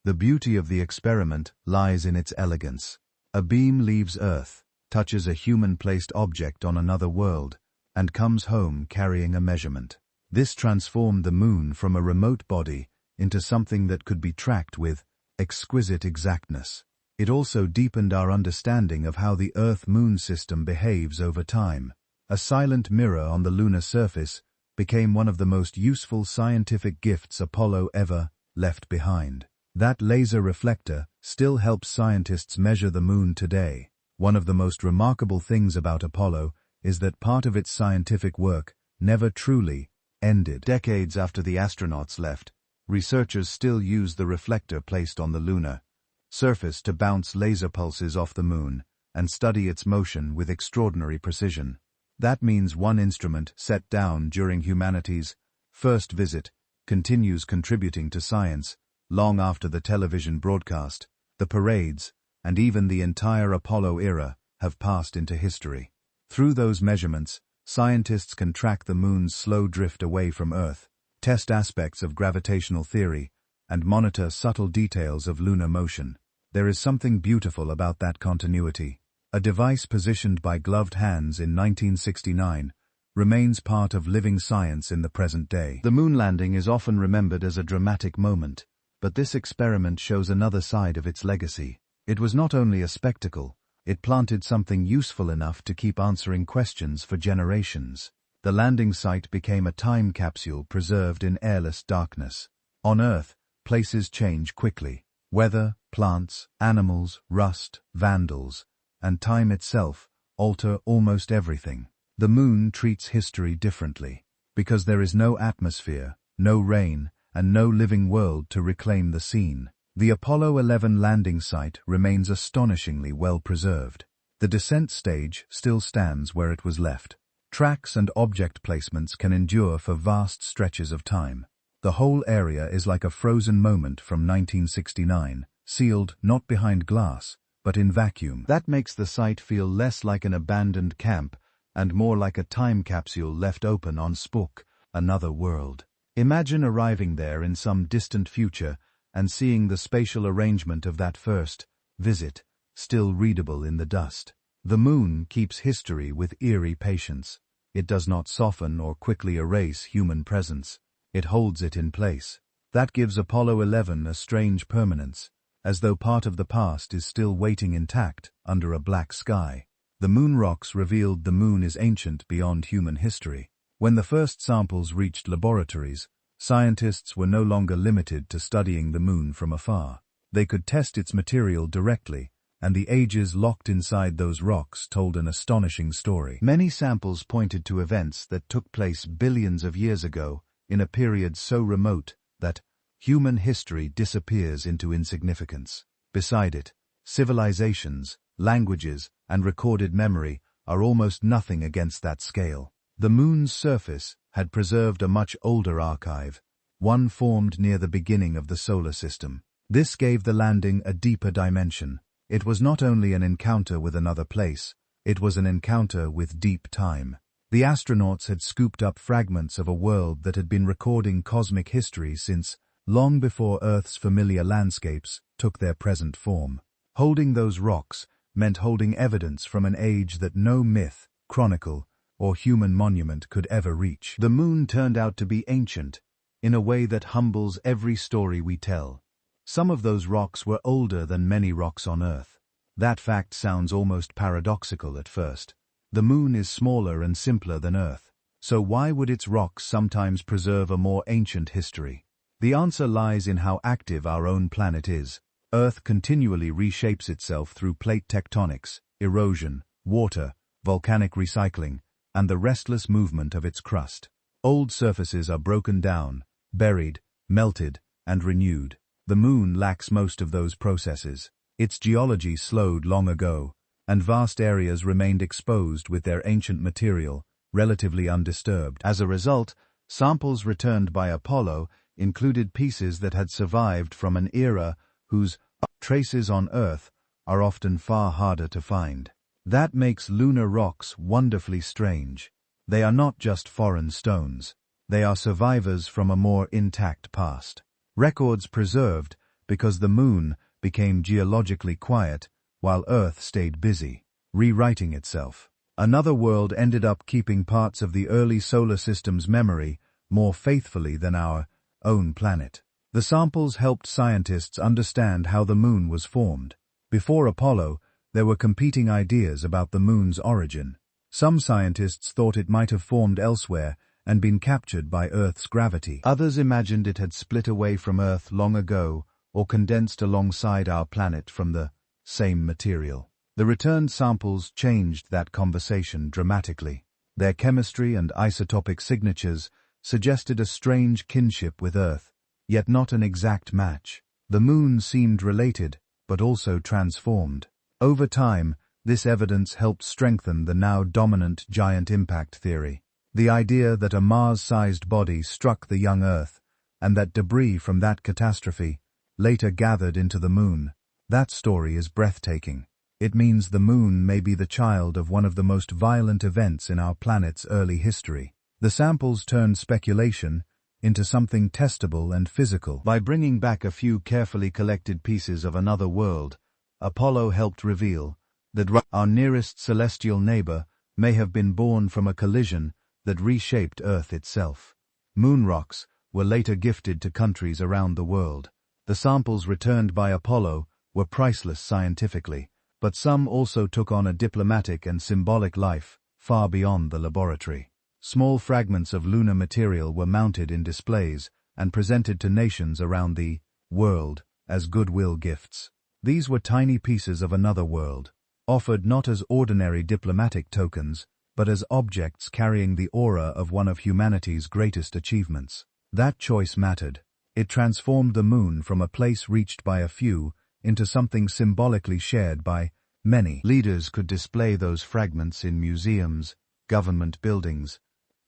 The beauty of the experiment lies in its elegance. A beam leaves Earth, touches a human-placed object on another world, and comes home carrying a measurement. This transformed the Moon from a remote body into something that could be tracked with exquisite exactness. It also deepened our understanding of how the Earth-Moon system behaves over time. A silent mirror on the lunar surface became one of the most useful scientific gifts Apollo ever left behind. That laser reflector still helps scientists measure the Moon today. One of the most remarkable things about Apollo is that part of its scientific work never truly ended. Decades after the astronauts left, researchers still use the reflector placed on the lunar surface to bounce laser pulses off the Moon and study its motion with extraordinary precision. That means one instrument set down during humanity's first visit continues contributing to science long after the television broadcast. The parades, and even the entire Apollo era, have passed into history. Through those measurements, scientists can track the Moon's slow drift away from Earth, test aspects of gravitational theory, and monitor subtle details of lunar motion. There is something beautiful about that continuity. A device positioned by gloved hands in 1969 remains part of living science in the present day. The moon landing is often remembered as a dramatic moment, but this experiment shows another side of its legacy. It was not only a spectacle, it planted something useful enough to keep answering questions for generations. The landing site became a time capsule preserved in airless darkness. On Earth, places change quickly. Weather, plants, animals, rust, vandals, and time itself alter almost everything. The Moon treats history differently, because there is no atmosphere, no rain, and no living world to reclaim the scene. The Apollo 11 landing site remains astonishingly well preserved. The descent stage still stands where it was left. Tracks and object placements can endure for vast stretches of time. The whole area is like a frozen moment from 1969, sealed not behind glass, but in vacuum. That makes the site feel less like an abandoned camp and more like a time capsule left open on Spook, another world. Imagine arriving there in some distant future and seeing the spatial arrangement of that first visit still readable in the dust. The Moon keeps history with eerie patience. It does not soften or quickly erase human presence. It holds it in place. That gives Apollo 11 a strange permanence, as though part of the past is still waiting intact under a black sky. The Moon rocks revealed the Moon is ancient beyond human history. When the first samples reached laboratories, scientists were no longer limited to studying the Moon from afar. They could test its material directly, and the ages locked inside those rocks told an astonishing story. Many samples pointed to events that took place billions of years ago, in a period so remote that human history disappears into insignificance. Beside it, civilizations, languages, and recorded memory are almost nothing against that scale. The Moon's surface had preserved a much older archive, one formed near the beginning of the solar system. This gave the landing a deeper dimension. It was not only an encounter with another place, it was an encounter with deep time. The astronauts had scooped up fragments of a world that had been recording cosmic history since long before Earth's familiar landscapes took their present form. Holding those rocks meant holding evidence from an age that no myth, chronicle, or human monument could ever reach. The Moon turned out to be ancient, in a way that humbles every story we tell. Some of those rocks were older than many rocks on Earth. That fact sounds almost paradoxical at first. The Moon is smaller and simpler than Earth, so why would its rocks sometimes preserve a more ancient history? The answer lies in how active our own planet is. Earth continually reshapes itself through plate tectonics, erosion, water, volcanic recycling, and the restless movement of its crust. Old surfaces are broken down, buried, melted, and renewed. The Moon lacks most of those processes. Its geology slowed long ago, and vast areas remained exposed with their ancient material, relatively undisturbed. As a result, samples returned by Apollo included pieces that had survived from an era whose traces on Earth are often far harder to find. That makes lunar rocks wonderfully strange. They are not just foreign stones. They are survivors from a more intact past. Records preserved because the moon became geologically quiet while Earth stayed busy, rewriting itself. Another world ended up keeping parts of the early solar system's memory more faithfully than our own planet. The samples helped scientists understand how the moon was formed. Before Apollo, there were competing ideas about the moon's origin. Some scientists thought it might have formed elsewhere and been captured by Earth's gravity. Others imagined it had split away from Earth long ago or condensed alongside our planet from the same material. The returned samples changed that conversation dramatically. Their chemistry and isotopic signatures suggested a strange kinship with Earth, yet not an exact match. The moon seemed related, but also transformed. Over time, this evidence helped strengthen the now dominant giant impact theory. The idea that a Mars-sized body struck the young Earth, and that debris from that catastrophe later gathered into the moon. That story is breathtaking. It means the moon may be the child of one of the most violent events in our planet's early history. The samples turned speculation into something testable and physical. By bringing back a few carefully collected pieces of another world, Apollo helped reveal that our nearest celestial neighbor may have been born from a collision that reshaped Earth itself. Moon rocks were later gifted to countries around the world. The samples returned by Apollo were priceless scientifically, but some also took on a diplomatic and symbolic life far beyond the laboratory. Small fragments of lunar material were mounted in displays and presented to nations around the world as goodwill gifts. These were tiny pieces of another world, offered not as ordinary diplomatic tokens, but as objects carrying the aura of one of humanity's greatest achievements. That choice mattered. It transformed the moon from a place reached by a few into something symbolically shared by many. Leaders could display those fragments in museums, government buildings,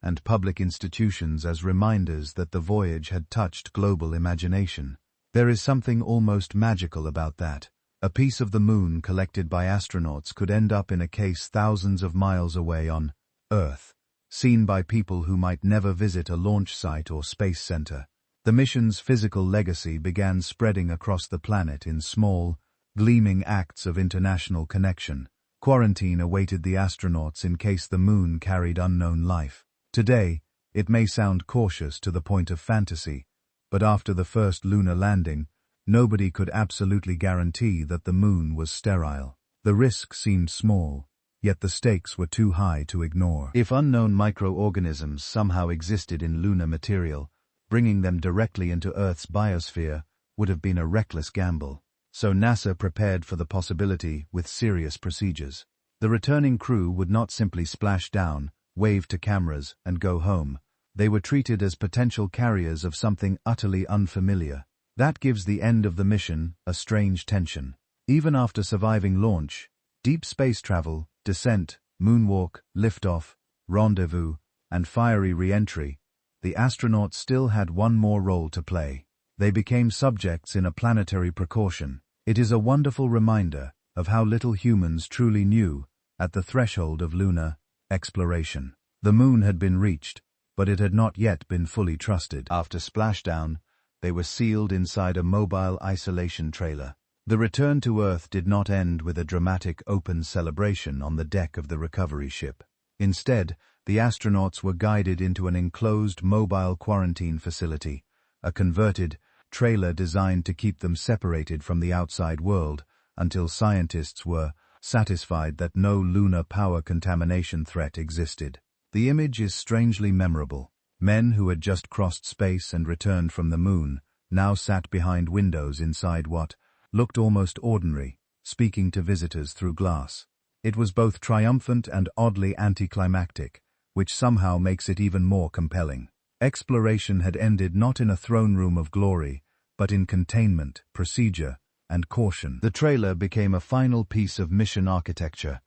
and public institutions as reminders that the voyage had touched global imagination. There is something almost magical about that. A piece of the moon collected by astronauts could end up in a case thousands of miles away on Earth, seen by people who might never visit a launch site or space center. The mission's physical legacy began spreading across the planet in small, gleaming acts of international connection. Quarantine awaited the astronauts in case the moon carried unknown life. Today, it may sound cautious to the point of fantasy, but after the first lunar landing, nobody could absolutely guarantee that the moon was sterile. The risk seemed small, yet the stakes were too high to ignore. If unknown microorganisms somehow existed in lunar material, bringing them directly into Earth's biosphere would have been a reckless gamble. So NASA prepared for the possibility with serious procedures. The returning crew would not simply splash down, wave to cameras, and go home. They were treated as potential carriers of something utterly unfamiliar. That gives the end of the mission a strange tension. Even after surviving launch, deep space travel, descent, moonwalk, liftoff, rendezvous, and fiery re-entry, the astronauts still had one more role to play. They became subjects in a planetary precaution. It is a wonderful reminder of how little humans truly knew at the threshold of lunar exploration. The moon had been reached, but it had not yet been fully trusted. After splashdown, they were sealed inside a mobile isolation trailer. The return to Earth did not end with a dramatic open celebration on the deck of the recovery ship. Instead, the astronauts were guided into an enclosed mobile quarantine facility, a converted trailer designed to keep them separated from the outside world until scientists were satisfied that no lunar power contamination threat existed. The image is strangely memorable. Men who had just crossed space and returned from the moon now sat behind windows inside what looked almost ordinary, speaking to visitors through glass. It was both triumphant and oddly anticlimactic, which somehow makes it even more compelling. Exploration had ended not in a throne room of glory, but in containment, procedure, and caution. The trailer became a final piece of mission architecture,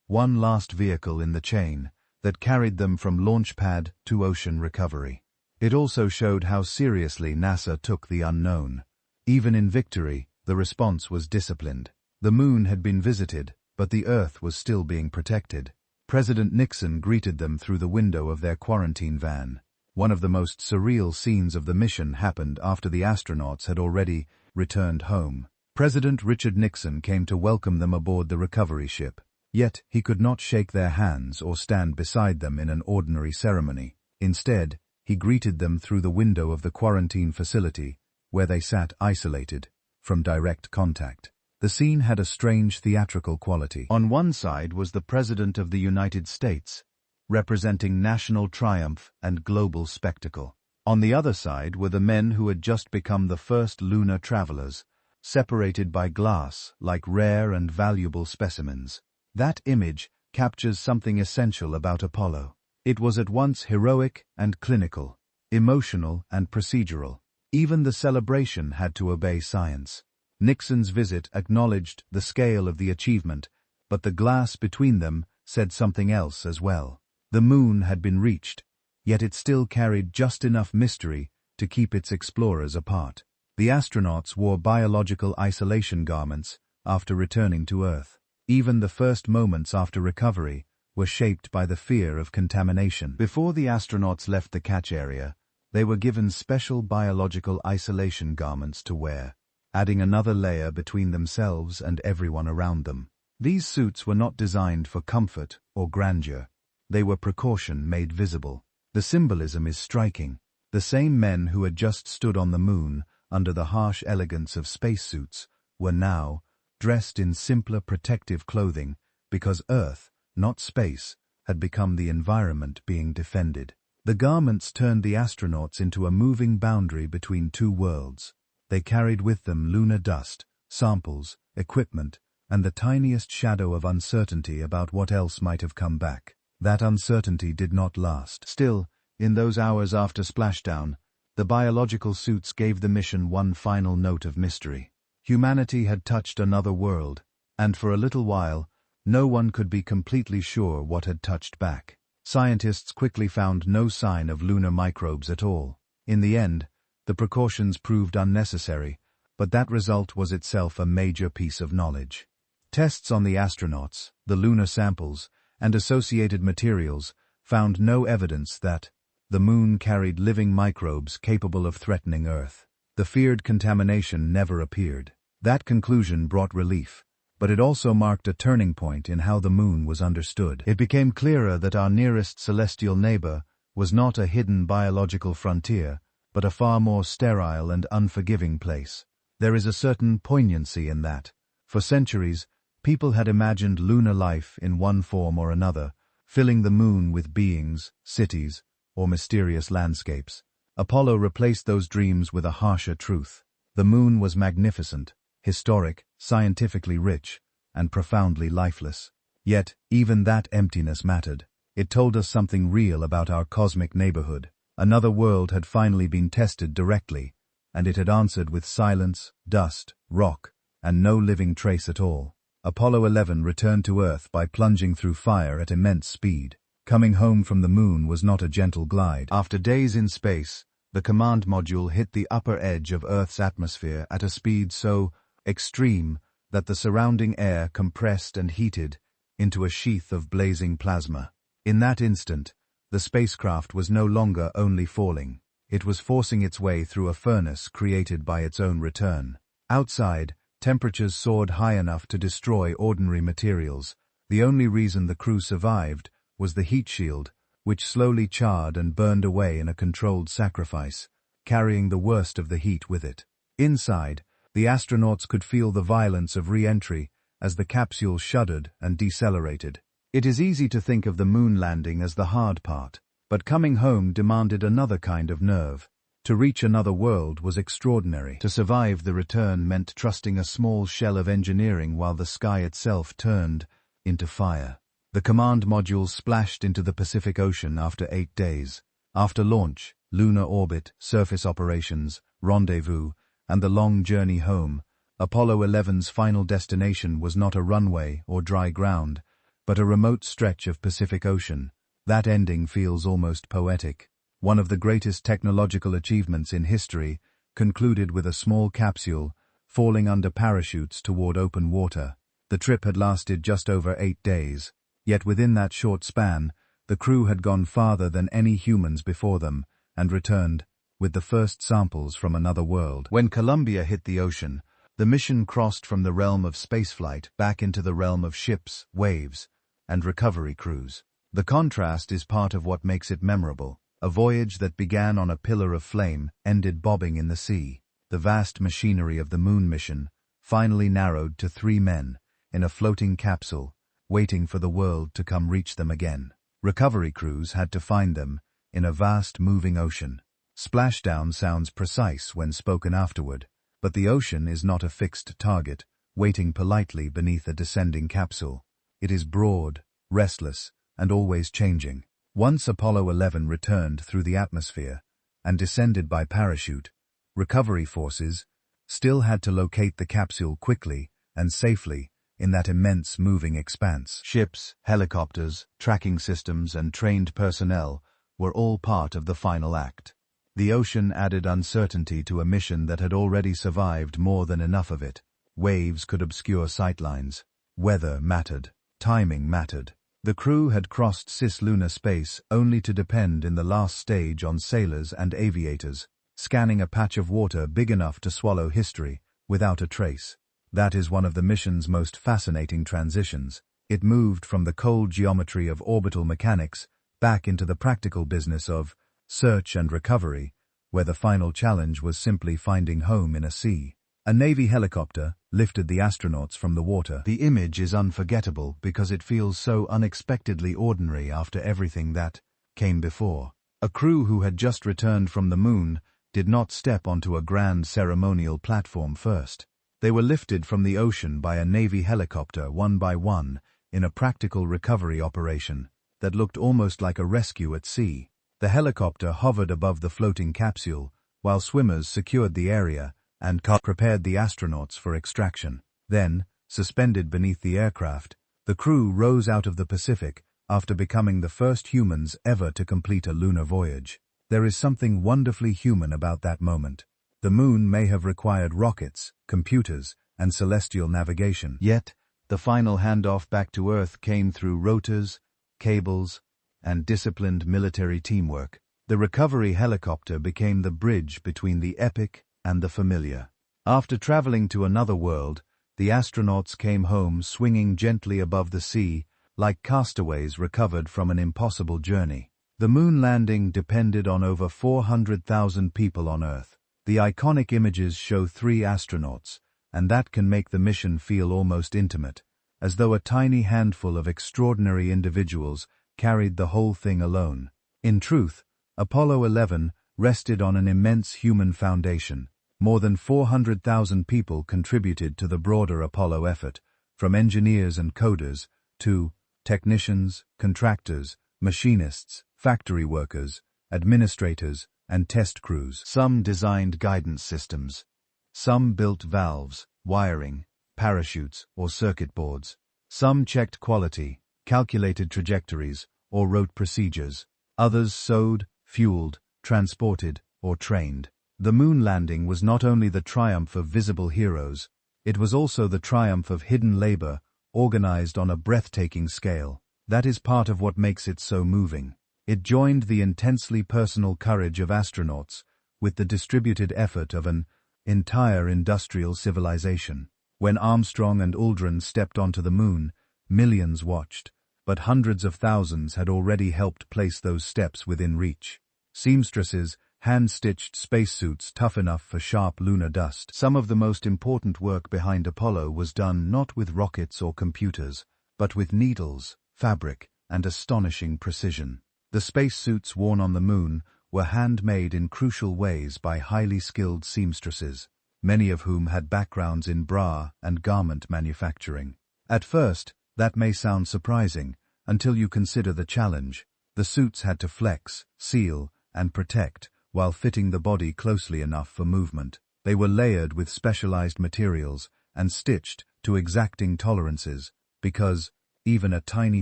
one last vehicle in the chain that carried them from launch pad to ocean recovery. It also showed how seriously NASA took the unknown. Even in victory, the response was disciplined. The moon had been visited, but the Earth was still being protected. President Nixon greeted them through the window of their quarantine van. One of the most surreal scenes of the mission happened after the astronauts had already returned home. President Richard Nixon came to welcome them aboard the recovery ship. Yet he could not shake their hands or stand beside them in an ordinary ceremony. Instead, he greeted them through the window of the quarantine facility, where they sat isolated from direct contact. The scene had a strange theatrical quality. On one side was the President of the United States, representing national triumph and global spectacle. On the other side were the men who had just become the first lunar travelers, separated by glass like rare and valuable specimens. That image captures something essential about Apollo. It was at once heroic and clinical, emotional and procedural. Even the celebration had to obey science. Nixon's visit acknowledged the scale of the achievement, but the glass between them said something else as well. The moon had been reached, yet it still carried just enough mystery to keep its explorers apart. The astronauts wore biological isolation garments after returning to Earth. Even the first moments after recovery were shaped by the fear of contamination. Before the astronauts left the catch area, they were given special biological isolation garments to wear, adding another layer between themselves and everyone around them. These suits were not designed for comfort or grandeur. They were precaution made visible. The symbolism is striking. The same men who had just stood on the moon under the harsh elegance of spacesuits were now dressed in simpler protective clothing because Earth, not space, had become the environment being defended. The garments turned the astronauts into a moving boundary between two worlds. They carried with them lunar dust, samples, equipment, and the tiniest shadow of uncertainty about what else might have come back. That uncertainty did not last. Still, in those hours after splashdown, the biological suits gave the mission one final note of mystery. Humanity had touched another world, and for a little while, no one could be completely sure what had touched back. Scientists quickly found no sign of lunar microbes at all. In the end, the precautions proved unnecessary, but that result was itself a major piece of knowledge. Tests on the astronauts, the lunar samples, and associated materials found no evidence that the moon carried living microbes capable of threatening Earth. The feared contamination never appeared. That conclusion brought relief, but it also marked a turning point in how the moon was understood. It became clearer that our nearest celestial neighbor was not a hidden biological frontier, but a far more sterile and unforgiving place. There is a certain poignancy in that. For centuries, people had imagined lunar life in one form or another, filling the moon with beings, cities, or mysterious landscapes. Apollo replaced those dreams with a harsher truth. The moon was magnificent, historic, scientifically rich, and profoundly lifeless. Yet, even that emptiness mattered. It told us something real about our cosmic neighborhood. Another world had finally been tested directly, and it had answered with silence, dust, rock, and no living trace at all. Apollo 11 returned to Earth by plunging through fire at immense speed. Coming home from the moon was not a gentle glide. After days in space, the command module hit the upper edge of Earth's atmosphere at a speed so extreme that the surrounding air compressed and heated into a sheath of blazing plasma. In that instant, the spacecraft was no longer only falling. It was forcing its way through a furnace created by its own return. Outside, temperatures soared high enough to destroy ordinary materials. The only reason the crew survived was the heat shield, which slowly charred and burned away in a controlled sacrifice, carrying the worst of the heat with it. Inside, the astronauts could feel the violence of re-entry as the capsule shuddered and decelerated. It is easy to think of the moon landing as the hard part, but coming home demanded another kind of nerve. To reach another world was extraordinary. To survive the return meant trusting a small shell of engineering while the sky itself turned into fire. The command module splashed into the Pacific Ocean after 8 days. After launch, lunar orbit, surface operations, rendezvous, and the long journey home, Apollo 11's final destination was not a runway or dry ground, but a remote stretch of Pacific Ocean. That ending feels almost poetic. One of the greatest technological achievements in history concluded with a small capsule falling under parachutes toward open water. The trip had lasted just over 8 days. Yet within that short span, the crew had gone farther than any humans before them and returned with the first samples from another world. When Columbia hit the ocean, the mission crossed from the realm of spaceflight back into the realm of ships, waves, and recovery crews. The contrast is part of what makes it memorable. A voyage that began on a pillar of flame ended bobbing in the sea. The vast machinery of the moon mission finally narrowed to 3 men in a floating capsule, waiting for the world to come reach them again. Recovery crews had to find them in a vast moving ocean. Splashdown sounds precise when spoken afterward, but the ocean is not a fixed target, waiting politely beneath a descending capsule. It is broad, restless, and always changing. Once Apollo 11 returned through the atmosphere and descended by parachute, recovery forces still had to locate the capsule quickly and safely in that immense moving expanse. Ships, helicopters, tracking systems, and trained personnel were all part of the final act. The ocean added uncertainty to a mission that had already survived more than enough of it. Waves could obscure sightlines. Weather mattered. Timing mattered. The crew had crossed cislunar space only to depend in the last stage on sailors and aviators, scanning a patch of water big enough to swallow history without a trace. That is one of the mission's most fascinating transitions. It moved from the cold geometry of orbital mechanics back into the practical business of search and recovery, where the final challenge was simply finding home in a sea. A Navy helicopter lifted the astronauts from the water. The image is unforgettable because it feels so unexpectedly ordinary after everything that came before. A crew who had just returned from the moon did not step onto a grand ceremonial platform first. They were lifted from the ocean by a Navy helicopter one by one in a practical recovery operation that looked almost like a rescue at sea. The helicopter hovered above the floating capsule while swimmers secured the area and prepared the astronauts for extraction. Then, suspended beneath the aircraft, the crew rose out of the Pacific after becoming the first humans ever to complete a lunar voyage. There is something wonderfully human about that moment. The moon may have required rockets, computers, and celestial navigation. Yet, the final handoff back to Earth came through rotors, cables, and disciplined military teamwork. The recovery helicopter became the bridge between the epic and the familiar. After traveling to another world, the astronauts came home swinging gently above the sea, like castaways recovered from an impossible journey. The moon landing depended on over 400,000 people on Earth. The iconic images show 3 astronauts, and that can make the mission feel almost intimate, as though a tiny handful of extraordinary individuals carried the whole thing alone. In truth, Apollo 11 rested on an immense human foundation. More than 400,000 people contributed to the broader Apollo effort, from engineers and coders to technicians, contractors, machinists, factory workers, administrators, and test crews. Some designed guidance systems. Some built valves, wiring, parachutes, or circuit boards. Some checked quality, calculated trajectories, or wrote procedures. Others sewed, fueled, transported, or trained. The moon landing was not only the triumph of visible heroes, it was also the triumph of hidden labor, organized on a breathtaking scale. That is part of what makes it so moving. It joined the intensely personal courage of astronauts with the distributed effort of an entire industrial civilization. When Armstrong and Aldrin stepped onto the moon, millions watched, but hundreds of thousands had already helped place those steps within reach. Seamstresses hand-stitched spacesuits tough enough for sharp lunar dust. Some of the most important work behind Apollo was done not with rockets or computers, but with needles, fabric, and astonishing precision. The spacesuits worn on the moon were handmade in crucial ways by highly skilled seamstresses, many of whom had backgrounds in bra and garment manufacturing. At first, that may sound surprising, until you consider the challenge. The suits had to flex, seal, and protect, while fitting the body closely enough for movement. They were layered with specialized materials and stitched to exacting tolerances, because even a tiny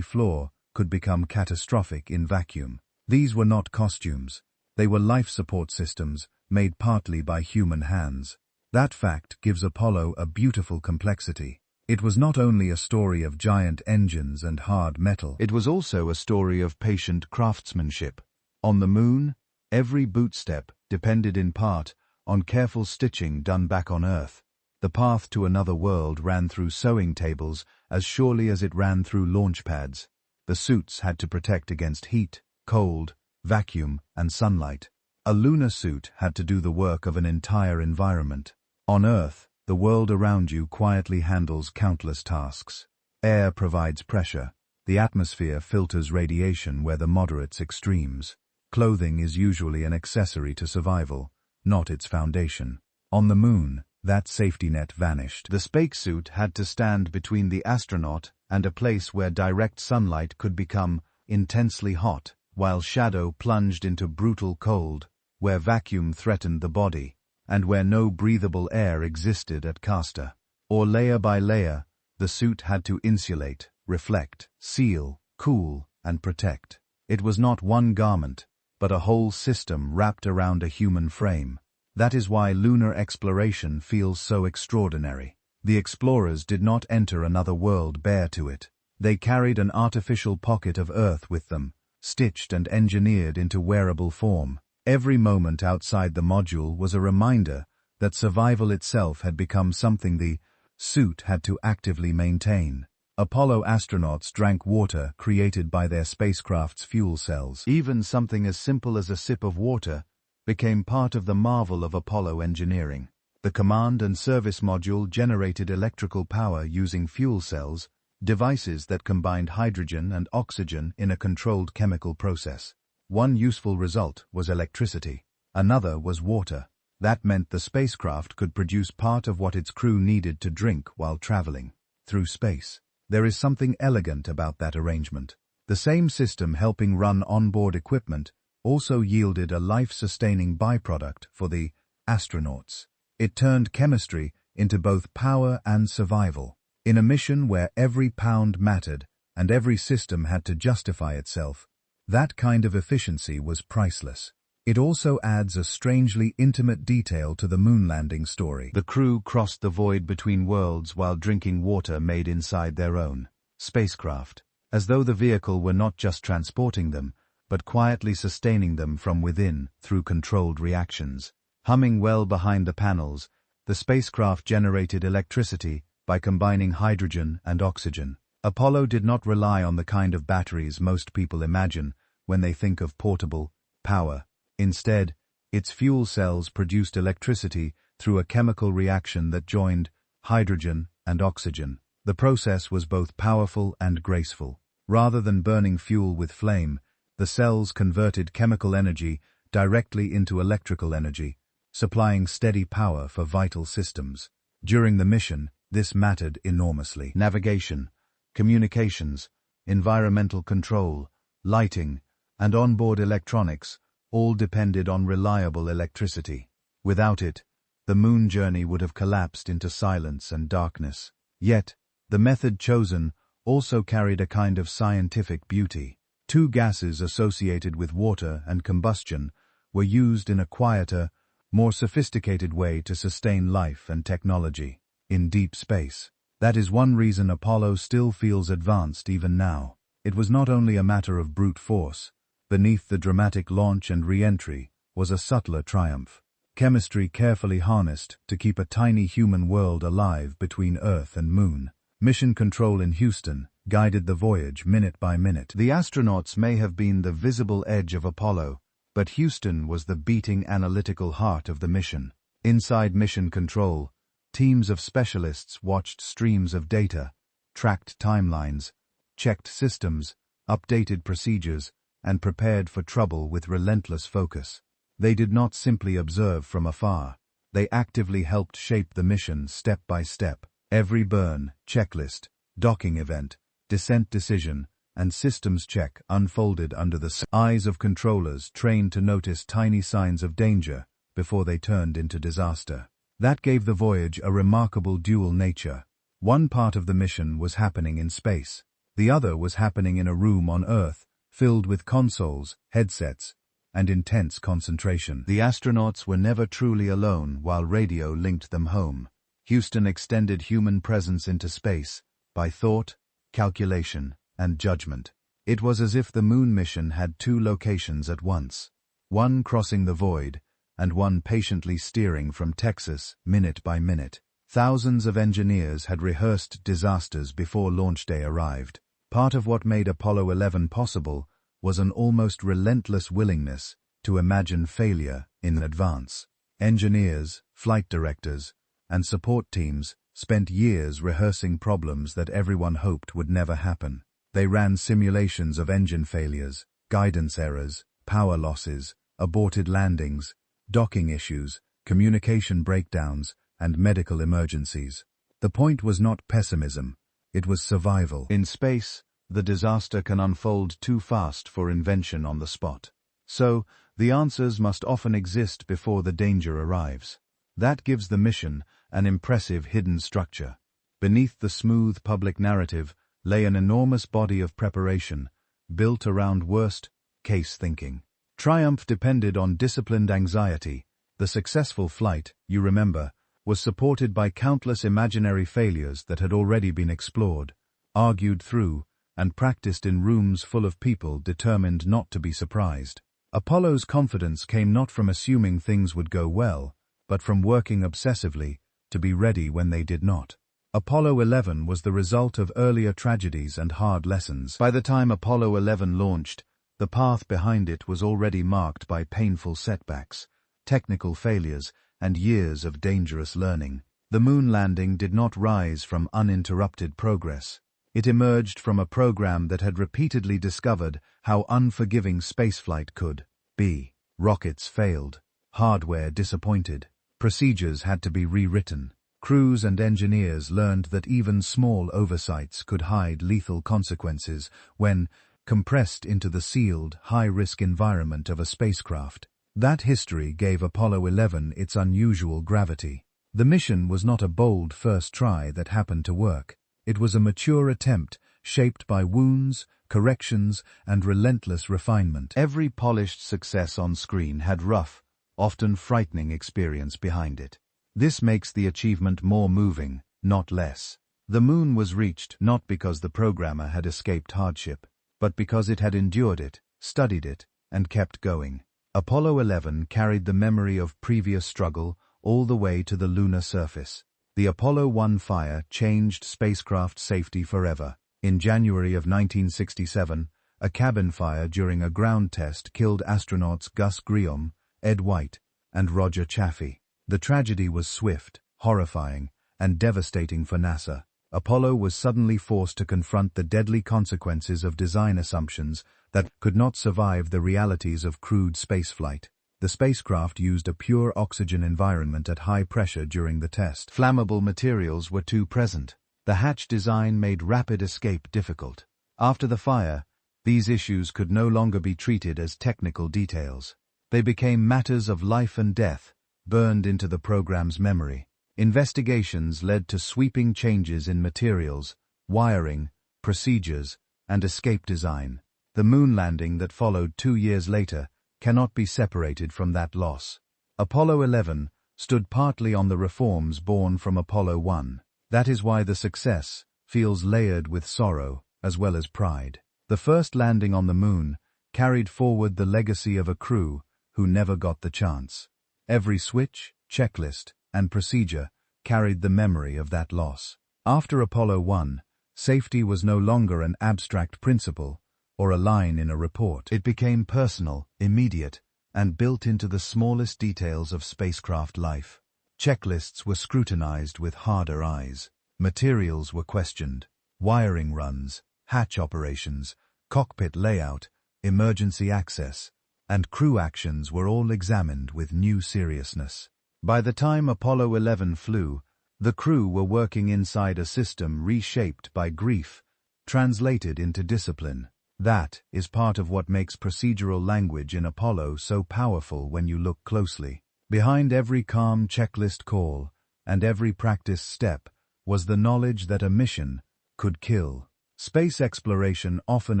flaw could become catastrophic in vacuum. These were not costumes. They were life support systems made partly by human hands. That fact gives Apollo a beautiful complexity. It was not only a story of giant engines and hard metal. It was also a story of patient craftsmanship. On the moon, every bootstep, depended in part on careful stitching done back on Earth. The path to another world ran through sewing tables as surely as it ran through launch pads. The suits had to protect against heat, cold, vacuum, and sunlight. A lunar suit had to do the work of an entire environment. On Earth, the world around you quietly handles countless tasks. Air provides pressure. The atmosphere filters radiation where the moderate's extremes. Clothing is usually an accessory to survival, not its foundation. On the Moon, that safety net vanished. The spacesuit had to stand between the astronaut and a place where direct sunlight could become intensely hot, while shadow plunged into brutal cold, where vacuum threatened the body, and where no breathable air existed at Castor. Or layer by layer, the suit had to insulate, reflect, seal, cool, and protect. It was not one garment, but a whole system wrapped around a human frame. That is why lunar exploration feels so extraordinary. The explorers did not enter another world bare to it. They carried an artificial pocket of Earth with them, stitched and engineered into wearable form. Every moment outside the module was a reminder that survival itself had become something the suit had to actively maintain. Apollo astronauts drank water created by their spacecraft's fuel cells. Even something as simple as a sip of water became part of the marvel of Apollo engineering. The command and service module generated electrical power using fuel cells, devices that combined hydrogen and oxygen in a controlled chemical process. One useful result was electricity. Another was water. That meant the spacecraft could produce part of what its crew needed to drink while traveling through space. There is something elegant about that arrangement. The same system helping run onboard equipment also yielded a life-sustaining byproduct for the astronauts. It turned chemistry into both power and survival. In a mission where every pound mattered and every system had to justify itself, that kind of efficiency was priceless. It also adds a strangely intimate detail to the moon landing story. The crew crossed the void between worlds while drinking water made inside their own spacecraft, as though the vehicle were not just transporting them, but quietly sustaining them from within through controlled reactions. Humming well behind the panels, the spacecraft generated electricity by combining hydrogen and oxygen. Apollo did not rely on the kind of batteries most people imagine when they think of portable power. Instead, its fuel cells produced electricity through a chemical reaction that joined hydrogen and oxygen. The process was both powerful and graceful. Rather than burning fuel with flame, the cells converted chemical energy directly into electrical energy, supplying steady power for vital systems. During the mission, this mattered enormously. Navigation, communications, environmental control, lighting, and onboard electronics all depended on reliable electricity. Without it, the moon journey would have collapsed into silence and darkness. Yet, the method chosen also carried a kind of scientific beauty. Two gases associated with water and combustion were used in a quieter, more sophisticated way to sustain life and technology in deep space. That is one reason Apollo still feels advanced even now. It was not only a matter of brute force. Beneath the dramatic launch and re-entry was a subtler triumph. Chemistry carefully harnessed to keep a tiny human world alive between Earth and Moon. Mission control in Houston guided the voyage minute by minute. The astronauts may have been the visible edge of Apollo, but Houston was the beating analytical heart of the mission. Inside mission control, teams of specialists watched streams of data, tracked timelines, checked systems, updated procedures, and prepared for trouble with relentless focus. They did not simply observe from afar. They actively helped shape the mission step by step. Every burn, checklist, docking event, descent decision, and systems check unfolded under the eyes of controllers trained to notice tiny signs of danger before they turned into disaster. That gave the voyage a remarkable dual nature. One part of the mission was happening in space. The other was happening in a room on Earth, filled with consoles, headsets, and intense concentration. The astronauts were never truly alone while radio linked them home. Houston extended human presence into space by thought, calculation, and judgment. It was as if the moon mission had two locations at once, one crossing the void, and one patiently steering from Texas, minute by minute. Thousands of engineers had rehearsed disasters before launch day arrived. Part of what made Apollo 11 possible was an almost relentless willingness to imagine failure in advance. Engineers, flight directors, and support teams spent years rehearsing problems that everyone hoped would never happen. They ran simulations of engine failures, guidance errors, power losses, aborted landings, docking issues, communication breakdowns, and medical emergencies. The point was not pessimism, it was survival. In space, the disaster can unfold too fast for invention on the spot. So, the answers must often exist before the danger arrives. That gives the mission an impressive hidden structure. Beneath the smooth public narrative lay an enormous body of preparation, built around worst-case thinking. Triumph depended on disciplined anxiety. The successful flight, you remember, was supported by countless imaginary failures that had already been explored, argued through, and practiced in rooms full of people determined not to be surprised. Apollo's confidence came not from assuming things would go well, but from working obsessively to be ready when they did not. Apollo 11 was the result of earlier tragedies and hard lessons. By the time Apollo 11 launched, the path behind it was already marked by painful setbacks, technical failures, and years of dangerous learning. The moon landing did not rise from uninterrupted progress. It emerged from a program that had repeatedly discovered how unforgiving spaceflight could be. Rockets failed, hardware disappointed, procedures had to be rewritten. Crews and engineers learned that even small oversights could hide lethal consequences when compressed into the sealed, high-risk environment of a spacecraft. That history gave Apollo 11 its unusual gravity. The mission was not a bold first try that happened to work. It was a mature attempt, shaped by wounds, corrections, and relentless refinement. Every polished success on screen had rough, often frightening experience behind it. This makes the achievement more moving, not less. The moon was reached not because the programmer had escaped hardship, but because it had endured it, studied it, and kept going. Apollo 11 carried the memory of previous struggle all the way to the lunar surface. The Apollo 1 fire changed spacecraft safety forever. In January of 1967, a cabin fire during a ground test killed astronauts Gus Grissom, Ed White, and Roger Chaffee. The tragedy was swift, horrifying, and devastating for NASA. Apollo was suddenly forced to confront the deadly consequences of design assumptions that could not survive the realities of crude spaceflight. The spacecraft used a pure oxygen environment at high pressure during the test. Flammable materials were too present. The hatch design made rapid escape difficult. After the fire, these issues could no longer be treated as technical details. They became matters of life and death, burned into the program's memory. Investigations led to sweeping changes in materials, wiring, procedures, and escape design. The moon landing that followed 2 years later cannot be separated from that loss. Apollo 11 stood partly on the reforms born from Apollo 1. That is why the success feels layered with sorrow as well as pride. The first landing on the moon carried forward the legacy of a crew who never got the chance. Every switch, checklist, and procedure carried the memory of that loss. After Apollo 1, safety was no longer an abstract principle or a line in a report. It became personal, immediate, and built into the smallest details of spacecraft life. Checklists were scrutinized with harder eyes. Materials were questioned. Wiring runs, hatch operations, cockpit layout, emergency access, and crew actions were all examined with new seriousness. By the time Apollo 11 flew, the crew were working inside a system reshaped by grief, translated into discipline. That is part of what makes procedural language in Apollo so powerful when you look closely. Behind every calm checklist call and every practice step was the knowledge that a mission could kill. Space exploration often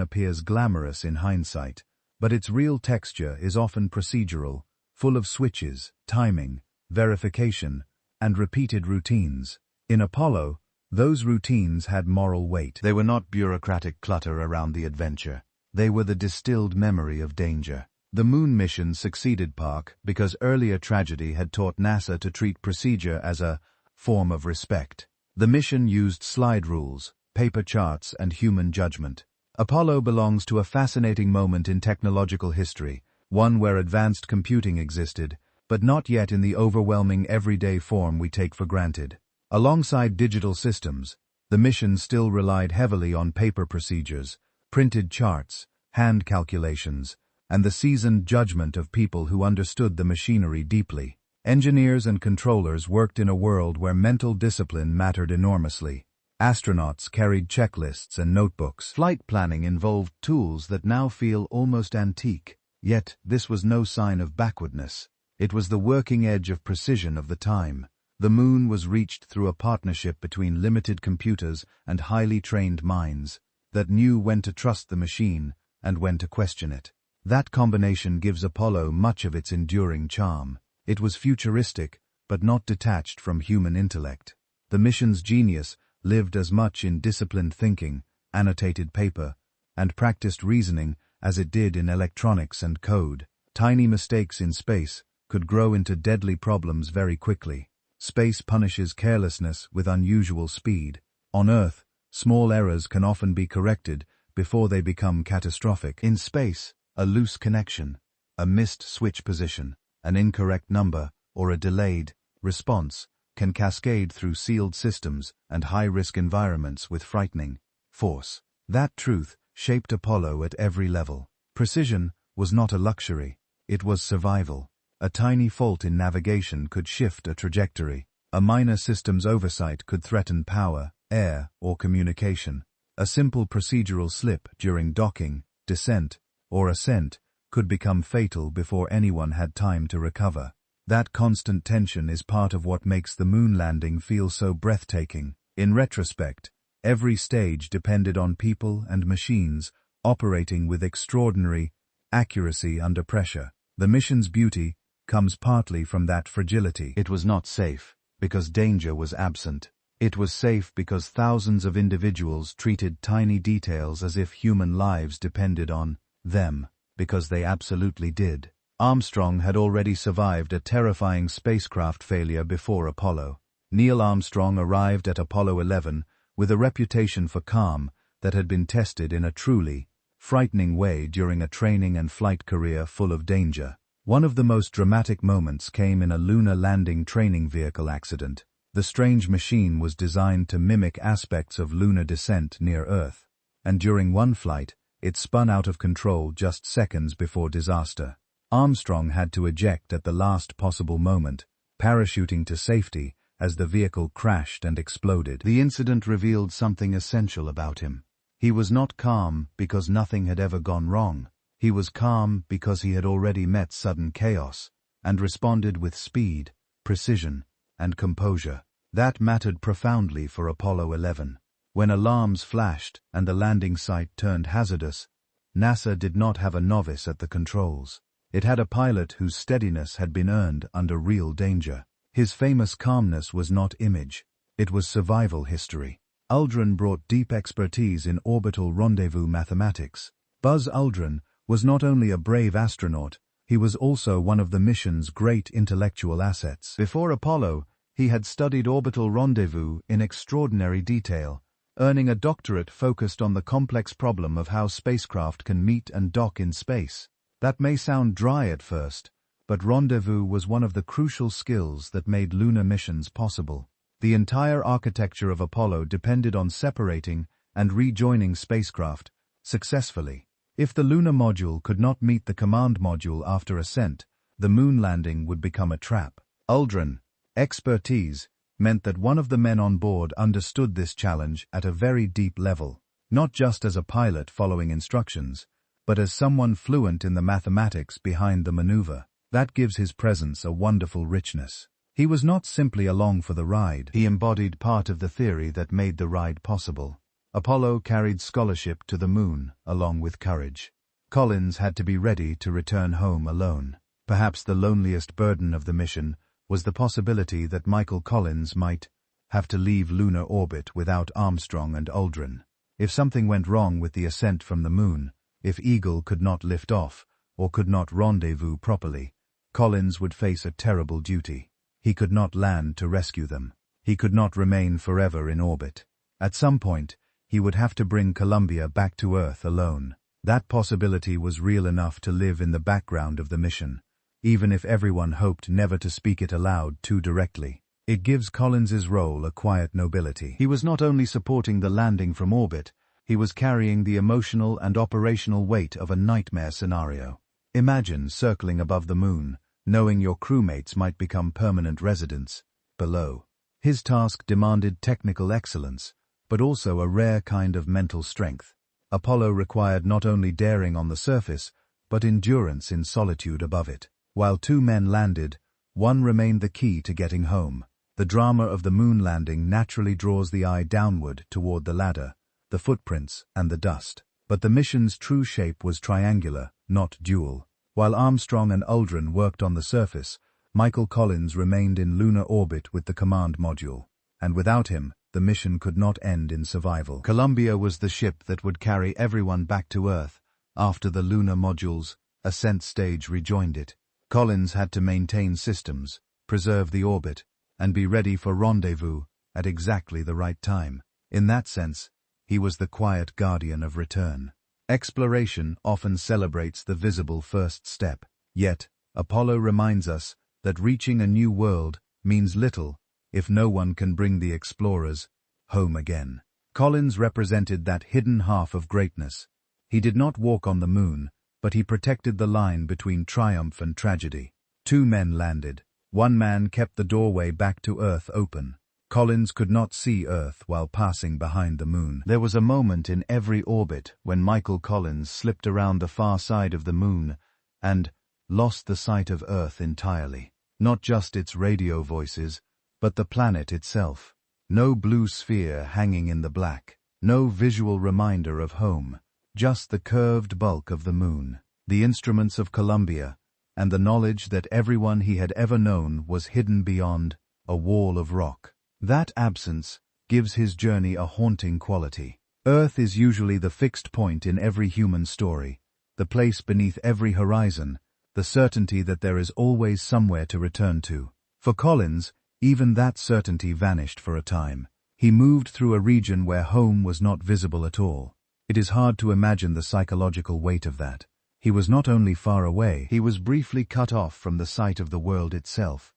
appears glamorous in hindsight, but its real texture is often procedural, full of switches, timing, verification, and repeated routines. In Apollo, those routines had moral weight. They were not bureaucratic clutter around the adventure. They were the distilled memory of danger. The moon mission succeeded Park because earlier tragedy had taught NASA to treat procedure as a form of respect. The mission used slide rules, paper charts, and human judgment. Apollo belongs to a fascinating moment in technological history, one where advanced computing existed, but not yet in the overwhelming everyday form we take for granted. Alongside digital systems, the mission still relied heavily on paper procedures, printed charts, hand calculations, and the seasoned judgment of people who understood the machinery deeply. Engineers and controllers worked in a world where mental discipline mattered enormously. Astronauts carried checklists and notebooks. Flight planning involved tools that now feel almost antique. Yet, this was no sign of backwardness. It was the working edge of precision of the time. The moon was reached through a partnership between limited computers and highly trained minds that knew when to trust the machine and when to question it. That combination gives Apollo much of its enduring charm. It was futuristic, but not detached from human intellect. The mission's genius lived as much in disciplined thinking, annotated paper, and practiced reasoning as it did in electronics and code. Tiny mistakes in space could grow into deadly problems very quickly. Space punishes carelessness with unusual speed. On Earth, small errors can often be corrected before they become catastrophic. In space, a loose connection, a missed switch position, an incorrect number, or a delayed response can cascade through sealed systems and high-risk environments with frightening force. That truth shaped Apollo at every level. Precision was not a luxury, it was survival. A tiny fault in navigation could shift a trajectory. A minor system's oversight could threaten power, air, or communication. A simple procedural slip during docking, descent, or ascent could become fatal before anyone had time to recover. That constant tension is part of what makes the moon landing feel so breathtaking. In retrospect, every stage depended on people and machines operating with extraordinary accuracy under pressure. The mission's beauty comes partly from that fragility. It was not safe because danger was absent. It was safe because thousands of individuals treated tiny details as if human lives depended on them, because they absolutely did. Armstrong had already survived a terrifying spacecraft failure before Apollo. Neil Armstrong arrived at Apollo 11 with a reputation for calm that had been tested in a truly frightening way during a training and flight career full of danger. One of the most dramatic moments came in a lunar landing training vehicle accident. The strange machine was designed to mimic aspects of lunar descent near Earth, and during one flight, it spun out of control just seconds before disaster. Armstrong had to eject at the last possible moment, parachuting to safety as the vehicle crashed and exploded. The incident revealed something essential about him. He was not calm because nothing had ever gone wrong. He was calm because he had already met sudden chaos and responded with speed, precision, and composure. That mattered profoundly for Apollo 11. When alarms flashed and the landing site turned hazardous, NASA did not have a novice at the controls. It had a pilot whose steadiness had been earned under real danger. His famous calmness was not image, it was survival history. Aldrin brought deep expertise in orbital rendezvous mathematics. Buzz Aldrin was not only a brave astronaut, he was also one of the mission's great intellectual assets. Before Apollo, he had studied orbital rendezvous in extraordinary detail, earning a doctorate focused on the complex problem of how spacecraft can meet and dock in space. That may sound dry at first, but rendezvous was one of the crucial skills that made lunar missions possible. The entire architecture of Apollo depended on separating and rejoining spacecraft successfully. If the lunar module could not meet the command module after ascent, the moon landing would become a trap. Aldrin expertise meant that one of the men on board understood this challenge at a very deep level, not just as a pilot following instructions, but as someone fluent in the mathematics behind the maneuver. That gives his presence a wonderful richness. He was not simply along for the ride, he embodied part of the theory that made the ride possible. Apollo carried scholarship to the moon, along with courage. Collins had to be ready to return home alone. Perhaps the loneliest burden of the mission was the possibility that Michael Collins might have to leave lunar orbit without Armstrong and Aldrin. If something went wrong with the ascent from the moon, if Eagle could not lift off, or could not rendezvous properly, Collins would face a terrible duty. He could not land to rescue them. He could not remain forever in orbit. At some point, he would have to bring Columbia back to Earth alone. That possibility was real enough to live in the background of the mission, even if everyone hoped never to speak it aloud too directly. It gives Collins's role a quiet nobility. He was not only supporting the landing from orbit, he was carrying the emotional and operational weight of a nightmare scenario. Imagine circling above the moon, knowing your crewmates might become permanent residents below. His task demanded technical excellence, but also a rare kind of mental strength. Apollo required not only daring on the surface, but endurance in solitude above it. While 2 men landed, one remained the key to getting home. The drama of the moon landing naturally draws the eye downward toward the ladder, the footprints, and the dust. But the mission's true shape was triangular, not dual. While Armstrong and Aldrin worked on the surface, Michael Collins remained in lunar orbit with the command module. And without him, the mission could not end in survival. Columbia was the ship that would carry everyone back to Earth after the lunar module's ascent stage rejoined it. Collins had to maintain systems, preserve the orbit, and be ready for rendezvous at exactly the right time. In that sense, he was the quiet guardian of return. Exploration often celebrates the visible first step. Yet, Apollo reminds us that reaching a new world means little if no one can bring the explorers home again. Collins represented that hidden half of greatness. He did not walk on the moon, but he protected the line between triumph and tragedy. 2 men landed. 1 man kept the doorway back to Earth open. Collins could not see Earth while passing behind the moon. There was a moment in every orbit when Michael Collins slipped around the far side of the moon and lost the sight of Earth entirely. Not just its radio voices, but the planet itself. No blue sphere hanging in the black. No visual reminder of home. Just the curved bulk of the moon, the instruments of Columbia, and the knowledge that everyone he had ever known was hidden beyond a wall of rock. That absence gives his journey a haunting quality. Earth is usually the fixed point in every human story, the place beneath every horizon, the certainty that there is always somewhere to return to. For Collins, even that certainty vanished for a time. He moved through a region where home was not visible at all. It is hard to imagine the psychological weight of that. He was not only far away, he was briefly cut off from the sight of the world itself,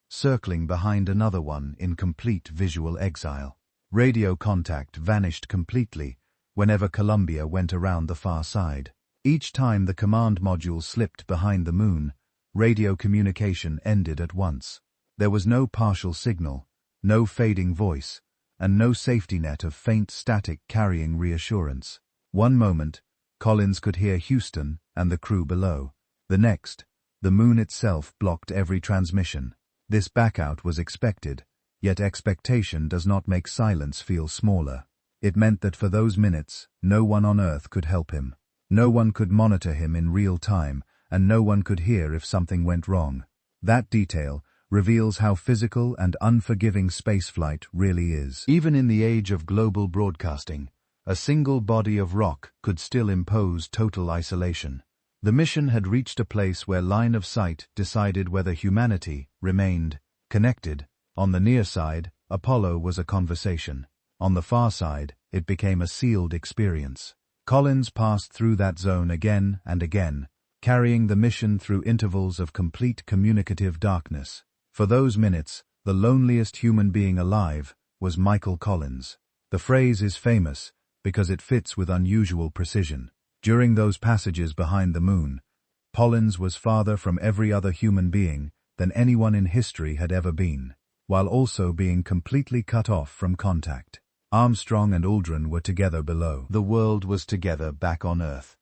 circling behind another one in complete visual exile. Radio contact vanished completely whenever Columbia went around the far side. Each time the command module slipped behind the moon, radio communication ended at once. There was no partial signal, no fading voice, and no safety net of faint static carrying reassurance. One moment, Collins could hear Houston and the crew below. The next, the moon itself blocked every transmission. This backout was expected, yet expectation does not make silence feel smaller. It meant that for those minutes, no one on Earth could help him. No one could monitor him in real time, and no one could hear if something went wrong. That detail reveals how physical and unforgiving spaceflight really is. Even in the age of global broadcasting, a single body of rock could still impose total isolation. The mission had reached a place where line of sight decided whether humanity remained connected. On the near side, Apollo was a conversation. On the far side, it became a sealed experience. Collins passed through that zone again and again, carrying the mission through intervals of complete communicative darkness. For those minutes, the loneliest human being alive was Michael Collins. The phrase is famous because it fits with unusual precision. During those passages behind the moon, Collins was farther from every other human being than anyone in history had ever been, while also being completely cut off from contact. Armstrong and Aldrin were together below. The world was together back on Earth.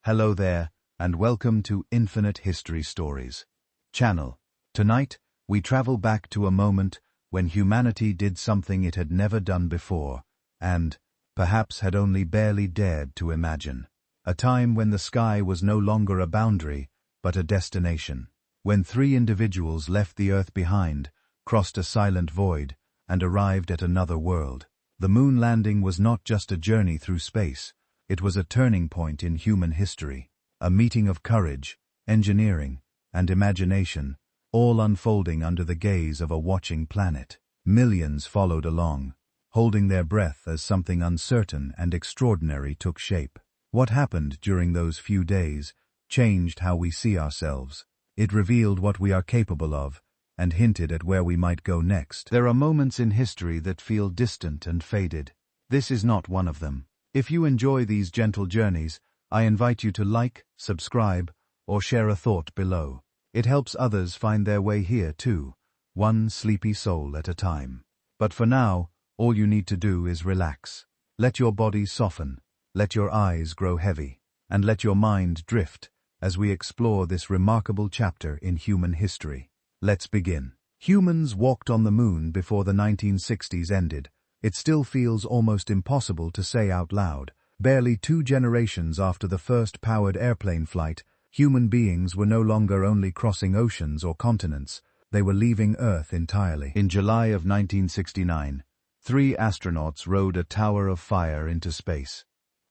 Hello there, and welcome to Infinite History Stories channel. Tonight, we travel back to a moment when humanity did something it had never done before, and, perhaps had only barely dared to imagine. A time when the sky was no longer a boundary, but a destination. When 3 individuals left the Earth behind, crossed a silent void, and arrived at another world. The moon landing was not just a journey through space, it was a turning point in human history. A meeting of courage, engineering, and imagination, all unfolding under the gaze of a watching planet. Millions followed along, holding their breath as something uncertain and extraordinary took shape. What happened during those few days changed how we see ourselves. It revealed what we are capable of, and hinted at where we might go next. There are moments in history that feel distant and faded. This is not one of them. If you enjoy these gentle journeys, I invite you to like, subscribe, or share a thought below. It helps others find their way here too, one sleepy soul at a time. But for now, all you need to do is relax. Let your body soften, let your eyes grow heavy, and let your mind drift as we explore this remarkable chapter in human history. Let's begin. Humans walked on the moon before the 1960s ended. It still feels almost impossible to say out loud. Barely 2 generations after the first powered airplane flight, human beings were no longer only crossing oceans or continents, they were leaving Earth entirely. In July of 1969, 3 astronauts rode a tower of fire into space,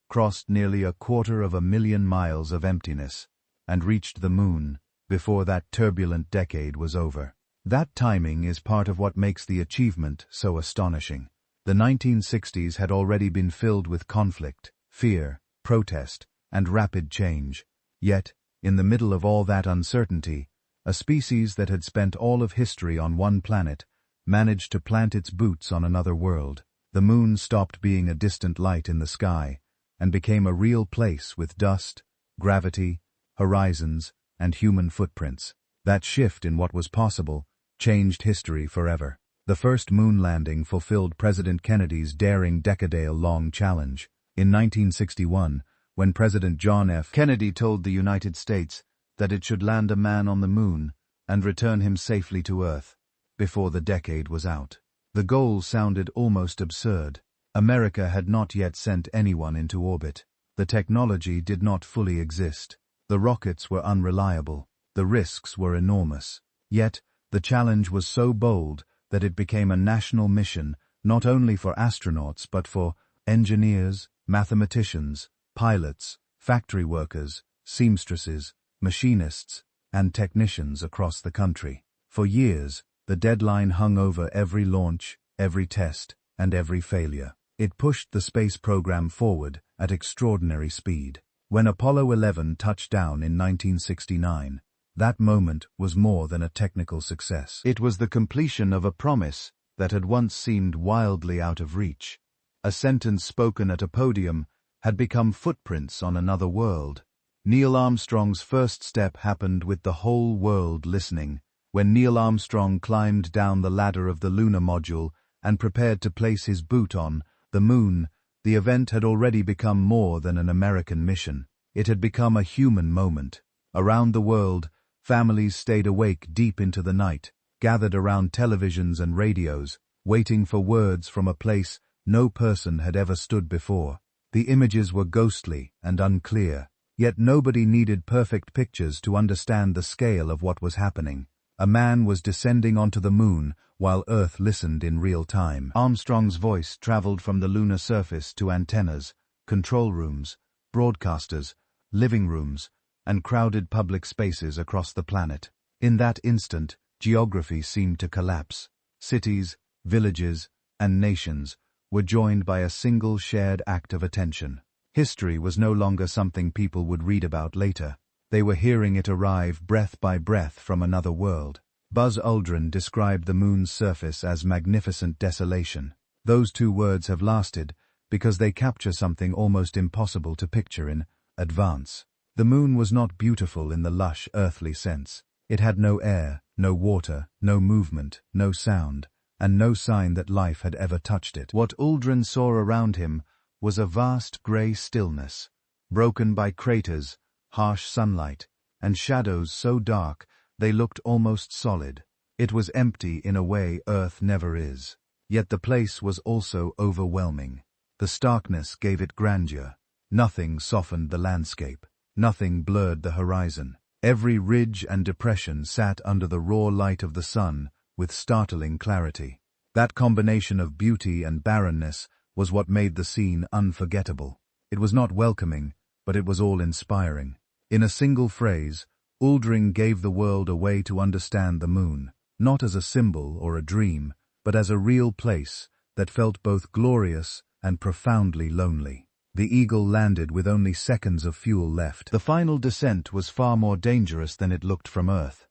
crossed nearly 250,000 miles of emptiness, and reached the moon before that turbulent decade was over. That timing is part of what makes the achievement so astonishing. The 1960s had already been filled with conflict, fear, protest, and rapid change. Yet, in the middle of all that uncertainty, a species that had spent all of history on one planet managed to plant its boots on another world. The moon stopped being a distant light in the sky and became a real place with dust, gravity, horizons, and human footprints. That shift in what was possible changed history forever. The first moon landing fulfilled President Kennedy's daring decade-long challenge. In 1961, when President John F. Kennedy told the United States that it should land a man on the moon and return him safely to Earth before the decade was out. The goal sounded almost absurd. America had not yet sent anyone into orbit. The technology did not fully exist. The rockets were unreliable. The risks were enormous. Yet, the challenge was so bold that it became a national mission not only for astronauts but for engineers, mathematicians, pilots, factory workers, seamstresses, machinists, and technicians across the country. For years, the deadline hung over every launch, every test, and every failure. It pushed the space program forward at extraordinary speed. When Apollo 11 touched down in 1969, that moment was more than a technical success. It was the completion of a promise that had once seemed wildly out of reach. A sentence spoken at a podium had become footprints on another world. Neil Armstrong's first step happened with the whole world listening. When Neil Armstrong climbed down the ladder of the Lunar module and prepared to place his boot on the moon, the event had already become more than an American mission. It had become a human moment. Around the world, families stayed awake deep into the night, gathered around televisions and radios, waiting for words from a place no person had ever stood before. The images were ghostly and unclear, yet nobody needed perfect pictures to understand the scale of what was happening. A man was descending onto the moon while Earth listened in real time. Armstrong's voice traveled from the lunar surface to antennas, control rooms, broadcasters, living rooms, and crowded public spaces across the planet. In that instant, geography seemed to collapse. Cities, villages, and nations were joined by a single shared act of attention. History was no longer something people would read about later. They were hearing it arrive breath by breath from another world. Buzz Aldrin described the moon's surface as magnificent desolation. Those 2 words have lasted because they capture something almost impossible to picture in advance. The moon was not beautiful in the lush, earthly sense. It had no air, no water, no movement, no sound, and no sign that life had ever touched it. What Aldrin saw around him was a vast grey stillness, broken by craters, harsh sunlight, and shadows so dark they looked almost solid. It was empty in a way Earth never is. Yet the place was also overwhelming. The starkness gave it grandeur. Nothing softened the landscape. Nothing blurred the horizon. Every ridge and depression sat under the raw light of the sun with startling clarity. That combination of beauty and barrenness was what made the scene unforgettable. It was not welcoming, but it was all-inspiring. In a single phrase, Aldrin gave the world a way to understand the moon, not as a symbol or a dream, but as a real place that felt both glorious and profoundly lonely. The Eagle landed with only seconds of fuel left. The final descent was far more dangerous than it looked from Earth.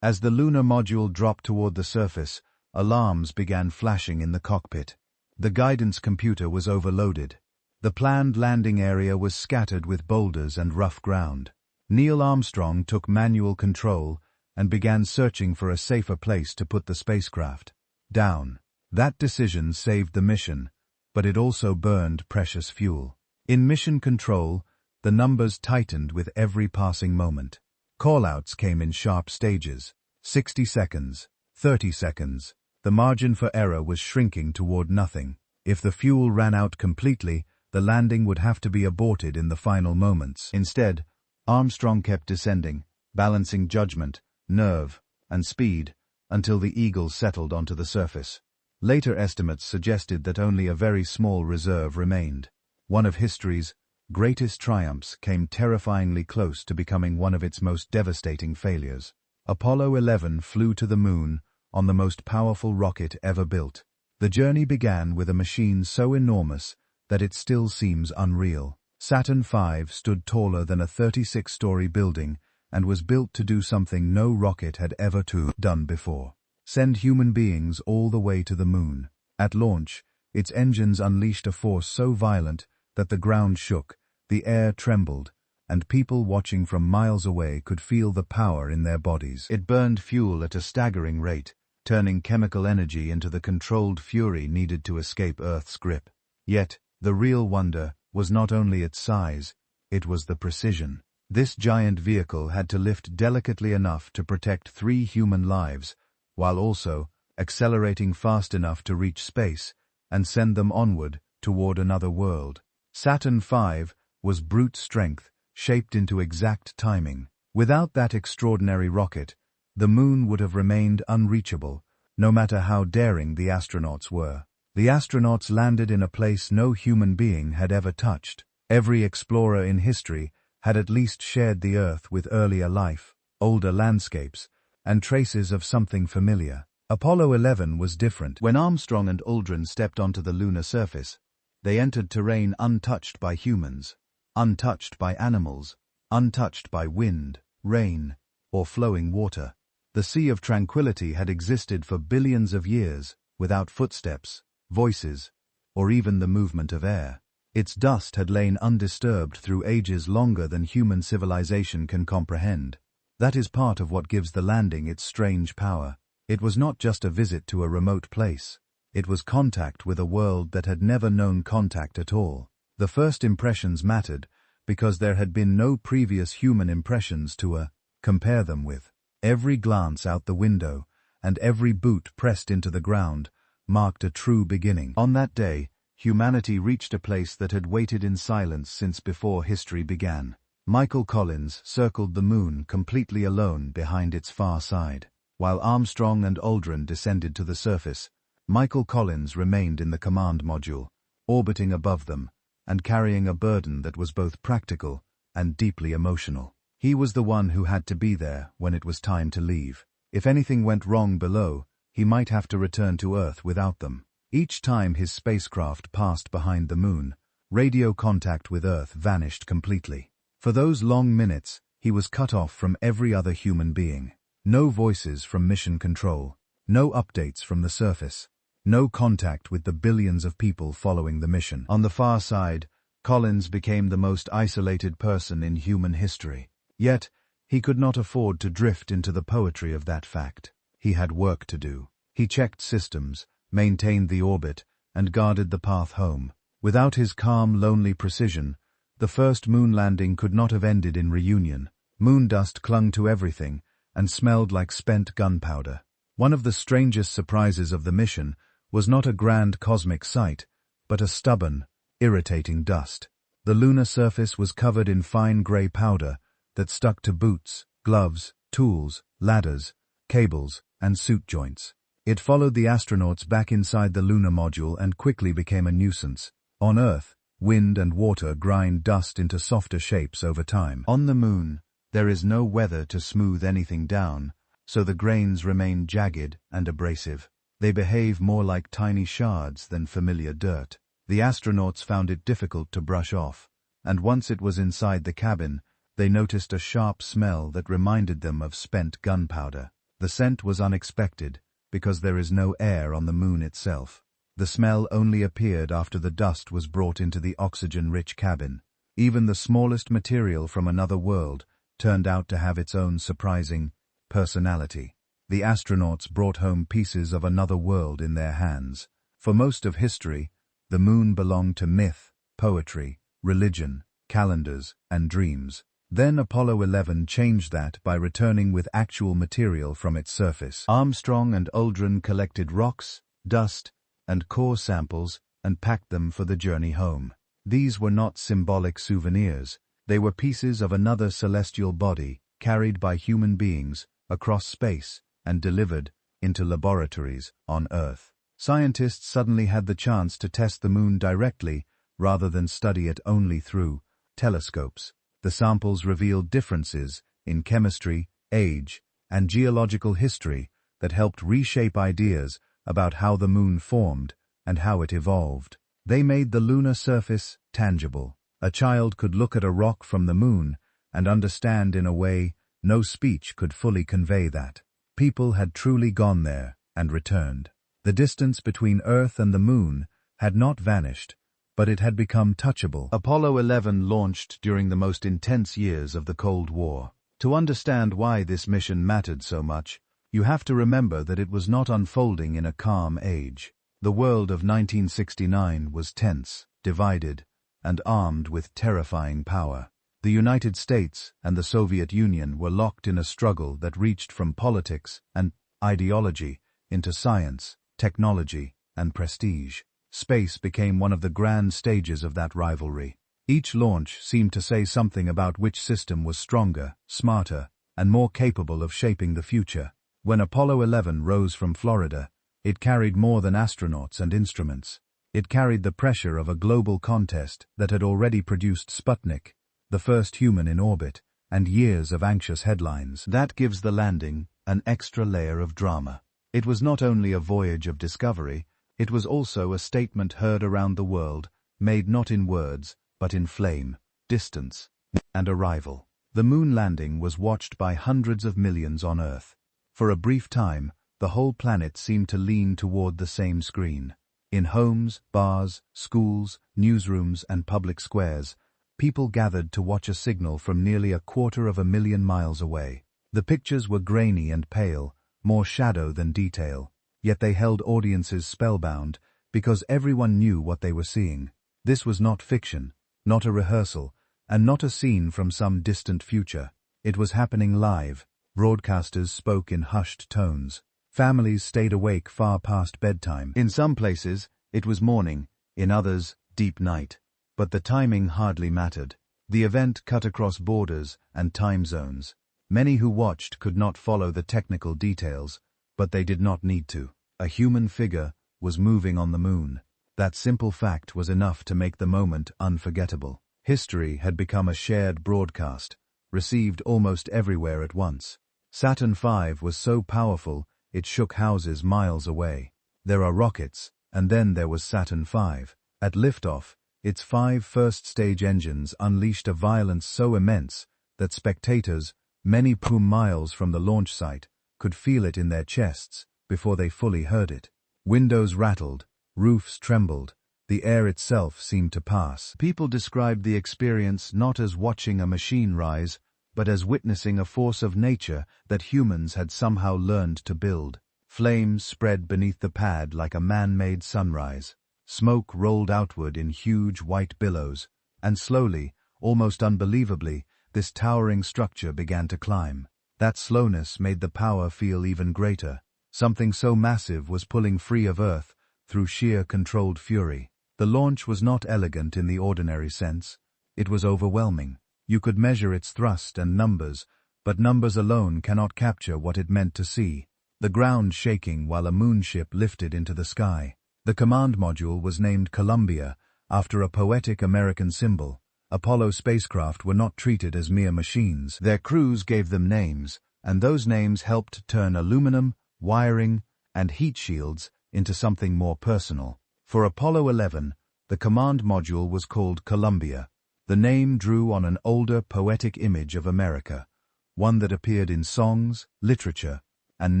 As the lunar module dropped toward the surface, alarms began flashing in the cockpit. The guidance computer was overloaded. The planned landing area was scattered with boulders and rough ground. Neil Armstrong took manual control and began searching for a safer place to put the spacecraft. Down. That decision saved the mission, but it also burned precious fuel. In mission control, the numbers tightened with every passing moment. Callouts came in sharp stages. 60 seconds, 30 seconds. The margin for error was shrinking toward nothing. If the fuel ran out completely, the landing would have to be aborted in the final moments. Instead, Armstrong kept descending, balancing judgment, nerve, and speed, until the Eagle settled onto the surface. Later estimates suggested that only a very small reserve remained. One of history's greatest triumphs came terrifyingly close to becoming one of its most devastating failures. Apollo 11 flew to the moon on the most powerful rocket ever built. The journey began with a machine so enormous that it still seems unreal. Saturn V stood taller than a 36-story building and was built to do something no rocket had ever done before: send human beings all the way to the moon. At launch, its engines unleashed a force so violent that the ground shook, the air trembled, and people watching from miles away could feel the power in their bodies. It burned fuel at a staggering rate, turning chemical energy into the controlled fury needed to escape Earth's grip. Yet, the real wonder was not only its size, it was the precision. This giant vehicle had to lift delicately enough to protect 3 human lives, while also accelerating fast enough to reach space and send them onward toward another world. Saturn V was brute strength, shaped into exact timing. Without that extraordinary rocket, the moon would have remained unreachable, no matter how daring the astronauts were. The astronauts landed in a place no human being had ever touched. Every explorer in history had at least shared the Earth with earlier life, older landscapes, and traces of something familiar. Apollo 11 was different. When Armstrong and Aldrin stepped onto the lunar surface, they entered terrain untouched by humans, untouched by animals, untouched by wind, rain, or flowing water. The Sea of Tranquility had existed for billions of years, without footsteps, voices, or even the movement of air. Its dust had lain undisturbed through ages longer than human civilization can comprehend. That is part of what gives the landing its strange power. It was not just a visit to a remote place. It was contact with a world that had never known contact at all. The first impressions mattered because there had been no previous human impressions to compare them with. Every glance out the window and every boot pressed into the ground marked a true beginning. On that day, humanity reached a place that had waited in silence since before history began. Michael Collins circled the moon completely alone behind its far side. While Armstrong and Aldrin descended to the surface, Michael Collins remained in the command module, orbiting above them, and carrying a burden that was both practical and deeply emotional. He was the one who had to be there when it was time to leave. If anything went wrong below, he might have to return to Earth without them. Each time his spacecraft passed behind the moon, radio contact with Earth vanished completely. For those long minutes, he was cut off from every other human being. No voices from mission control, no updates from the surface, no contact with the billions of people following the mission. On the far side, Collins became the most isolated person in human history. Yet, he could not afford to drift into the poetry of that fact. He had work to do. He checked systems, maintained the orbit, and guarded the path home. Without his calm, lonely precision, The first moon landing could not have ended in reunion. Moon dust clung to everything and smelled like spent gunpowder. One of the strangest surprises of the mission was not a grand cosmic sight, but a stubborn, irritating dust. The lunar surface was covered in fine gray powder that stuck to boots, gloves, tools, ladders, cables, and suit joints. It followed the astronauts back inside the lunar module and quickly became a nuisance. On Earth, wind and water grind dust into softer shapes over time. On the moon, there is no weather to smooth anything down, so the grains remain jagged and abrasive. They behave more like tiny shards than familiar dirt. The astronauts found it difficult to brush off, and once it was inside the cabin, they noticed a sharp smell that reminded them of spent gunpowder. The scent was unexpected, because there is no air on the moon itself. The smell only appeared after the dust was brought into the oxygen-rich cabin. Even the smallest material from another world turned out to have its own surprising personality. The astronauts brought home pieces of another world in their hands. For most of history, the moon belonged to myth, poetry, religion, calendars, and dreams. Then Apollo 11 changed that by returning with actual material from its surface. Armstrong and Aldrin collected rocks, dust, and core samples and packed them for the journey home. These were not symbolic souvenirs. They were pieces of another celestial body carried by human beings across space and delivered into laboratories on Earth. Scientists suddenly had the chance to test the moon directly rather than study it only through telescopes. The samples revealed differences in chemistry, age, and geological history that helped reshape ideas about how the moon formed and how it evolved. They made the lunar surface tangible. A child could look at a rock from the moon and understand in a way no speech could fully convey that. People had truly gone there and returned. The distance between Earth and the moon had not vanished, but it had become touchable. Apollo 11 launched during the most intense years of the Cold War. To understand why this mission mattered so much, you have to remember that it was not unfolding in a calm age. The world of 1969 was tense, divided, and armed with terrifying power. The United States and the Soviet Union were locked in a struggle that reached from politics and ideology into science, technology, and prestige. Space became one of the grand stages of that rivalry. Each launch seemed to say something about which system was stronger, smarter, and more capable of shaping the future. When Apollo 11 rose from Florida, it carried more than astronauts and instruments. It carried the pressure of a global contest that had already produced Sputnik, the first human in orbit, and years of anxious headlines. That gives the landing an extra layer of drama. It was not only a voyage of discovery, it was also a statement heard around the world, made not in words, but in flame, distance, and arrival. The moon landing was watched by hundreds of millions on Earth. For a brief time, the whole planet seemed to lean toward the same screen. In homes, bars, schools, newsrooms, and public squares, people gathered to watch a signal from nearly 250,000 miles away. The pictures were grainy and pale, more shadow than detail, yet they held audiences spellbound because everyone knew what they were seeing. This was not fiction, not a rehearsal, and not a scene from some distant future. It was happening live. Broadcasters spoke in hushed tones. Families stayed awake far past bedtime. In some places, it was morning, in others, deep night. But the timing hardly mattered. The event cut across borders and time zones. Many who watched could not follow the technical details, but they did not need to. A human figure was moving on the moon. That simple fact was enough to make the moment unforgettable. History had become a shared broadcast, received almost everywhere at once. Saturn V was so powerful it shook houses miles away. There are rockets, and then there was Saturn V. At liftoff, its 5 first-stage engines unleashed a violence so immense that spectators, many miles from the launch site, could feel it in their chests before they fully heard it. Windows rattled, roofs trembled, the air itself seemed to pass. People described the experience not as watching a machine rise, but as witnessing a force of nature that humans had somehow learned to build. Flames spread beneath the pad like a man-made sunrise. Smoke rolled outward in huge white billows, and slowly, Almost unbelievably, this towering structure began to climb. That slowness made the power feel even greater. Something so massive was pulling free of Earth through sheer controlled fury. The launch was not elegant in the ordinary sense. It was overwhelming. You could measure its thrust and numbers, but numbers alone cannot capture what it meant to see. The ground shaking while a moonship lifted into the sky. The command module was named Columbia, after a poetic American symbol. Apollo spacecraft were not treated as mere machines. Their crews gave them names, and those names helped turn aluminum, wiring, and heat shields into something more personal. For Apollo 11, the command module was called Columbia. The name drew on an older poetic image of America, one that appeared in songs, literature, and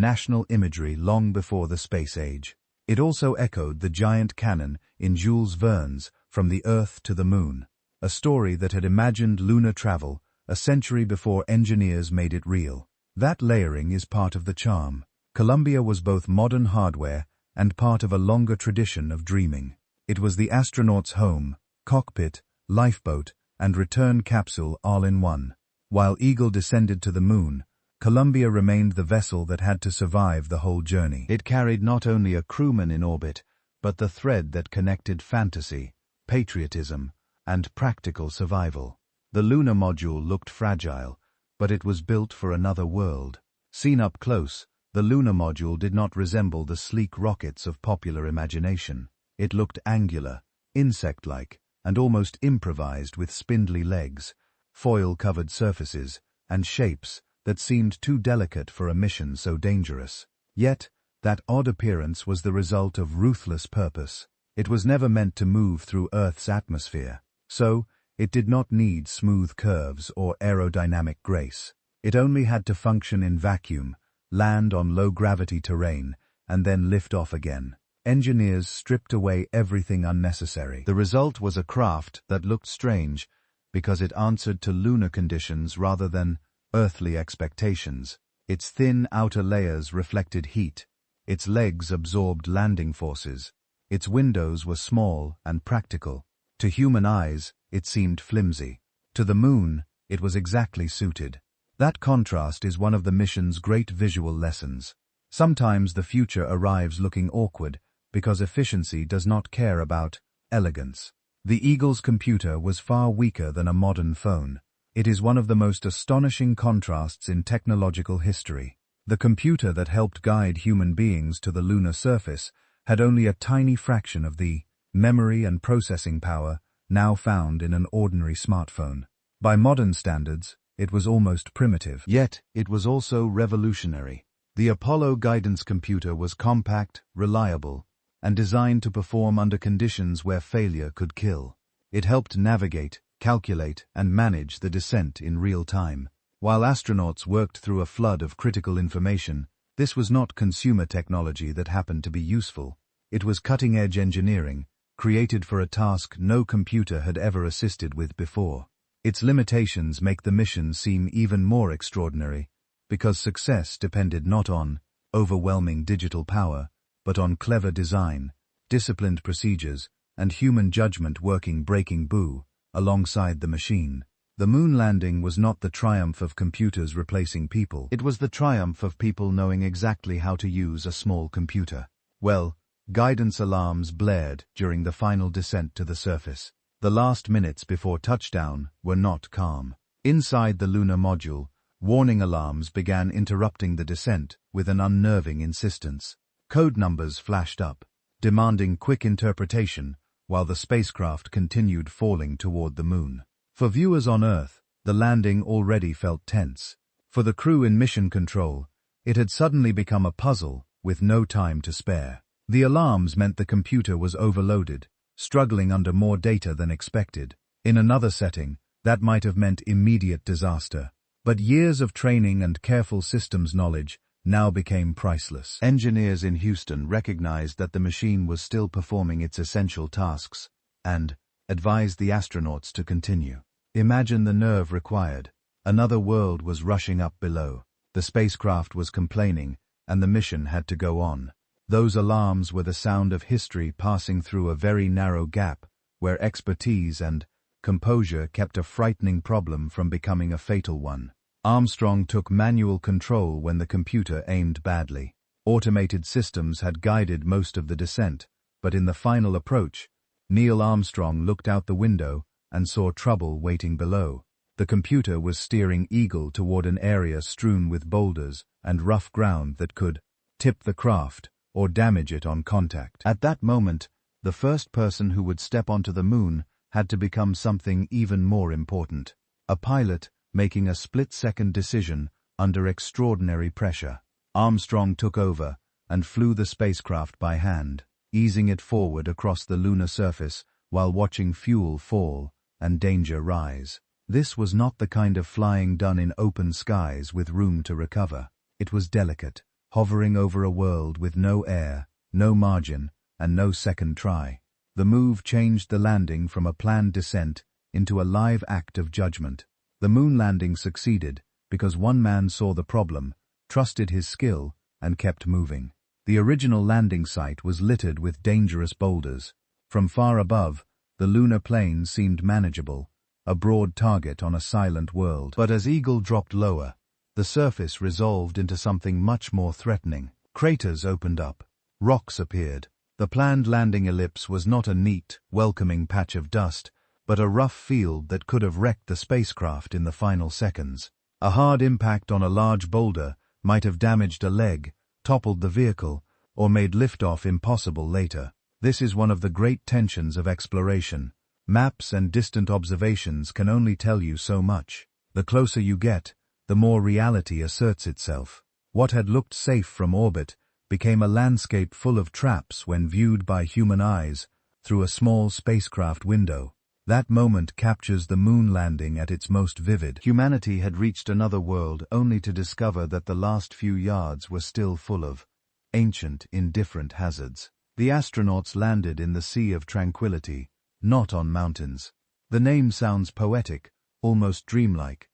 national imagery long before the space age. It also echoed the giant canon in Jules Verne's From the Earth to the Moon, a story that had imagined lunar travel a century before engineers made it real. That layering is part of the charm. Columbia was both modern hardware and part of a longer tradition of dreaming. It was the astronaut's home, cockpit, lifeboat, and return capsule all in one. While Eagle descended to the moon, Columbia remained the vessel that had to survive the whole journey. It carried not only a crewman in orbit, but the thread that connected fantasy, patriotism, and practical survival. The lunar module looked fragile, but it was built for another world. Seen up close, the lunar module did not resemble the sleek rockets of popular imagination. It looked angular, insect-like, and almost improvised with spindly legs, foil-covered surfaces, and shapes that seemed too delicate for a mission so dangerous. Yet, that odd appearance was the result of ruthless purpose. It was never meant to move through Earth's atmosphere, so it did not need smooth curves or aerodynamic grace. It only had to function in vacuum, land on low-gravity terrain, and then lift off again. Engineers stripped away everything unnecessary. The result was a craft that looked strange because it answered to lunar conditions rather than earthly expectations. Its thin outer layers reflected heat. Its legs absorbed landing forces. Its windows were small and practical. To human eyes, it seemed flimsy. To the moon, it was exactly suited. That contrast is one of the mission's great visual lessons. Sometimes the future arrives looking awkward because efficiency does not care about elegance. The Eagle's computer was far weaker than a modern phone. It is one of the most astonishing contrasts in technological history. The computer that helped guide human beings to the lunar surface had only a tiny fraction of the memory and processing power now found in an ordinary smartphone. By modern standards, it was almost primitive. Yet, it was also revolutionary. The Apollo guidance computer was compact, reliable, and designed to perform under conditions where failure could kill. It helped navigate, calculate, and manage the descent in real time. While astronauts worked through a flood of critical information, this was not consumer technology that happened to be useful. It was cutting-edge engineering, created for a task no computer had ever assisted with before. Its limitations make the mission seem even more extraordinary, because success depended not on overwhelming digital power, but on clever design, disciplined procedures, and human judgment working breaking boo alongside the machine. The moon landing was not the triumph of computers replacing people. It was the triumph of people knowing exactly how to use a small computer. Well, guidance alarms blared during the final descent to the surface. The last minutes before touchdown were not calm. Inside the lunar module, warning alarms began interrupting the descent with an unnerving insistence. Code numbers flashed up, demanding quick interpretation while the spacecraft continued falling toward the moon. For viewers on Earth, the landing already felt tense. For the crew in mission control, it had suddenly become a puzzle with no time to spare. The alarms meant the computer was overloaded, struggling under more data than expected. In another setting, that might have meant immediate disaster. But years of training and careful systems knowledge now became priceless. Engineers in Houston recognized that the machine was still performing its essential tasks, and advised the astronauts to continue. Imagine the nerve required. Another world was rushing up below. The spacecraft was complaining, and the mission had to go on. Those alarms were the sound of history passing through a very narrow gap where expertise and composure kept a frightening problem from becoming a fatal one. Armstrong took manual control when the computer aimed badly. Automated systems had guided most of the descent, but in the final approach, Neil Armstrong looked out the window and saw trouble waiting below. The computer was steering Eagle toward an area strewn with boulders and rough ground that could tip the craft or damage it on contact. At that moment, the first person who would step onto the moon had to become something even more important. A pilot making a split-second decision under extraordinary pressure. Armstrong took over and flew the spacecraft by hand, easing it forward across the lunar surface while watching fuel fall and danger rise. This was not the kind of flying done in open skies with room to recover. It was delicate, hovering over a world with no air, no margin, and no second try. The move changed the landing from a planned descent into a live act of judgment. The moon landing succeeded because one man saw the problem, trusted his skill, and kept moving. The original landing site was littered with dangerous boulders. From far above, the lunar plain seemed manageable, a broad target on a silent world. But as Eagle dropped lower, the surface resolved into something much more threatening. Craters opened up. Rocks appeared. The planned landing ellipse was not a neat, welcoming patch of dust, but a rough field that could have wrecked the spacecraft in the final seconds. A hard impact on a large boulder might have damaged a leg, toppled the vehicle, or made liftoff impossible later. This is one of the great tensions of exploration. Maps and distant observations can only tell you so much. The closer you get, the more reality asserts itself. What had looked safe from orbit became a landscape full of traps when viewed by human eyes through a small spacecraft window. That moment captures the moon landing at its most vivid. Humanity had reached another world only to discover that the last few yards were still full of ancient, indifferent hazards. The astronauts landed in the Sea of Tranquility, not on mountains. The name sounds poetic, almost dreamlike,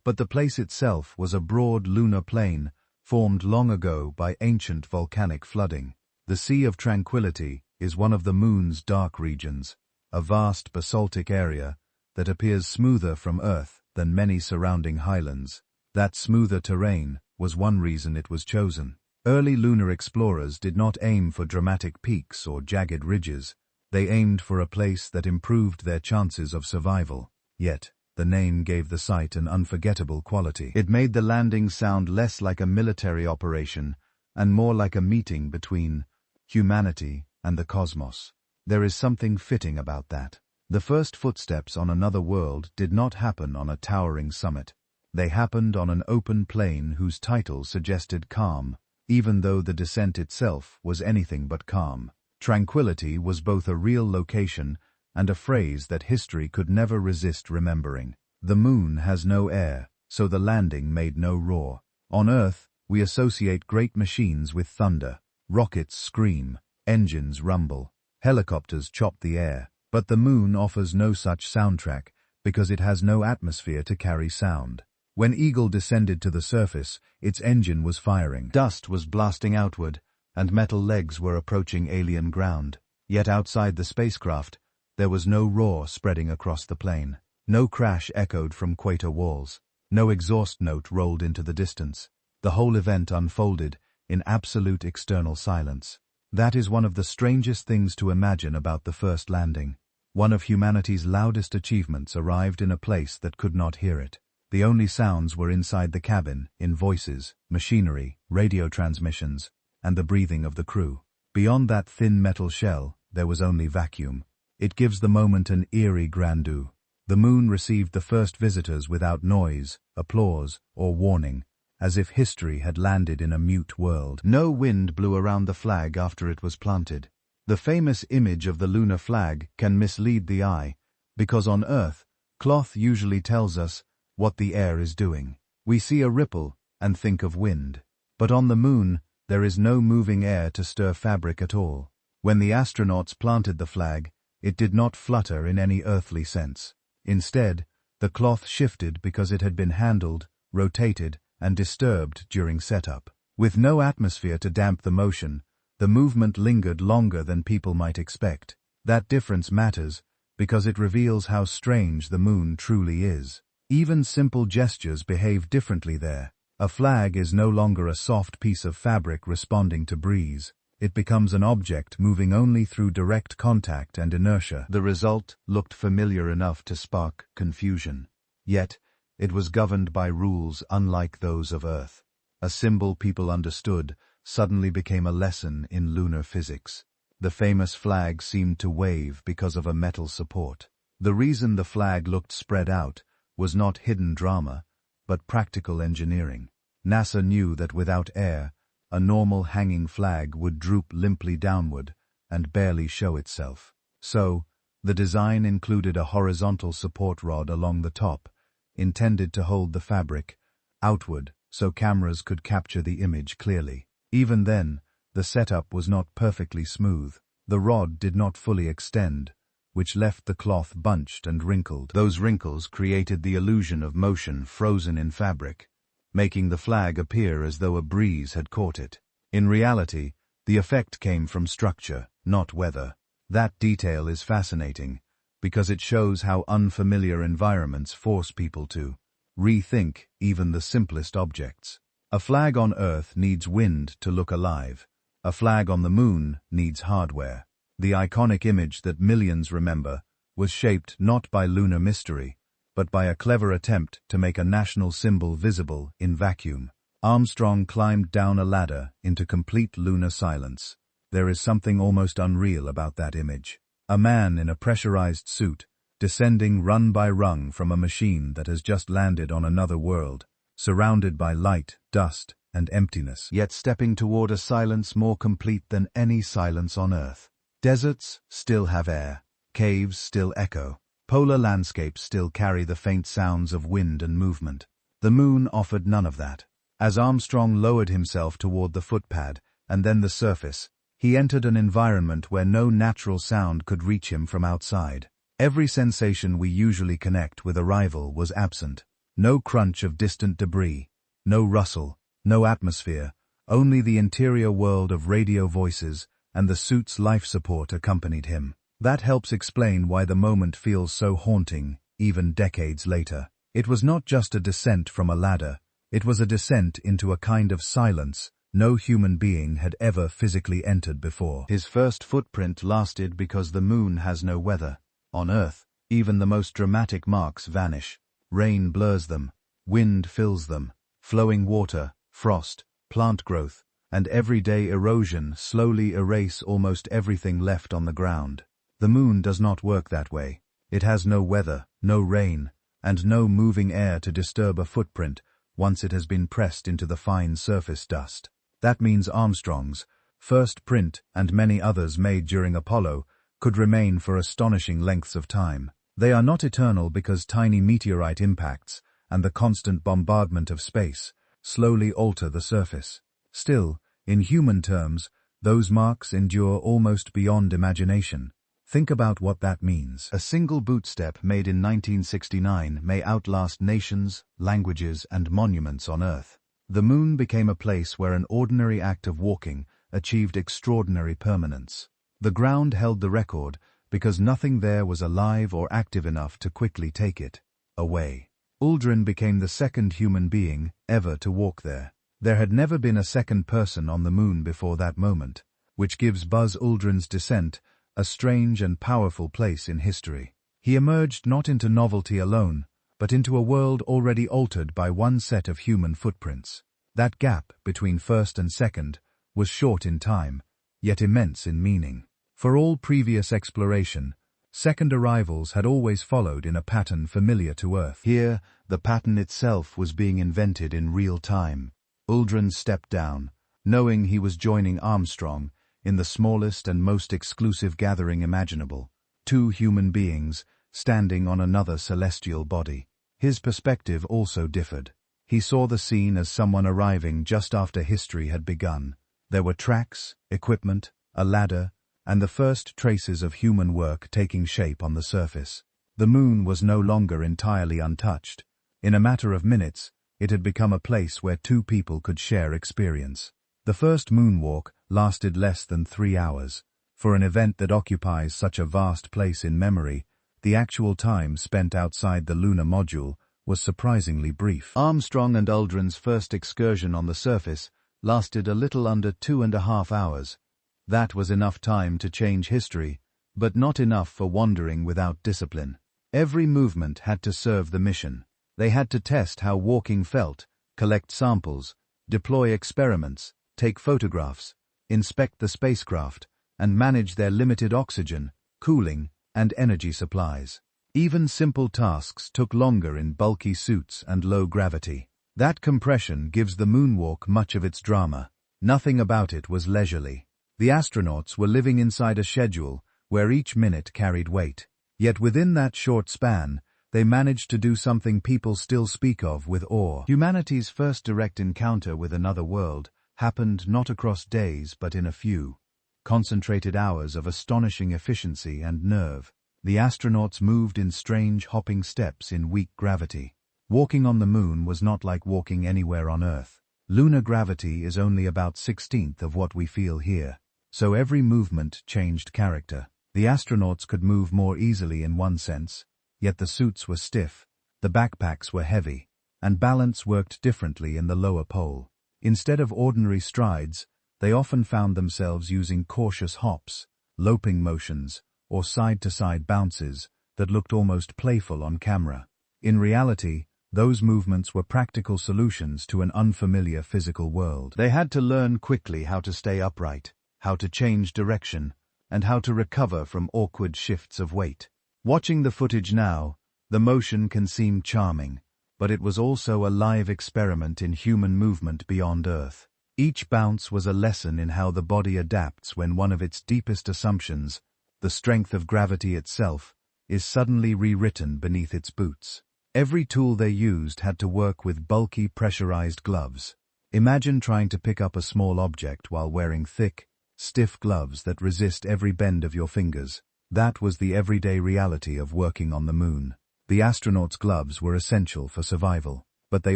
but the place itself was a broad lunar plain formed long ago by ancient volcanic flooding. The Sea of Tranquility is one of the moon's dark regions, a vast basaltic area that appears smoother from Earth than many surrounding highlands. That smoother terrain was one reason it was chosen. Early lunar explorers did not aim for dramatic peaks or jagged ridges. They aimed for a place that improved their chances of survival. Yet, the name gave the site an unforgettable quality. It made the landing sound less like a military operation and more like a meeting between humanity and the cosmos. There is something fitting about that. The first footsteps on another world did not happen on a towering summit. They happened on an open plain whose title suggested calm, even though the descent itself was anything but calm. Tranquility was both a real location and a phrase that history could never resist remembering. The moon has no air, so the landing made no roar. On Earth, we associate great machines with thunder. Rockets scream, engines rumble, helicopters chop the air. But the moon offers no such soundtrack because it has no atmosphere to carry sound. When Eagle descended to the surface, its engine was firing. Dust was blasting outward, and metal legs were approaching alien ground. Yet outside the spacecraft, there was no roar spreading across the plain. No crash echoed from crater walls. No exhaust note rolled into the distance. The whole event unfolded in absolute external silence. That is one of the strangest things to imagine about the first landing. One of humanity's loudest achievements arrived in a place that could not hear it. The only sounds were inside the cabin, in voices, machinery, radio transmissions, and the breathing of the crew. Beyond that thin metal shell, there was only vacuum. It gives the moment an eerie grandeur. The moon received the first visitors without noise, applause, or warning, as if history had landed in a mute world. No wind blew around the flag after it was planted. The famous image of the lunar flag can mislead the eye, because on Earth, cloth usually tells us what the air is doing. We see a ripple and think of wind. But on the moon, there is no moving air to stir fabric at all. When the astronauts planted the flag, it did not flutter in any earthly sense. Instead, the cloth shifted because it had been handled, rotated, and disturbed during setup. With no atmosphere to damp the motion, the movement lingered longer than people might expect. That difference matters because it reveals how strange the moon truly is. Even simple gestures behave differently there. A flag is no longer a soft piece of fabric responding to breeze. It becomes an object moving only through direct contact and inertia. The result looked familiar enough to spark confusion. Yet, it was governed by rules unlike those of Earth. A symbol people understood suddenly became a lesson in lunar physics. The famous flag seemed to wave because of a metal support. The reason the flag looked spread out was not hidden drama, but practical engineering. NASA knew that without air, a normal hanging flag would droop limply downward and barely show itself. So, the design included a horizontal support rod along the top, intended to hold the fabric outward so cameras could capture the image clearly. Even then, the setup was not perfectly smooth. The rod did not fully extend, which left the cloth bunched and wrinkled. Those wrinkles created the illusion of motion frozen in fabric, making the flag appear as though a breeze had caught it. In reality, the effect came from structure, not weather. That detail is fascinating, because it shows how unfamiliar environments force people to rethink even the simplest objects. A flag on Earth needs wind to look alive. A flag on the moon needs hardware. The iconic image that millions remember was shaped not by lunar mystery, but by a clever attempt to make a national symbol visible in vacuum. Armstrong climbed down a ladder into complete lunar silence. There is something almost unreal about that image. A man in a pressurized suit, descending rung by rung from a machine that has just landed on another world, surrounded by light, dust, and emptiness, yet stepping toward a silence more complete than any silence on Earth. Deserts still have air, caves still echo, polar landscapes still carry the faint sounds of wind and movement. The moon offered none of that. As Armstrong lowered himself toward the footpad and then the surface, he entered an environment where no natural sound could reach him from outside. Every sensation we usually connect with arrival was absent. No crunch of distant debris, no rustle, no atmosphere, only the interior world of radio voices and the suit's life support accompanied him. That helps explain why the moment feels so haunting, even decades later. It was not just a descent from a ladder, it was a descent into a kind of silence no human being had ever physically entered before. His first footprint lasted because the moon has no weather. On Earth, even the most dramatic marks vanish. Rain blurs them, wind fills them, flowing water, frost, plant growth, and everyday erosion slowly erase almost everything left on the ground. The moon does not work that way. It has no weather, no rain, and no moving air to disturb a footprint once it has been pressed into the fine surface dust. That means Armstrong's first print and many others made during Apollo could remain for astonishing lengths of time. They are not eternal because tiny meteorite impacts and the constant bombardment of space slowly alter the surface. Still, in human terms, those marks endure almost beyond imagination. Think about what that means. A single bootstep made in 1969 may outlast nations, languages, and monuments on Earth. The moon became a place where an ordinary act of walking achieved extraordinary permanence. The ground held the record because nothing there was alive or active enough to quickly take it away. Aldrin became the second human being ever to walk there. There had never been a second person on the moon before that moment, which gives Buzz Aldrin's descent a strange and powerful place in history. He emerged not into novelty alone, but into a world already altered by one set of human footprints. That gap between first and second was short in time, yet immense in meaning. For all previous exploration, second arrivals had always followed in a pattern familiar to Earth. Here, the pattern itself was being invented in real time. Aldrin stepped down, knowing he was joining Armstrong in the smallest and most exclusive gathering imaginable, two human beings standing on another celestial body. His perspective also differed. He saw the scene as someone arriving just after history had begun. There were tracks, equipment, a ladder, and the first traces of human work taking shape on the surface. The moon was no longer entirely untouched. In a matter of minutes, it had become a place where two people could share experience. The first moonwalk lasted less than 3 hours. For an event that occupies such a vast place in memory, The actual time spent outside the lunar module was surprisingly brief. Armstrong and Aldrin's first excursion on the surface lasted a little under 2.5 hours. That was enough time to change history, but not enough for wandering without discipline. Every movement had to serve the mission. They had to test how walking felt, collect samples, deploy experiments, take photographs, inspect the spacecraft, and manage their limited oxygen, cooling, and energy supplies. Even simple tasks took longer in bulky suits and low gravity. That compression gives the moonwalk much of its drama. Nothing about it was leisurely. The astronauts were living inside a schedule where each minute carried weight. Yet within that short span, they managed to do something people still speak of with awe. Humanity's first direct encounter with another world happened not across days but in a few concentrated hours of astonishing efficiency and nerve. The astronauts moved in strange hopping steps in weak gravity. Walking on the moon was not like walking anywhere on Earth. Lunar gravity is only about 1/16 of what we feel here, so every movement changed character. The astronauts could move more easily in one sense, yet the suits were stiff, the backpacks were heavy, and balance worked differently in the lower pole. Instead of ordinary strides, they often found themselves using cautious hops, loping motions, or side-to-side bounces that looked almost playful on camera. In reality, those movements were practical solutions to an unfamiliar physical world. They had to learn quickly how to stay upright, how to change direction, and how to recover from awkward shifts of weight. Watching the footage now, the motion can seem charming, but it was also a live experiment in human movement beyond Earth. Each bounce was a lesson in how the body adapts when one of its deepest assumptions, the strength of gravity itself, is suddenly rewritten beneath its boots. Every tool they used had to work with bulky pressurized gloves. Imagine trying to pick up a small object while wearing thick, stiff gloves that resist every bend of your fingers. That was the everyday reality of working on the moon. The astronauts' gloves were essential for survival, but they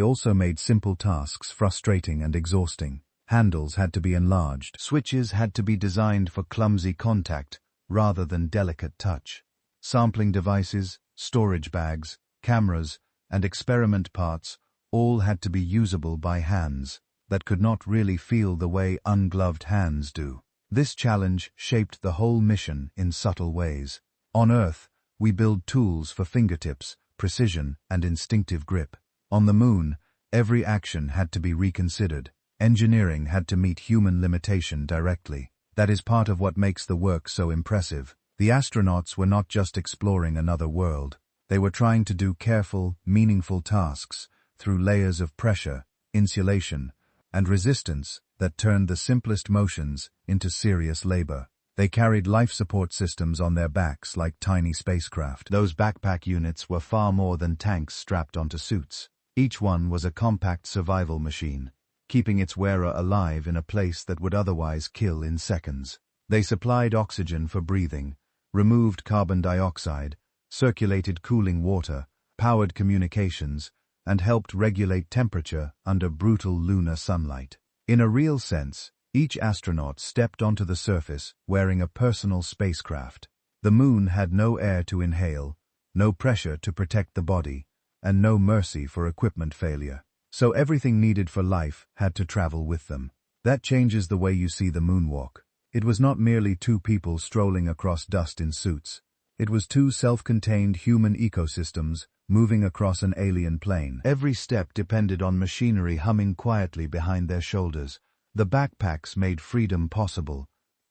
also made simple tasks frustrating and exhausting. Handles had to be enlarged. Switches had to be designed for clumsy contact rather than delicate touch. Sampling devices, storage bags, cameras, and experiment parts all had to be usable by hands that could not really feel the way ungloved hands do. This challenge shaped the whole mission in subtle ways. On Earth, we build tools for fingertips, precision, and instinctive grip. On the moon, every action had to be reconsidered. Engineering had to meet human limitation directly. That is part of what makes the work so impressive. The astronauts were not just exploring another world. They were trying to do careful, meaningful tasks through layers of pressure, insulation, and resistance that turned the simplest motions into serious labor. They carried life support systems on their backs like tiny spacecraft. Those backpack units were far more than tanks strapped onto suits. Each one was a compact survival machine, keeping its wearer alive in a place that would otherwise kill in seconds. They supplied oxygen for breathing, removed carbon dioxide, circulated cooling water, powered communications, and helped regulate temperature under brutal lunar sunlight. In a real sense, each astronaut stepped onto the surface wearing a personal spacecraft. The moon had no air to inhale, no pressure to protect the body, and no mercy for equipment failure. So everything needed for life had to travel with them. That changes the way you see the moonwalk. It was not merely two people strolling across dust in suits. It was two self-contained human ecosystems moving across an alien plane. Every step depended on machinery humming quietly behind their shoulders. The backpacks made freedom possible,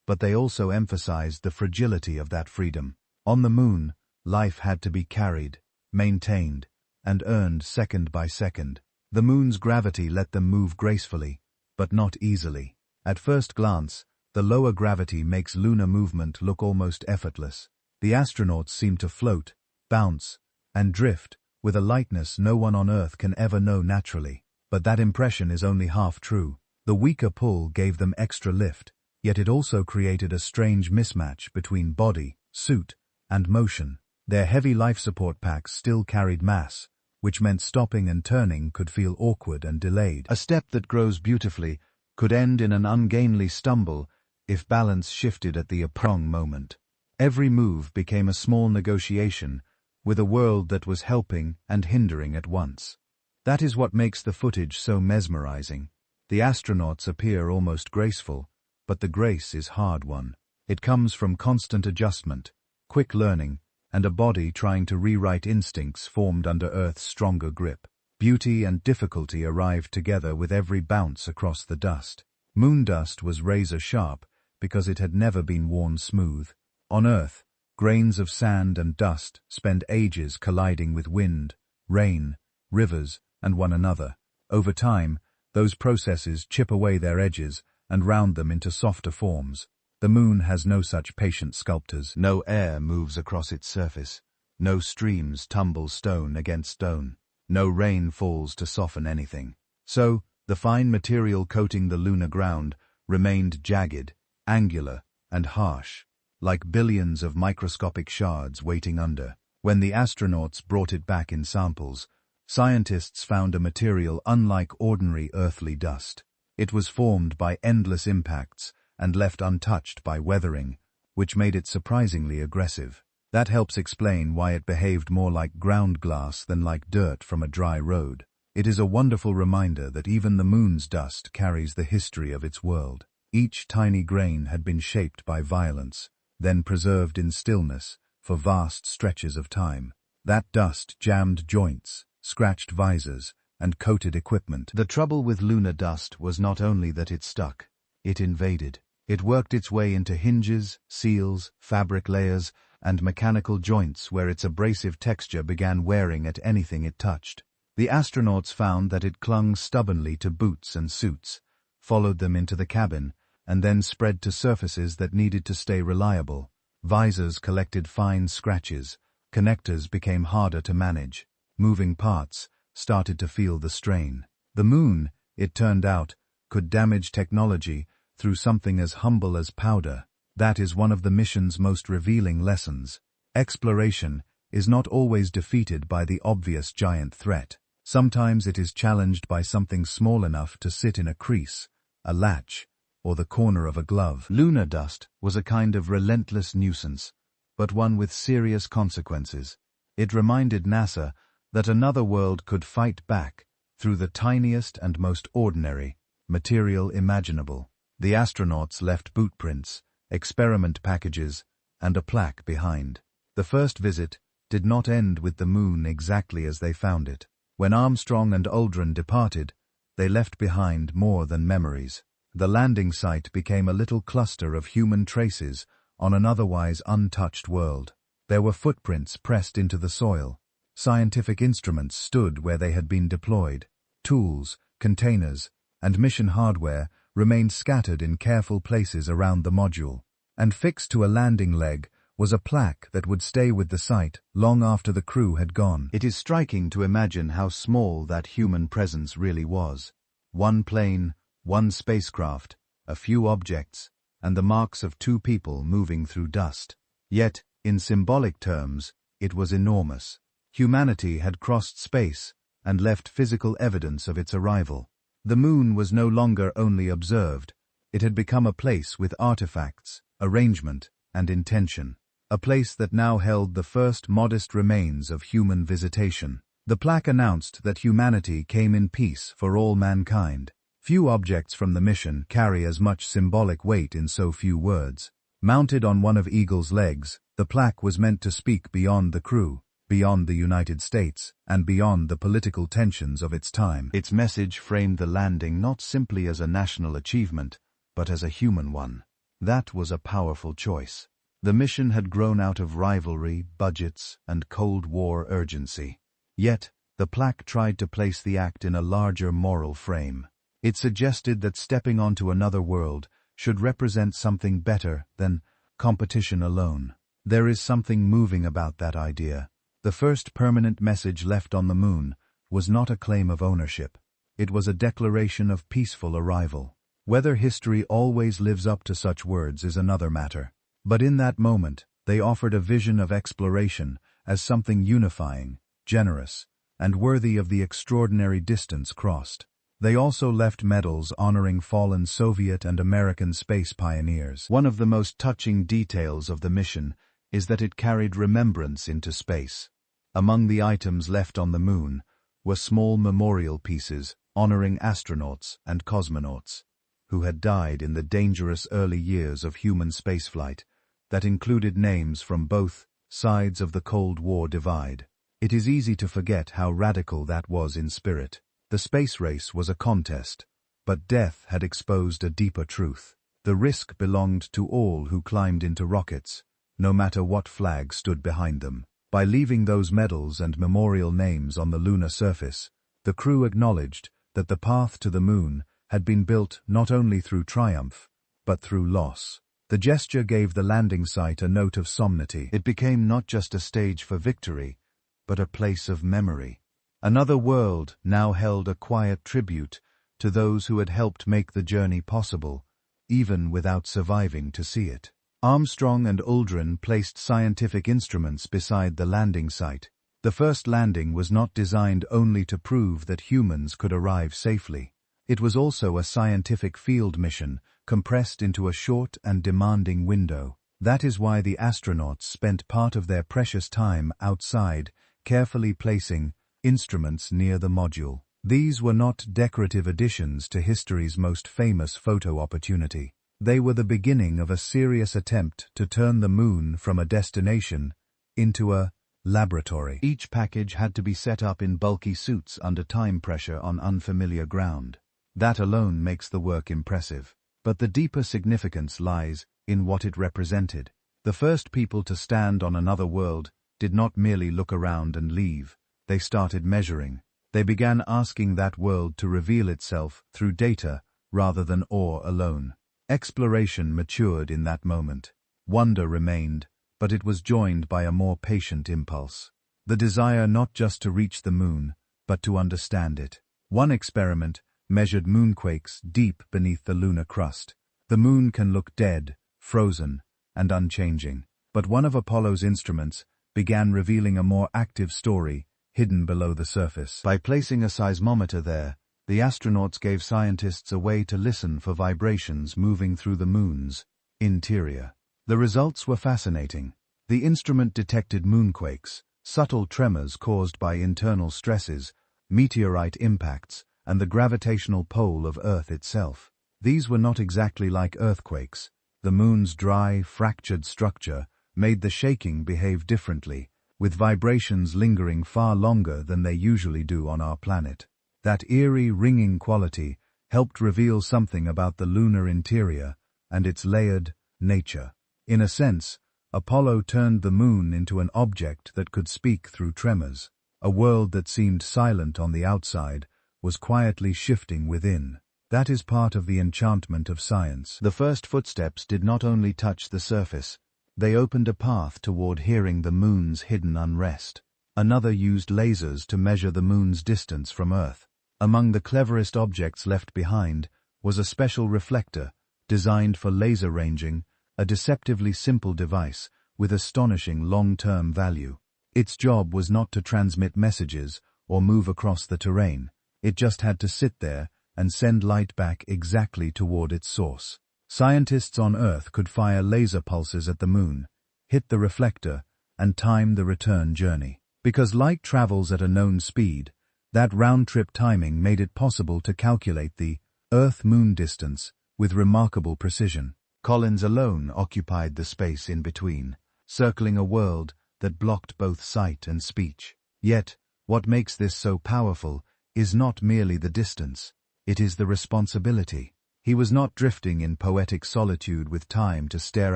but they also emphasized the fragility of that freedom. On the moon, life had to be carried, maintained, and earned second by second. The moon's gravity let them move gracefully, but not easily. At first glance, the lower gravity makes lunar movement look almost effortless. The astronauts seem to float, bounce, and drift with a lightness no one on Earth can ever know naturally. But that impression is only half true. The weaker pull gave them extra lift, yet it also created a strange mismatch between body, suit, and motion. Their heavy life support packs still carried mass, which meant stopping and turning could feel awkward and delayed. A step that grows beautifully could end in an ungainly stumble if balance shifted at the wrong moment. Every move became a small negotiation with a world that was helping and hindering at once. That is what makes the footage so mesmerizing. The astronauts appear almost graceful, but the grace is hard-won. It comes from constant adjustment, quick learning, and a body trying to rewrite instincts formed under Earth's stronger grip. Beauty and difficulty arrived together with every bounce across the dust. Moon dust was razor-sharp because it had never been worn smooth. On Earth, grains of sand and dust spend ages colliding with wind, rain, rivers, and one another. Over time, those processes chip away their edges and round them into softer forms. The Moon has no such patient sculptors. No air moves across its surface. No streams tumble stone against stone. No rain falls to soften anything. So, the fine material coating the lunar ground remained jagged, angular, and harsh, like billions of microscopic shards waiting under. When the astronauts brought it back in samples, scientists found a material unlike ordinary earthly dust. It was formed by endless impacts and left untouched by weathering, which made it surprisingly aggressive. That helps explain why it behaved more like ground glass than like dirt from a dry road. It is a wonderful reminder that even the Moon's dust carries the history of its world. Each tiny grain had been shaped by violence, then preserved in stillness for vast stretches of time. That dust jammed joints, scratched visors, and coated equipment. The trouble with lunar dust was not only that it stuck, it invaded. It worked its way into hinges, seals, fabric layers, and mechanical joints where its abrasive texture began wearing at anything it touched. The astronauts found that it clung stubbornly to boots and suits, followed them into the cabin, and then spread to surfaces that needed to stay reliable. Visors collected fine scratches, connectors became harder to manage, moving parts started to feel the strain. The Moon, it turned out, could damage technology through something as humble as powder. That is one of the mission's most revealing lessons. Exploration is not always defeated by the obvious giant threat. Sometimes it is challenged by something small enough to sit in a crease, a latch, or the corner of a glove. Lunar dust was a kind of relentless nuisance, but one with serious consequences. It reminded NASA that another world could fight back through the tiniest and most ordinary material imaginable. The astronauts left bootprints, experiment packages, and a plaque behind. The first visit did not end with the Moon exactly as they found it. When Armstrong and Aldrin departed, they left behind more than memories. The landing site became a little cluster of human traces on an otherwise untouched world. There were footprints pressed into the soil. Scientific instruments stood where they had been deployed. Tools, containers, and mission hardware remained scattered in careful places around the module. And fixed to a landing leg was a plaque that would stay with the site long after the crew had gone. It is striking to imagine how small that human presence really was. One plane, one spacecraft, a few objects, and the marks of two people moving through dust. Yet, in symbolic terms, it was enormous. Humanity had crossed space and left physical evidence of its arrival. The Moon was no longer only observed. It had become a place with artifacts, arrangement, and intention. A place that now held the first modest remains of human visitation. The plaque announced that humanity came in peace for all mankind. Few objects from the mission carry as much symbolic weight in so few words. Mounted on one of Eagle's legs, the plaque was meant to speak beyond the crew, beyond the United States, and beyond the political tensions of its time. Its message framed the landing not simply as a national achievement, but as a human one. That was a powerful choice. The mission had grown out of rivalry, budgets, and Cold War urgency. Yet, the plaque tried to place the act in a larger moral frame. It suggested that stepping onto another world should represent something better than competition alone. There is something moving about that idea. The first permanent message left on the Moon was not a claim of ownership. It was a declaration of peaceful arrival. Whether history always lives up to such words is another matter. But in that moment, they offered a vision of exploration as something unifying, generous, and worthy of the extraordinary distance crossed. They also left medals honoring fallen Soviet and American space pioneers. One of the most touching details of the mission is that it carried remembrance into space. Among the items left on the moon were small memorial pieces honoring astronauts and cosmonauts who had died in the dangerous early years of human spaceflight that included names from both sides of the Cold War divide. It is easy to forget how radical that was in spirit. The space race was a contest, but death had exposed a deeper truth. The risk belonged to all who climbed into rockets, no matter what flag stood behind them. By leaving those medals and memorial names on the lunar surface, the crew acknowledged that the path to the moon had been built not only through triumph, but through loss. The gesture gave the landing site a note of solemnity. It became not just a stage for victory, but a place of memory. Another world now held a quiet tribute to those who had helped make the journey possible, even without surviving to see it. Armstrong and Aldrin placed scientific instruments beside the landing site. The first landing was not designed only to prove that humans could arrive safely. It was also a scientific field mission, compressed into a short and demanding window. That is why the astronauts spent part of their precious time outside, carefully placing instruments near the module. These were not decorative additions to history's most famous photo opportunity. They were the beginning of a serious attempt to turn the moon from a destination into a laboratory. Each package had to be set up in bulky suits under time pressure on unfamiliar ground. That alone makes the work impressive. But the deeper significance lies in what it represented. The first people to stand on another world did not merely look around and leave. They started measuring. They began asking that world to reveal itself through data rather than awe alone. Exploration matured in that moment. Wonder remained, but it was joined by a more patient impulse. The desire not just to reach the moon, but to understand it. One experiment measured moonquakes deep beneath the lunar crust. The moon can look dead, frozen, and unchanging. But one of Apollo's instruments began revealing a more active story hidden below the surface. By placing a seismometer there, the astronauts gave scientists a way to listen for vibrations moving through the moon's interior. The results were fascinating. The instrument detected moonquakes, subtle tremors caused by internal stresses, meteorite impacts, and the gravitational pole of Earth itself. These were not exactly like earthquakes. The moon's dry, fractured structure made the shaking behave differently, with vibrations lingering far longer than they usually do on our planet. That eerie, ringing quality helped reveal something about the lunar interior and its layered nature. In a sense, Apollo turned the moon into an object that could speak through tremors. A world that seemed silent on the outside was quietly shifting within. That is part of the enchantment of science. The first footsteps did not only touch the surface, they opened a path toward hearing the moon's hidden unrest. Another used lasers to measure the moon's distance from Earth. Among the cleverest objects left behind was a special reflector, designed for laser ranging, a deceptively simple device with astonishing long-term value. Its job was not to transmit messages or move across the terrain. It just had to sit there and send light back exactly toward its source. Scientists on Earth could fire laser pulses at the moon, hit the reflector, and time the return journey. Because light travels at a known speed, that round-trip timing made it possible to calculate the Earth-Moon distance with remarkable precision. Collins alone occupied the space in between, circling a world that blocked both sight and speech. Yet, what makes this so powerful is not merely the distance, it is the responsibility. He was not drifting in poetic solitude with time to stare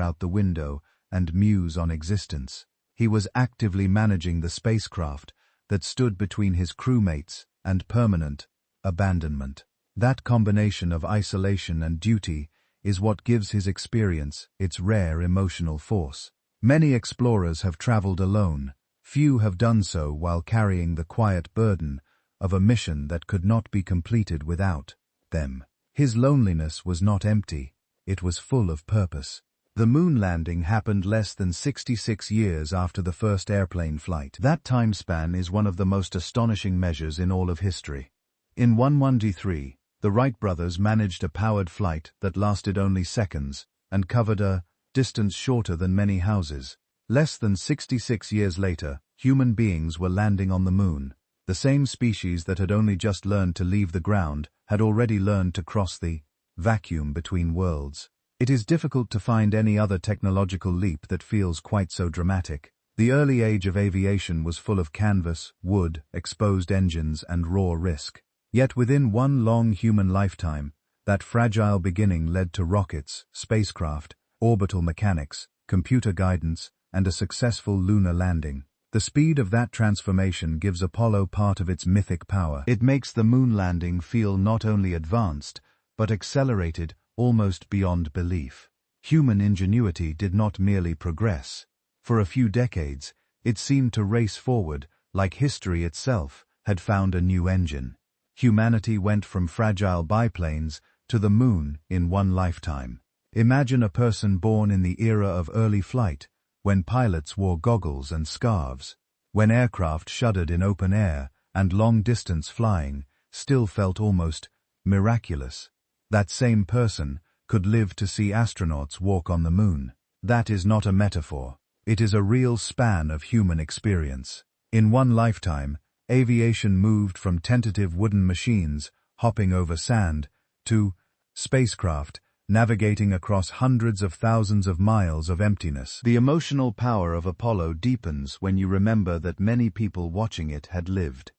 out the window and muse on existence. He was actively managing the spacecraft that stood between his crewmates and permanent abandonment. That combination of isolation and duty is what gives his experience its rare emotional force. Many explorers have traveled alone. Few have done so while carrying the quiet burden of a mission that could not be completed without them. His loneliness was not empty, it was full of purpose. The moon landing happened less than 66 years after the first airplane flight. That time span is one of the most astonishing measures in all of history. In 11D3, the Wright brothers managed a powered flight that lasted only seconds and covered a distance shorter than many houses. Less than 66 years later, human beings were landing on the moon. The same species that had only just learned to leave the ground had already learned to cross the vacuum between worlds. It is difficult to find any other technological leap that feels quite so dramatic. The early age of aviation was full of canvas, wood, exposed engines, and raw risk. Yet within one long human lifetime, that fragile beginning led to rockets, spacecraft, orbital mechanics, computer guidance, and a successful lunar landing. The speed of that transformation gives Apollo part of its mythic power. It makes the moon landing feel not only advanced, but accelerated almost beyond belief. Human ingenuity did not merely progress. For a few decades, it seemed to race forward, like history itself had found a new engine. Humanity went from fragile biplanes to the moon in one lifetime. Imagine a person born in the era of early flight, when pilots wore goggles and scarves, when aircraft shuddered in open air and long-distance flying still felt almost miraculous. That same person could live to see astronauts walk on the moon. That is not a metaphor. It is a real span of human experience. In one lifetime, aviation moved from tentative wooden machines hopping over sand to spacecraft navigating across hundreds of thousands of miles of emptiness. The emotional power of Apollo deepens when you remember that many people watching it had lived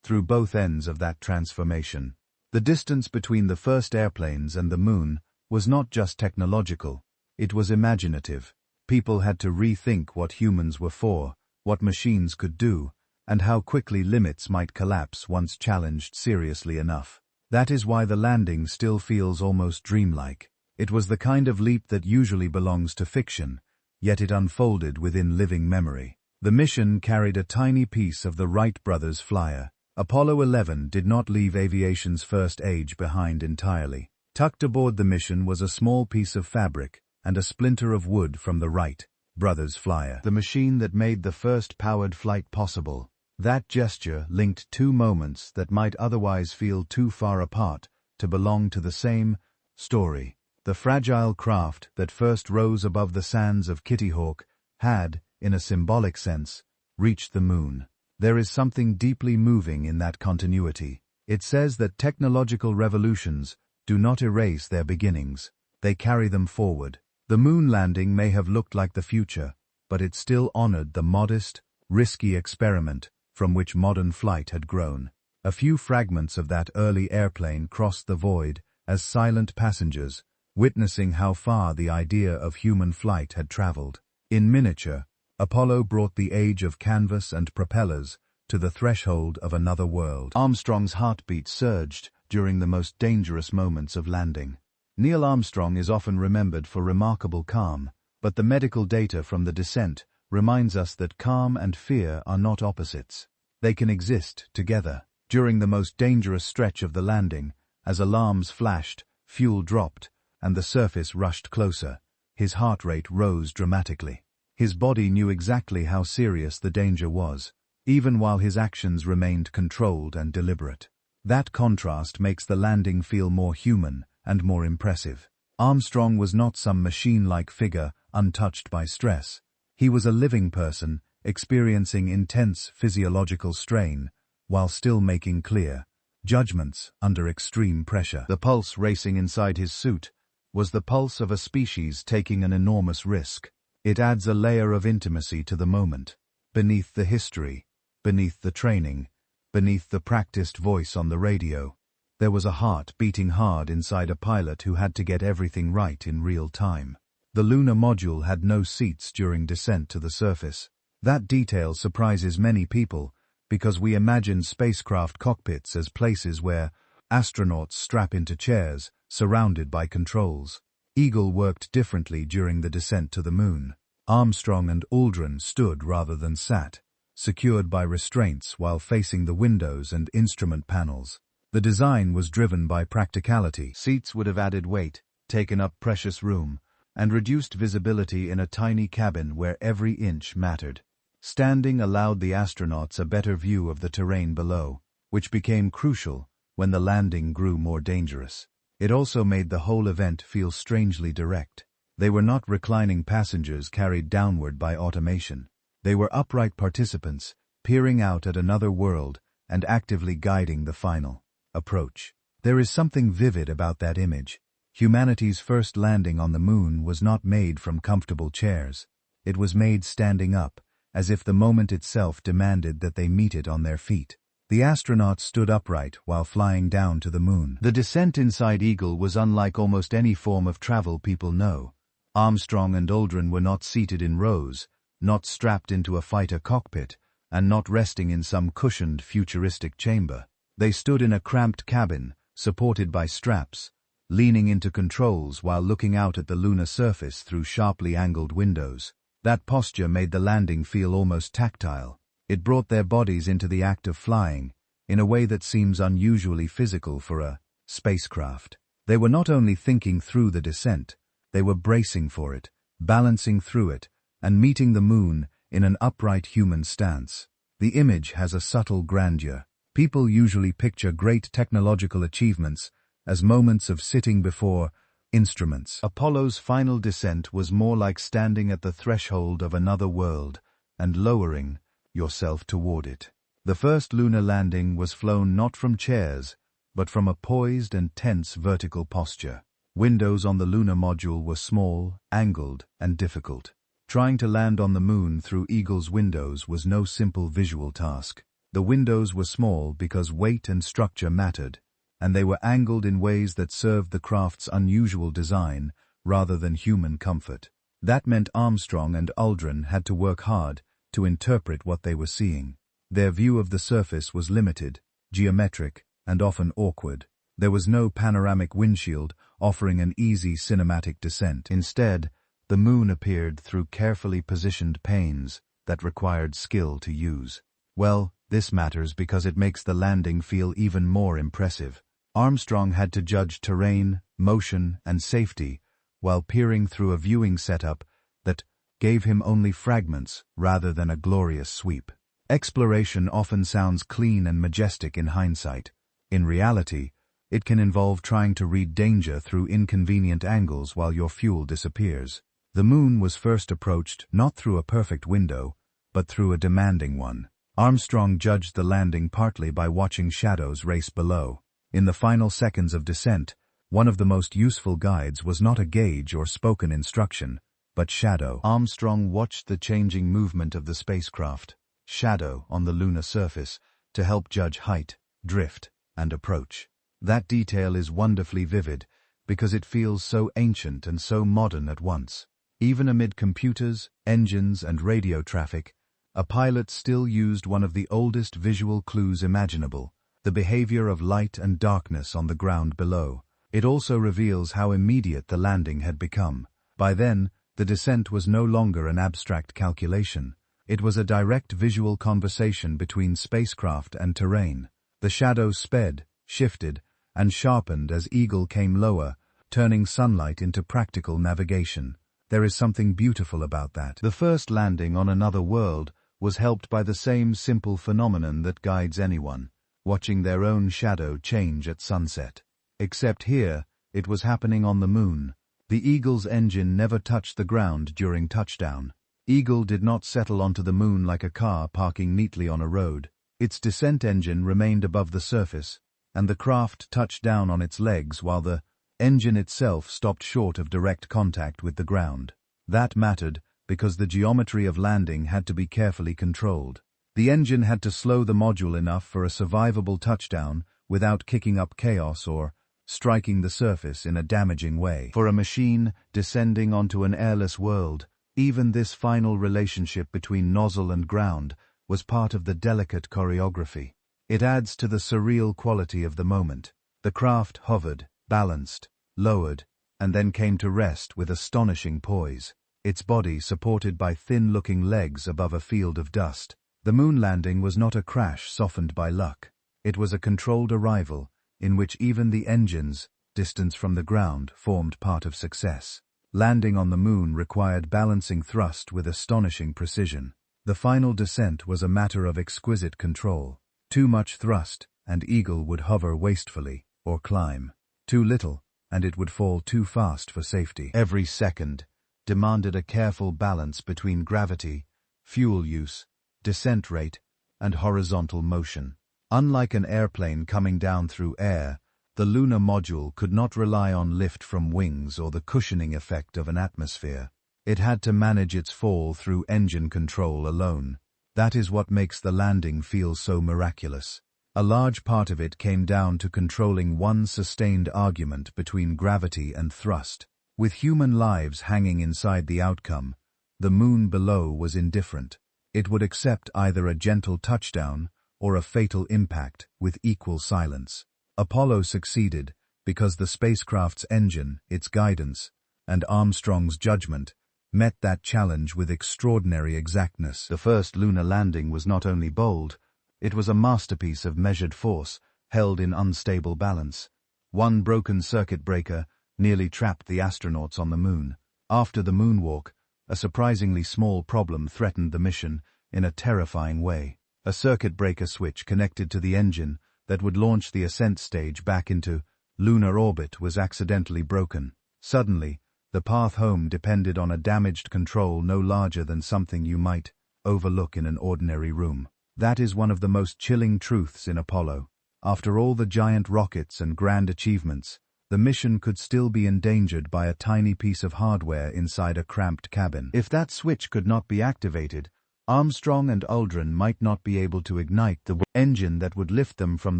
through both ends of that transformation. The distance between the first airplanes and the moon was not just technological, it was imaginative. People had to rethink what humans were for, what machines could do, and how quickly limits might collapse once challenged seriously enough. That is why the landing still feels almost dreamlike. It was the kind of leap that usually belongs to fiction, yet it unfolded within living memory. The mission carried a tiny piece of the Wright brothers' flyer. Apollo 11 did not leave aviation's first age behind entirely. Tucked aboard the mission was a small piece of fabric and a splinter of wood from the Wright brothers' flyer, the machine that made the first powered flight possible. That gesture linked two moments that might otherwise feel too far apart to belong to the same story. The fragile craft that first rose above the sands of Kitty Hawk had, in a symbolic sense, reached the moon. There is something deeply moving in that continuity. It says that technological revolutions do not erase their beginnings, they carry them forward. The moon landing may have looked like the future, but it still honored the modest, risky experiment from which modern flight had grown. A few fragments of that early airplane crossed the void as silent passengers, witnessing how far the idea of human flight had traveled. In miniature, Apollo brought the age of canvas and propellers to the threshold of another world. Armstrong's heartbeat surged during the most dangerous moments of landing. Neil Armstrong is often remembered for remarkable calm, but the medical data from the descent reminds us that calm and fear are not opposites. They can exist together. During the most dangerous stretch of the landing, as alarms flashed, fuel dropped, and the surface rushed closer, his heart rate rose dramatically. His body knew exactly how serious the danger was, even while his actions remained controlled and deliberate. That contrast makes the landing feel more human and more impressive. Armstrong was not some machine-like figure untouched by stress. He was a living person, experiencing intense physiological strain, while still making clear judgments under extreme pressure. The pulse racing inside his suit was the pulse of a species taking an enormous risk. It adds a layer of intimacy to the moment. Beneath the history, beneath the training, beneath the practiced voice on the radio, there was a heart beating hard inside a pilot who had to get everything right in real time. The lunar module had no seats during descent to the surface. That detail surprises many people because we imagine spacecraft cockpits as places where astronauts strap into chairs, surrounded by controls. Eagle worked differently during the descent to the moon. Armstrong and Aldrin stood rather than sat, secured by restraints while facing the windows and instrument panels. The design was driven by practicality. Seats would have added weight, taken up precious room, and reduced visibility in a tiny cabin where every inch mattered. Standing allowed the astronauts a better view of the terrain below, which became crucial when the landing grew more dangerous. It also made the whole event feel strangely direct. They were not reclining passengers carried downward by automation. They were upright participants, peering out at another world and actively guiding the final approach. There is something vivid about that image. Humanity's first landing on the moon was not made from comfortable chairs. It was made standing up, as if the moment itself demanded that they meet it on their feet. The astronauts stood upright while flying down to the moon. The descent inside Eagle was unlike almost any form of travel people know. Armstrong and Aldrin were not seated in rows, not strapped into a fighter cockpit, and not resting in some cushioned futuristic chamber. They stood in a cramped cabin, supported by straps, leaning into controls while looking out at the lunar surface through sharply angled windows. That posture made the landing feel almost tactile. It brought their bodies into the act of flying, in a way that seems unusually physical for a spacecraft. They were not only thinking through the descent, they were bracing for it, balancing through it, and meeting the moon in an upright human stance. The image has a subtle grandeur. People usually picture great technological achievements as moments of sitting before instruments. Apollo's final descent was more like standing at the threshold of another world and lowering yourself toward it. The first lunar landing was flown not from chairs, but from a poised and tense vertical posture. Windows on the lunar module were small, angled, and difficult. Trying to land on the moon through Eagle's windows was no simple visual task. The windows were small because weight and structure mattered, and they were angled in ways that served the craft's unusual design rather than human comfort. That meant Armstrong and Aldrin had to work hard to interpret what they were seeing. Their view of the surface was limited, geometric, and often awkward. There was no panoramic windshield offering an easy cinematic descent. Instead, the moon appeared through carefully positioned panes that required skill to use. Well, this matters because it makes the landing feel even more impressive. Armstrong had to judge terrain, motion, and safety while peering through a viewing setup that gave him only fragments rather than a glorious sweep. Exploration often sounds clean and majestic in hindsight. In reality, it can involve trying to read danger through inconvenient angles while your fuel disappears. The moon was first approached not through a perfect window, but through a demanding one. Armstrong judged the landing partly by watching shadows race below. In the final seconds of descent, one of the most useful guides was not a gauge or spoken instruction, but shadow. Armstrong watched the changing movement of the spacecraft, shadow on the lunar surface, to help judge height, drift, and approach. That detail is wonderfully vivid because it feels so ancient and so modern at once. Even amid computers, engines, and radio traffic, a pilot still used one of the oldest visual clues imaginable, the behavior of light and darkness on the ground below. It also reveals how immediate the landing had become. By then, the descent was no longer an abstract calculation. It was a direct visual conversation between spacecraft and terrain. The shadows sped, shifted, and sharpened as Eagle came lower, turning sunlight into practical navigation. There is something beautiful about that. The first landing on another world was helped by the same simple phenomenon that guides anyone, watching their own shadow change at sunset. Except here, it was happening on the moon. The Eagle's engine never touched the ground during touchdown. Eagle did not settle onto the moon like a car parking neatly on a road. Its descent engine remained above the surface, and the craft touched down on its legs while the engine itself stopped short of direct contact with the ground. That mattered because the geometry of landing had to be carefully controlled. The engine had to slow the module enough for a survivable touchdown without kicking up chaos or striking the surface in a damaging way. For a machine descending onto an airless world, even this final relationship between nozzle and ground was part of the delicate choreography. It adds to the surreal quality of the moment. The craft hovered, balanced, lowered, and then came to rest with astonishing poise, its body supported by thin-looking legs above a field of dust. The moon landing was not a crash softened by luck. It was a controlled arrival, in which even the engines, distance from the ground, formed part of success. Landing on the moon required balancing thrust with astonishing precision. The final descent was a matter of exquisite control. Too much thrust, and Eagle would hover wastefully, or climb. Too little, and it would fall too fast for safety. Every second demanded a careful balance between gravity, fuel use, descent rate, and horizontal motion. Unlike an airplane coming down through air, the lunar module could not rely on lift from wings or the cushioning effect of an atmosphere. It had to manage its fall through engine control alone. That is what makes the landing feel so miraculous. A large part of it came down to controlling one sustained argument between gravity and thrust. With human lives hanging inside the outcome, the moon below was indifferent. It would accept either a gentle touchdown or a fatal impact with equal silence. Apollo succeeded because the spacecraft's engine, its guidance, and Armstrong's judgment met that challenge with extraordinary exactness. The first lunar landing was not only bold, it was a masterpiece of measured force, held in unstable balance. One broken circuit breaker nearly trapped the astronauts on the moon. After the moonwalk, a surprisingly small problem threatened the mission in a terrifying way. A circuit breaker switch connected to the engine that would launch the ascent stage back into lunar orbit was accidentally broken. Suddenly, the path home depended on a damaged control no larger than something you might overlook in an ordinary room. That is one of the most chilling truths in Apollo. After all the giant rockets and grand achievements, the mission could still be endangered by a tiny piece of hardware inside a cramped cabin. If that switch could not be activated, Armstrong and Aldrin might not be able to ignite the engine that would lift them from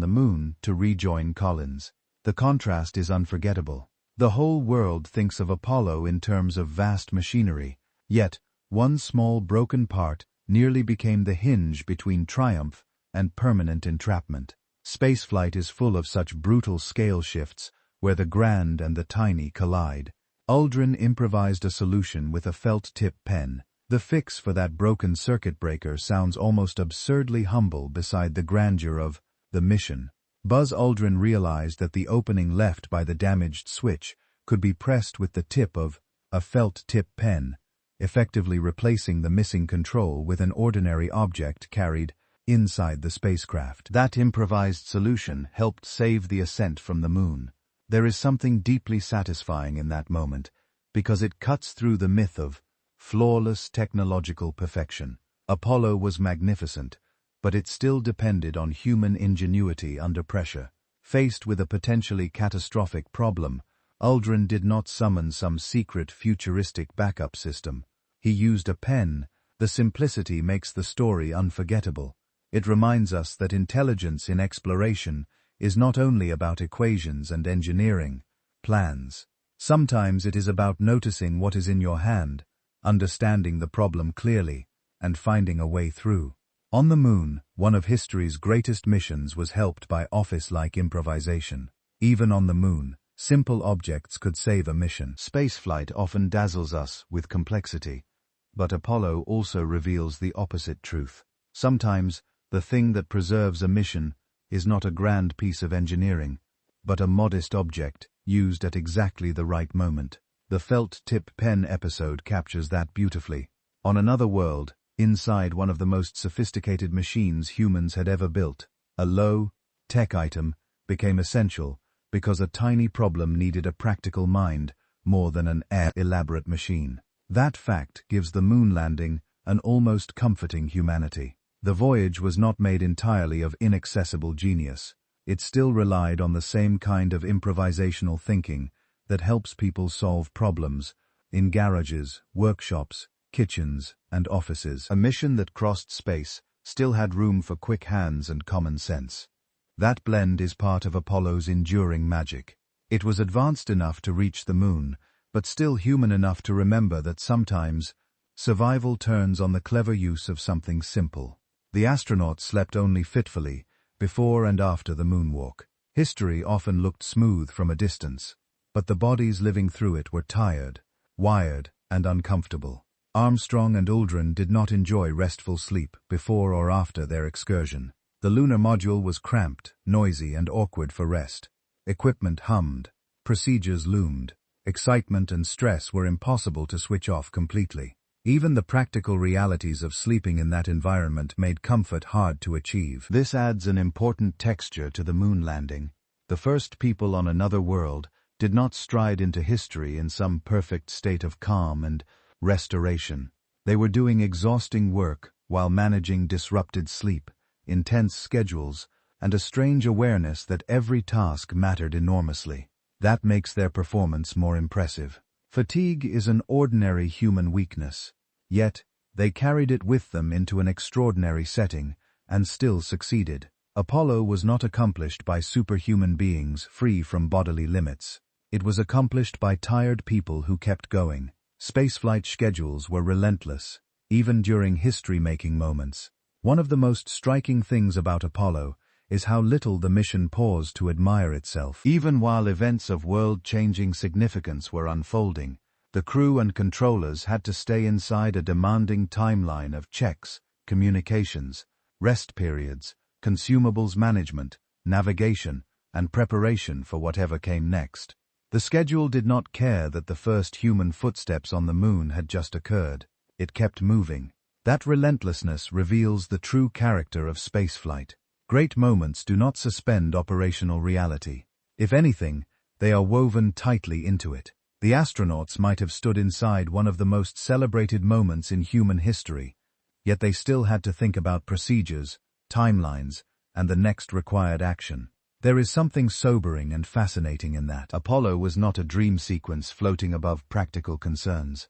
the moon to rejoin Collins. The contrast is unforgettable. The whole world thinks of Apollo in terms of vast machinery, yet one small broken part nearly became the hinge between triumph and permanent entrapment. Spaceflight is full of such brutal scale shifts where the grand and the tiny collide. Aldrin improvised a solution with a felt-tip pen. The fix for that broken circuit breaker sounds almost absurdly humble beside the grandeur of the mission. Buzz Aldrin realized that the opening left by the damaged switch could be pressed with the tip of a felt-tip pen, effectively replacing the missing control with an ordinary object carried inside the spacecraft. That improvised solution helped save the ascent from the moon. There is something deeply satisfying in that moment, because it cuts through the myth of flawless technological perfection. Apollo was magnificent, but it still depended on human ingenuity under pressure. Faced with a potentially catastrophic problem, Aldrin did not summon some secret futuristic backup system. He used a pen. The simplicity makes the story unforgettable. It reminds us that intelligence in exploration is not only about equations and engineering plans. Sometimes it is about noticing what is in your hand, understanding the problem clearly, and finding a way through. On the moon, one of history's greatest missions was helped by office-like improvisation. Even on the moon, simple objects could save a mission. Spaceflight often dazzles us with complexity, but Apollo also reveals the opposite truth. Sometimes, the thing that preserves a mission is not a grand piece of engineering, but a modest object used at exactly the right moment. The felt-tip pen episode captures that beautifully. On another world, inside one of the most sophisticated machines humans had ever built, a low-tech item became essential because a tiny problem needed a practical mind more than an elaborate machine. That fact gives the moon landing an almost comforting humanity. The voyage was not made entirely of inaccessible genius. It still relied on the same kind of improvisational thinking that helps people solve problems in garages, workshops, kitchens, and offices. A mission that crossed space still had room for quick hands and common sense. That blend is part of Apollo's enduring magic. It was advanced enough to reach the moon, but still human enough to remember that sometimes survival turns on the clever use of something simple. The astronauts slept only fitfully before and after the moonwalk. History often looked smooth from a distance, but the bodies living through it were tired, wired, and uncomfortable. Armstrong and Aldrin did not enjoy restful sleep before or after their excursion. The lunar module was cramped, noisy, and awkward for rest. Equipment hummed, procedures loomed. Excitement and stress were impossible to switch off completely. Even the practical realities of sleeping in that environment made comfort hard to achieve. This adds an important texture to the moon landing. The first people on another world did not stride into history in some perfect state of calm and restoration. They were doing exhausting work while managing disrupted sleep, intense schedules, and a strange awareness that every task mattered enormously. That makes their performance more impressive. Fatigue is an ordinary human weakness, yet they carried it with them into an extraordinary setting and still succeeded. Apollo was not accomplished by superhuman beings free from bodily limits. It was accomplished by tired people who kept going. Spaceflight schedules were relentless, even during history-making moments. One of the most striking things about Apollo is how little the mission paused to admire itself. Even while events of world-changing significance were unfolding, the crew and controllers had to stay inside a demanding timeline of checks, communications, rest periods, consumables management, navigation, and preparation for whatever came next. The schedule did not care that the first human footsteps on the moon had just occurred. It kept moving. That relentlessness reveals the true character of spaceflight. Great moments do not suspend operational reality. If anything, they are woven tightly into it. The astronauts might have stood inside one of the most celebrated moments in human history, yet they still had to think about procedures, timelines, and the next required action. There is something sobering and fascinating in that. Apollo was not a dream sequence floating above practical concerns.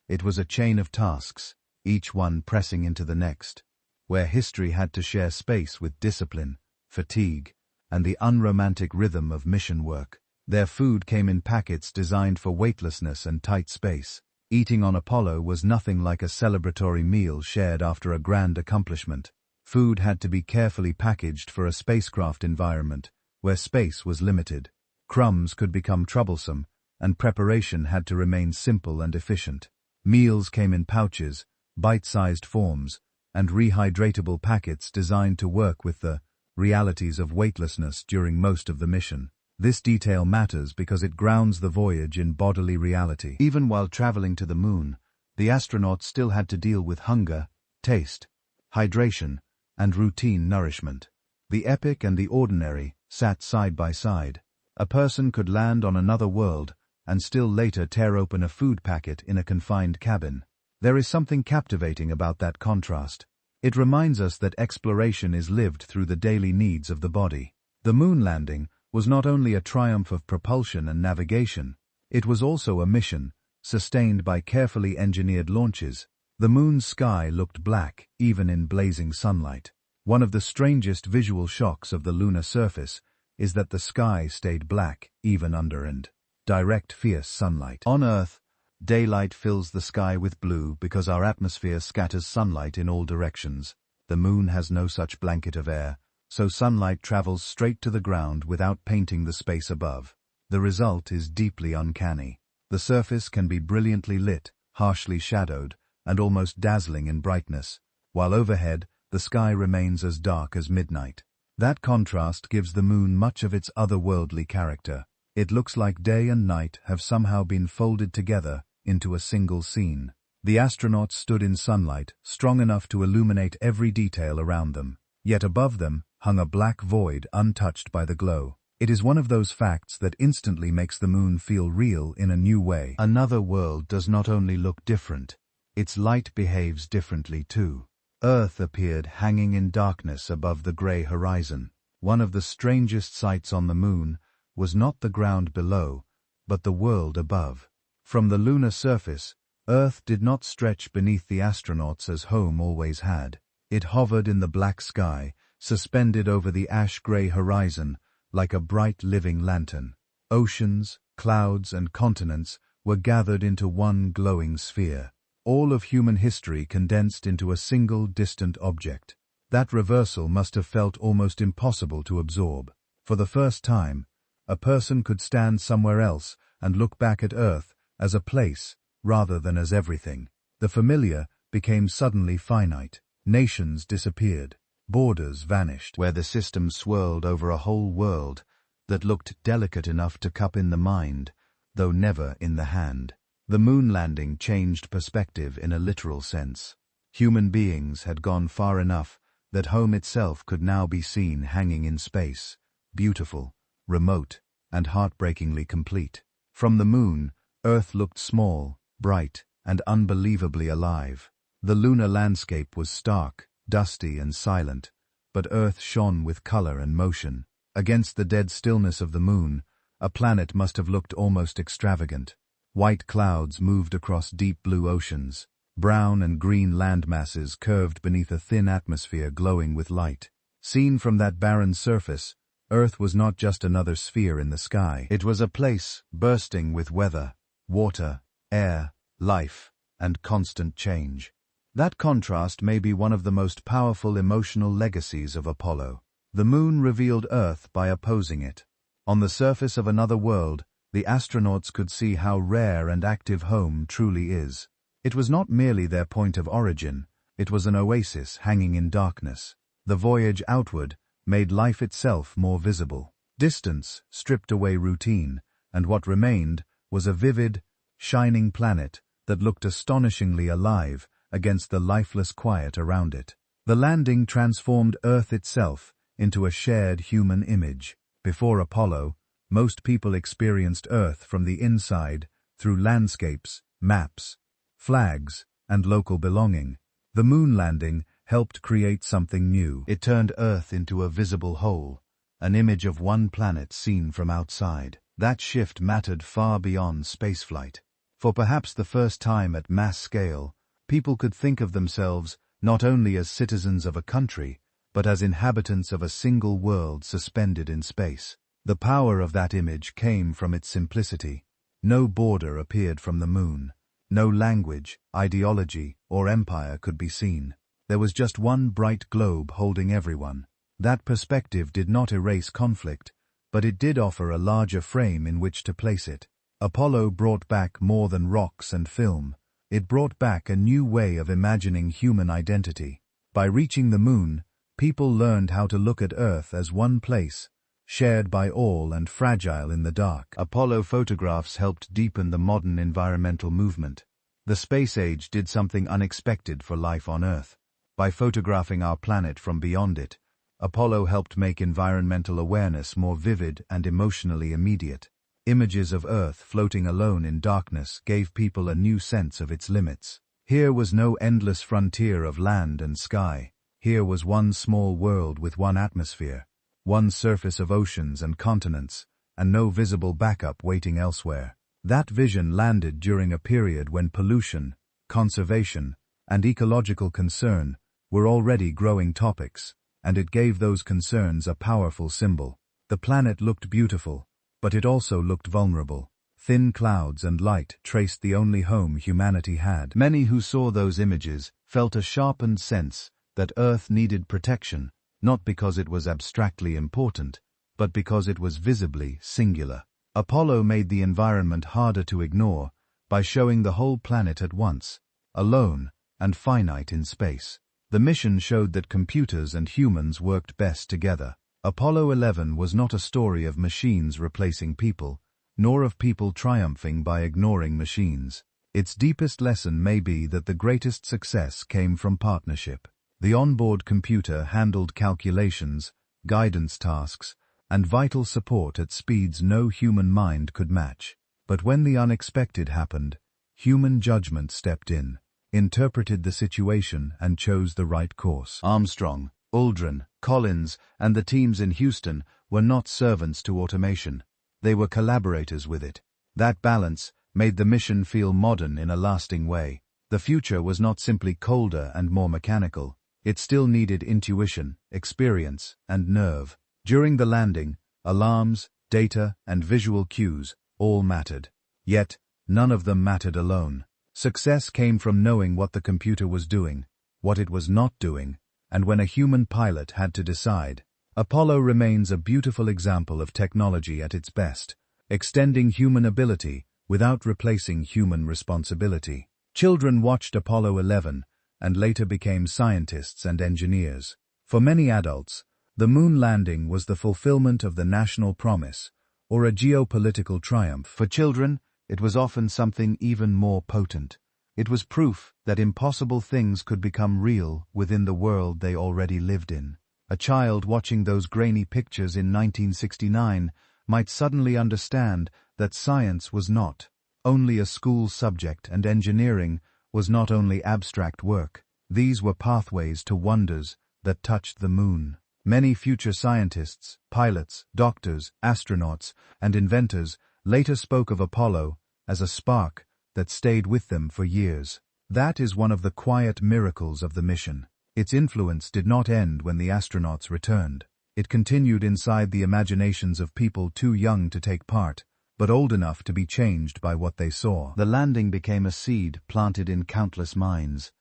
It was a chain of tasks, each one pressing into the next, where history had to share space with discipline, fatigue, and the unromantic rhythm of mission work. Their food came in packets designed for weightlessness and tight space. Eating on Apollo was nothing like a celebratory meal shared after a grand accomplishment. Food had to be carefully packaged for a spacecraft environment, where space was limited. Crumbs could become troublesome, and preparation had to remain simple and efficient. Meals came in pouches, bite-sized forms, and rehydratable packets designed to work with the realities of weightlessness during most of the mission. This detail matters because it grounds the voyage in bodily reality. Even while traveling to the moon, the astronauts still had to deal with hunger, taste, hydration, and routine nourishment. The epic and the ordinary sat side by side. A person could land on another world and still later tear open a food packet in a confined cabin. There is something captivating about that contrast. It reminds us that exploration is lived through the daily needs of the body. The moon landing was not only a triumph of propulsion and navigation, it was also a mission, sustained by carefully engineered launches. The moon's sky looked black, even in blazing sunlight. One of the strangest visual shocks of the lunar surface is that the sky stayed black, even under and direct fierce sunlight. On Earth, daylight fills the sky with blue because our atmosphere scatters sunlight in all directions. The moon has no such blanket of air, so sunlight travels straight to the ground without painting the space above. The result is deeply uncanny. The surface can be brilliantly lit, harshly shadowed, and almost dazzling in brightness, while overhead, the sky remains as dark as midnight. That contrast gives the moon much of its otherworldly character. It looks like day and night have somehow been folded together into a single scene. The astronauts stood in sunlight, strong enough to illuminate every detail around them. Yet above them hung a black void untouched by the glow. It is one of those facts that instantly makes the moon feel real in a new way. Another world does not only look different, its light behaves differently too. Earth appeared hanging in darkness above the gray horizon. One of the strangest sights on the moon was not the ground below, but the world above. From the lunar surface, Earth did not stretch beneath the astronauts as home always had. It hovered in the black sky, suspended over the ash-gray horizon like a bright living lantern. Oceans, clouds, and continents were gathered into one glowing sphere. All of human history condensed into a single distant object. That reversal must have felt almost impossible to absorb. For the first time, a person could stand somewhere else and look back at Earth as a place rather than as everything. The familiar became suddenly finite. Nations disappeared. Borders vanished. Where the system swirled over a whole world that looked delicate enough to cup in the mind, though never in the hand. The moon landing changed perspective in a literal sense. Human beings had gone far enough that home itself could now be seen hanging in space, beautiful, remote, and heartbreakingly complete. From the moon, Earth looked small, bright, and unbelievably alive. The lunar landscape was stark, dusty and silent, but Earth shone with color and motion. Against the dead stillness of the moon, a planet must have looked almost extravagant. White clouds moved across deep blue oceans. Brown and green landmasses curved beneath a thin atmosphere glowing with light. Seen from that barren surface, Earth was not just another sphere in the sky. It was a place bursting with weather, water, air, life, and constant change. That contrast may be one of the most powerful emotional legacies of Apollo. The moon revealed Earth by opposing it. On the surface of another world, the astronauts could see how rare and active home truly is. It was not merely their point of origin, it was an oasis hanging in darkness. The voyage outward made life itself more visible. Distance stripped away routine, and what remained was a vivid, shining planet that looked astonishingly alive against the lifeless quiet around it. The landing transformed Earth itself into a shared human image. Before Apollo, most people experienced Earth from the inside through landscapes, maps, flags, and local belonging. The moon landing helped create something new. It turned Earth into a visible whole, an image of one planet seen from outside. That shift mattered far beyond spaceflight. For perhaps the first time at mass scale, people could think of themselves not only as citizens of a country, but as inhabitants of a single world suspended in space. The power of that image came from its simplicity. No border appeared from the moon. No language, ideology, or empire could be seen. There was just one bright globe holding everyone. That perspective did not erase conflict, but it did offer a larger frame in which to place it. Apollo brought back more than rocks and film. It brought back a new way of imagining human identity. By reaching the moon, people learned how to look at Earth as one place, shared by all and fragile in the dark. Apollo photographs helped deepen the modern environmental movement. The space age did something unexpected for life on Earth. By photographing our planet from beyond it, Apollo helped make environmental awareness more vivid and emotionally immediate. Images of Earth floating alone in darkness gave people a new sense of its limits. Here was no endless frontier of land and sky. Here was one small world with one atmosphere, one surface of oceans and continents, and no visible backup waiting elsewhere. That vision landed during a period when pollution, conservation, and ecological concern were already growing topics, and it gave those concerns a powerful symbol. The planet looked beautiful, but it also looked vulnerable. Thin clouds and light traced the only home humanity had. Many who saw those images felt a sharpened sense that Earth needed protection, not because it was abstractly important, but because it was visibly singular. Apollo made the environment harder to ignore by showing the whole planet at once, alone and finite in space. The mission showed that computers and humans worked best together. Apollo 11 was not a story of machines replacing people, nor of people triumphing by ignoring machines. Its deepest lesson may be that the greatest success came from partnership. The onboard computer handled calculations, guidance tasks, and vital support at speeds no human mind could match. But when the unexpected happened, human judgment stepped in, interpreted the situation, and chose the right course. Armstrong, Aldrin, Collins, and the teams in Houston were not servants to automation. They were collaborators with it. That balance made the mission feel modern in a lasting way. The future was not simply colder and more mechanical. It still needed intuition, experience, and nerve. During the landing, alarms, data, and visual cues all mattered. Yet, none of them mattered alone. Success came from knowing what the computer was doing, what it was not doing, and when a human pilot had to decide. Apollo remains a beautiful example of technology at its best, extending human ability without replacing human responsibility. Children watched Apollo 11 and later became scientists and engineers. For many adults, the moon landing was the fulfillment of the national promise, or a geopolitical triumph. For children, it was often something even more potent. It was proof that impossible things could become real within the world they already lived in. A child watching those grainy pictures in 1969 might suddenly understand that science was not only a school subject and engineering was not only abstract work. These were pathways to wonders that touched the moon. Many future scientists, pilots, doctors, astronauts, and inventors later spoke of Apollo as a spark that stayed with them for years. That is one of the quiet miracles of the mission. Its influence did not end when the astronauts returned. It continued inside the imaginations of people too young to take part, but old enough to be changed by what they saw. The landing became a seed planted in countless minds,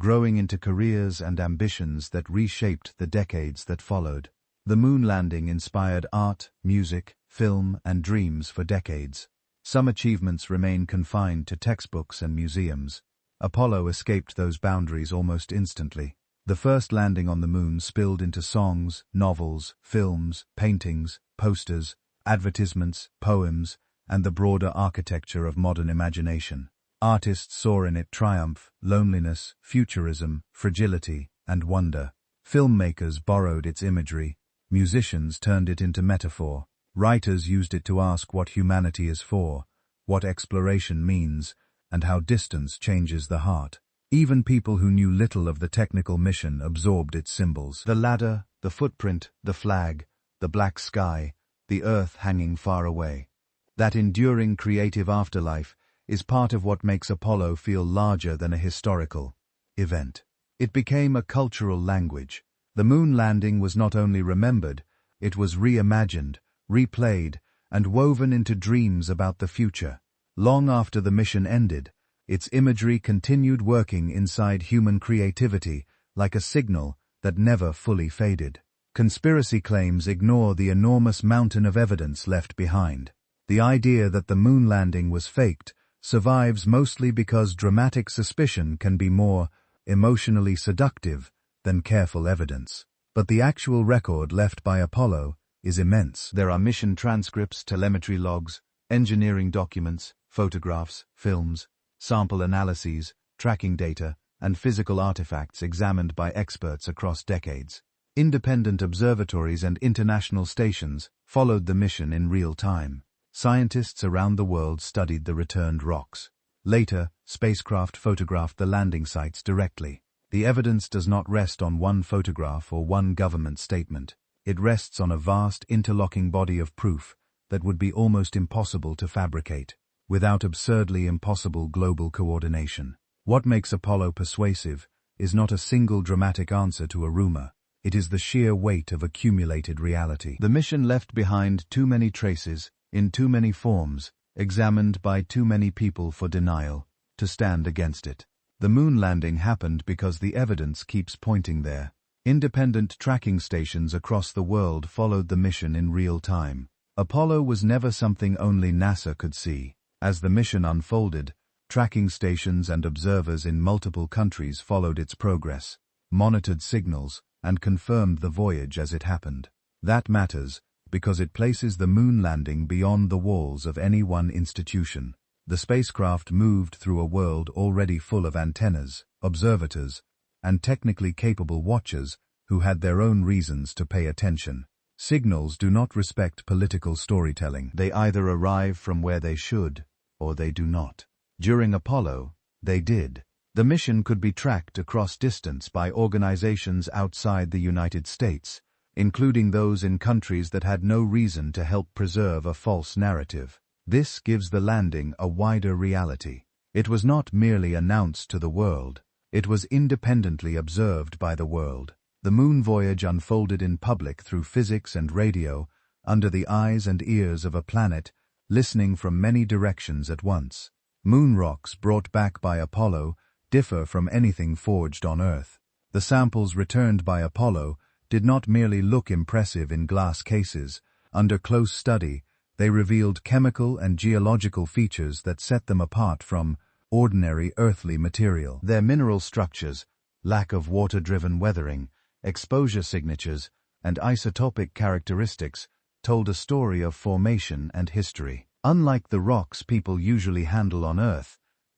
growing into careers and ambitions that reshaped the decades that followed. The moon landing inspired art, music, film, and dreams for decades. Some achievements remain confined to textbooks and museums. Apollo escaped those boundaries almost instantly. The first landing on the moon spilled into songs, novels, films, paintings, posters, advertisements, poems, and the broader architecture of modern imagination. Artists saw in it triumph, loneliness, futurism, fragility, and wonder. Filmmakers borrowed its imagery. Musicians turned it into metaphor. Writers used it to ask what humanity is for, what exploration means, and how distance changes the heart. Even people who knew little of the technical mission absorbed its symbols. The ladder, the footprint, the flag, the black sky, the earth hanging far away. That enduring creative afterlife is part of what makes Apollo feel larger than a historical event. It became a cultural language. The moon landing was not only remembered, it was reimagined, replayed, and woven into dreams about the future. Long after the mission ended, its imagery continued working inside human creativity like a signal that never fully faded. Conspiracy claims ignore the enormous mountain of evidence left behind. The idea that the moon landing was faked survives mostly because dramatic suspicion can be more emotionally seductive than careful evidence. But the actual record left by Apollo is immense. There are mission transcripts, telemetry logs, engineering documents, photographs, films, sample analyses, tracking data, and physical artifacts examined by experts across decades. Independent observatories and international stations followed the mission in real time. Scientists around the world studied the returned rocks. Later, spacecraft photographed the landing sites directly. The evidence does not rest on one photograph or one government statement. It rests on a vast interlocking body of proof that would be almost impossible to fabricate without absurdly impossible global coordination. What makes Apollo persuasive is not a single dramatic answer to a rumor. It is the sheer weight of accumulated reality. The mission left behind too many traces, in too many forms, examined by too many people for denial, to stand against it. The moon landing happened because the evidence keeps pointing there. Independent tracking stations across the world followed the mission in real time. Apollo was never something only NASA could see. As the mission unfolded, tracking stations and observers in multiple countries followed its progress, monitored signals, and confirmed the voyage as it happened. That matters, because it places the moon landing beyond the walls of any one institution. The spacecraft moved through a world already full of antennas, observators, and technically capable watchers who had their own reasons to pay attention. Signals do not respect political storytelling. They either arrive from where they should, or they do not. During Apollo, they did. The mission could be tracked across distance by organizations outside the United States, including those in countries that had no reason to help preserve a false narrative. This gives the landing a wider reality. It was not merely announced to the world, it was independently observed by the world. The moon voyage unfolded in public through physics and radio, under the eyes and ears of a planet, listening from many directions at once. Moon rocks brought back by Apollo differ from anything forged on Earth. The samples returned by Apollo did not merely look impressive in glass cases. Under close study, they revealed chemical and geological features that set them apart from ordinary earthly material. Their mineral structures, lack of water-driven weathering, exposure signatures, and isotopic characteristics told a story of formation and history. Unlike the rocks people usually handle on Earth,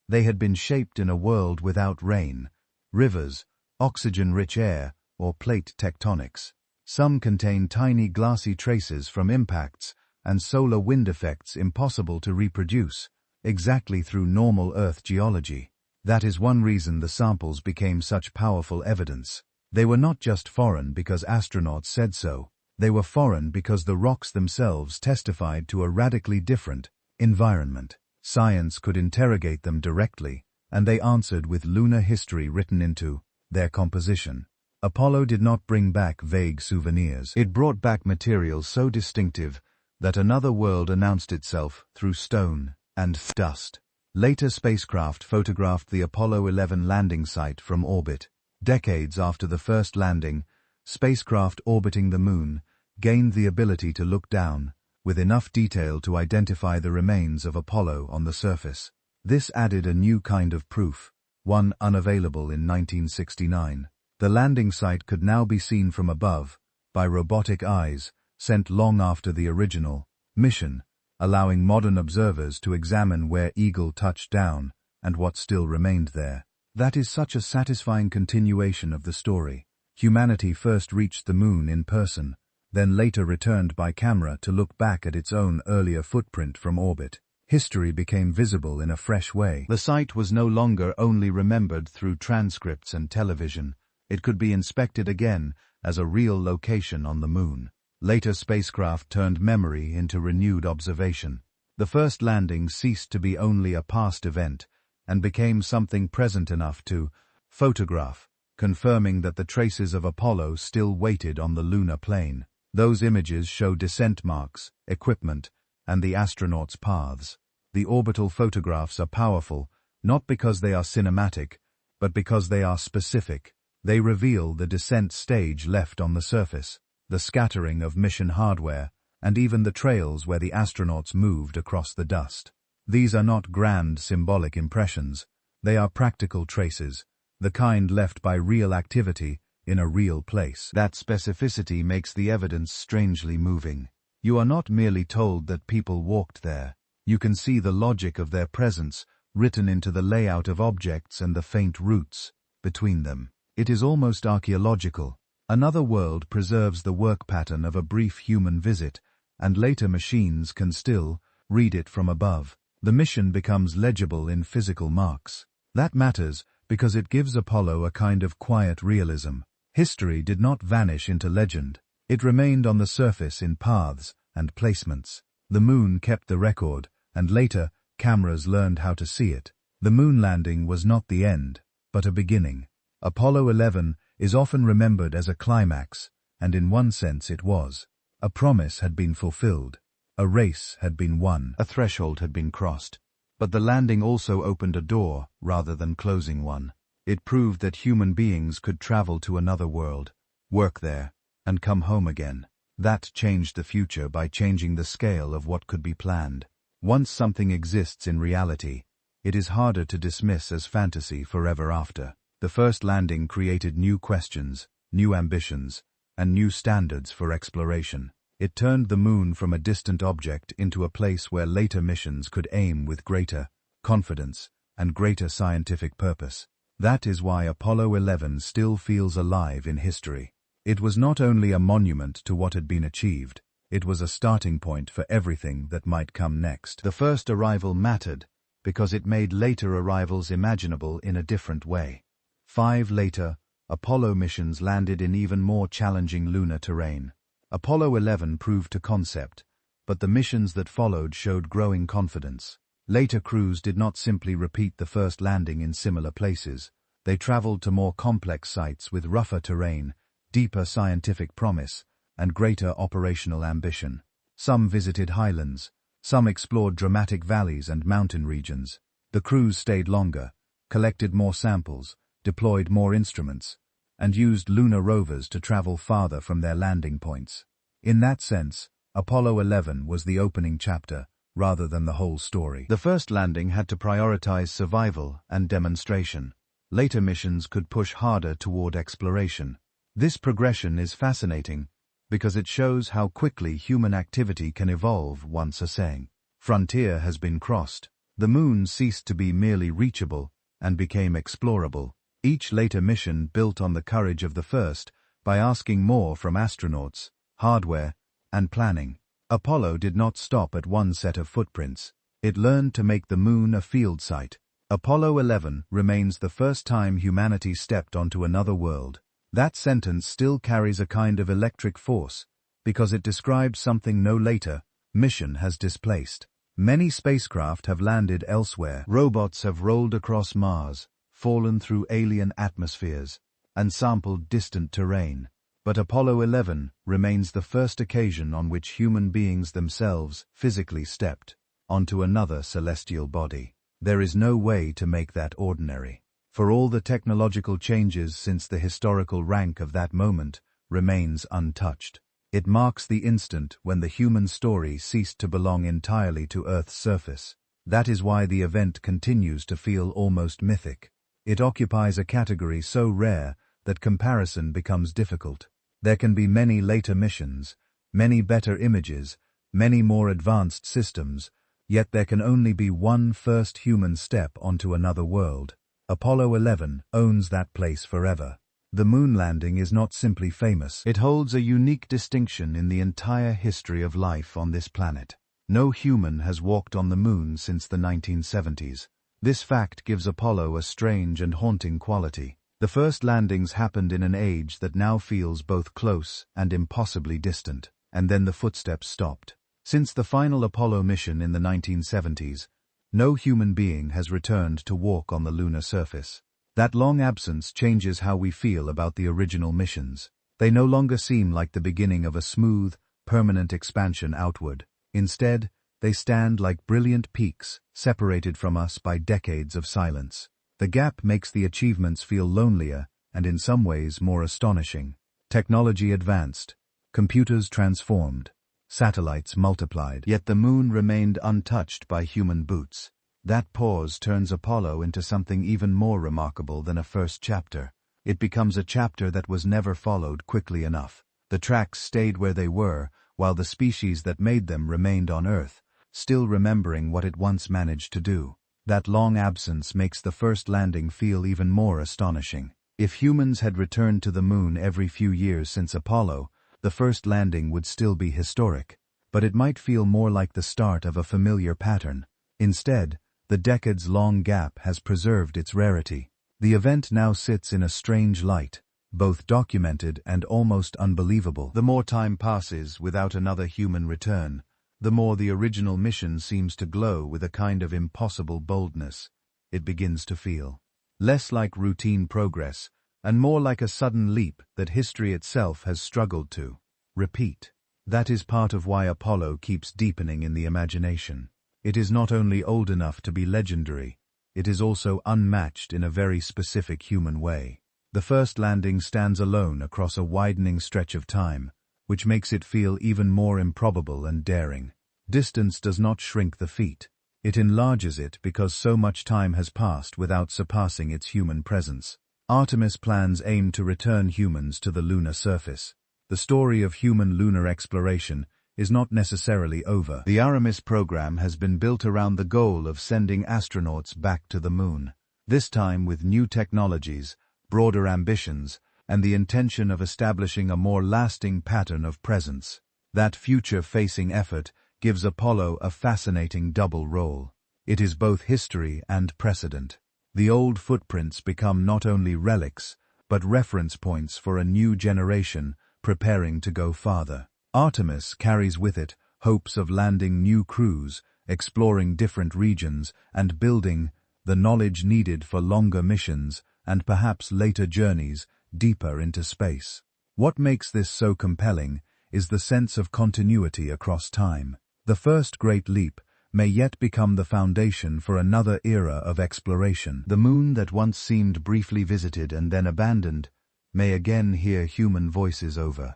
they had been shaped in a world without rain, rivers, oxygen-rich air, or plate tectonics. Some contain tiny glassy traces from impacts and solar wind effects impossible to reproduce, exactly through normal Earth geology. That is one reason the samples became such powerful evidence. They were not just foreign because astronauts said so. They were foreign because the rocks themselves testified to a radically different environment. Science could interrogate them directly, and they answered with lunar history written into their composition. Apollo did not bring back vague souvenirs. It brought back material so distinctive that another world announced itself through stone and dust. Later spacecraft photographed the Apollo 11 landing site from orbit. Decades after the first landing, spacecraft orbiting the Moon gained the ability to look down, with enough detail to identify the remains of Apollo on the surface. This added a new kind of proof, one unavailable in 1969. The landing site could now be seen from above, by robotic eyes, sent long after the original mission, allowing modern observers to examine where Eagle touched down and what still remained there. That is such a satisfying continuation of the story. Humanity first reached the Moon in person, then later returned by camera to look back at its own earlier footprint from orbit. History became visible in a fresh way. The site was no longer only remembered through transcripts and television. It could be inspected again as a real location on the Moon. Later spacecraft turned memory into renewed observation. The first landing ceased to be only a past event and became something present enough to photograph, confirming that the traces of Apollo still waited on the lunar plain. Those images show descent marks, equipment, and the astronauts' paths. The orbital photographs are powerful, not because they are cinematic, but because they are specific. They reveal the descent stage left on the surface, the scattering of mission hardware, and even the trails where the astronauts moved across the dust. These are not grand symbolic impressions, they are practical traces, the kind left by real activity in a real place. That specificity makes the evidence strangely moving. You are not merely told that people walked there, you can see the logic of their presence written into the layout of objects and the faint roots between them. It is almost archaeological. Another world preserves the work pattern of a brief human visit, and later machines can still read it from above. The mission becomes legible in physical marks. That matters because it gives Apollo a kind of quiet realism. History did not vanish into legend. It remained on the surface in paths and placements. The Moon kept the record, and later, cameras learned how to see it. The Moon landing was not the end, but a beginning. Apollo 11 is often remembered as a climax, and in one sense it was. A promise had been fulfilled. A race had been won. A threshold had been crossed. But the landing also opened a door, rather than closing one. It proved that human beings could travel to another world, work there, and come home again. That changed the future by changing the scale of what could be planned. Once something exists in reality, it is harder to dismiss as fantasy forever after. The first landing created new questions, new ambitions, and new standards for exploration. It turned the Moon from a distant object into a place where later missions could aim with greater confidence and greater scientific purpose. That is why Apollo 11 still feels alive in history. It was not only a monument to what had been achieved, it was a starting point for everything that might come next. The first arrival mattered because it made later arrivals imaginable in a different way. 5 later, Apollo missions landed in even more challenging lunar terrain. Apollo 11 proved to concept, but the missions that followed showed growing confidence. Later crews did not simply repeat the first landing in similar places. They traveled to more complex sites with rougher terrain, deeper scientific promise, and greater operational ambition. Some visited highlands, some explored dramatic valleys and mountain regions. The crews stayed longer, collected more samples, deployed more instruments, and used lunar rovers to travel farther from their landing points. In that sense, Apollo 11 was the opening chapter, rather than the whole story. The first landing had to prioritize survival and demonstration. Later missions could push harder toward exploration. This progression is fascinating because it shows how quickly human activity can evolve once a saying. Frontier has been crossed. The Moon ceased to be merely reachable and became explorable. Each later mission built on the courage of the first by asking more from astronauts, hardware, and planning. Apollo did not stop at one set of footprints. It learned to make the Moon a field site, Apollo 11 remains the first time humanity stepped onto another world. That sentence still carries a kind of electric force, because it describes something no later mission has displaced. Many spacecraft have landed elsewhere. Robots have rolled across Mars, fallen through alien atmospheres, and sampled distant terrain. But Apollo 11 remains the first occasion on which human beings themselves physically stepped onto another celestial body. There is no way to make that ordinary. For all the technological changes since the historical rank of that moment remains untouched. It marks the instant when the human story ceased to belong entirely to Earth's surface. That is why the event continues to feel almost mythic. It occupies a category so rare that comparison becomes difficult. There can be many later missions, many better images, many more advanced systems, yet there can only be one first human step onto another world. Apollo 11 owns that place forever. The moon landing is not simply famous. It holds a unique distinction in the entire history of life on this planet. No human has walked on the moon since the 1970s. This fact gives Apollo a strange and haunting quality. The first landings happened in an age that now feels both close and impossibly distant, and then the footsteps stopped. Since the final Apollo mission in the 1970s, no human being has returned to walk on the lunar surface. That long absence changes how we feel about the original missions. They no longer seem like the beginning of a smooth, permanent expansion outward. Instead, they stand like brilliant peaks, separated from us by decades of silence. The gap makes the achievements feel lonelier and in some ways more astonishing. Technology advanced, computers transformed, satellites multiplied, yet the moon remained untouched by human boots. That pause turns Apollo into something even more remarkable than a first chapter. It becomes a chapter that was never followed quickly enough. The tracks stayed where they were, while the species that made them remained on Earth, still remembering what it once managed to do. That long absence makes the first landing feel even more astonishing. If humans had returned to the moon every few years since Apollo, the first landing would still be historic, but it might feel more like the start of a familiar pattern. Instead, the decades-long gap has preserved its rarity. The event now sits in a strange light, both documented and almost unbelievable. The more time passes without another human return, the more the original mission seems to glow with a kind of impossible boldness. It begins to feel less like routine progress, and more like a sudden leap that history itself has struggled to repeat. That is part of why Apollo keeps deepening in the imagination. It is not only old enough to be legendary, it is also unmatched in a very specific human way. The first landing stands alone across a widening stretch of time, which makes it feel even more improbable and daring. Distance does not shrink the feat. It enlarges it because so much time has passed without surpassing its human presence. Artemis plans aim to return humans to the lunar surface. The story of human lunar exploration is not necessarily over. The Artemis program has been built around the goal of sending astronauts back to the moon, this time with new technologies, broader ambitions, and the intention of establishing a more lasting pattern of presence. That future-facing effort gives Apollo a fascinating double role. It is both history and precedent. The old footprints become not only relics, but reference points for a new generation preparing to go farther. Artemis carries with it hopes of landing new crews, exploring different regions, and building the knowledge needed for longer missions and perhaps later journeys deeper into space. What makes this so compelling is the sense of continuity across time. The first great leap may yet become the foundation for another era of exploration. The moon that once seemed briefly visited and then abandoned may again hear human voices over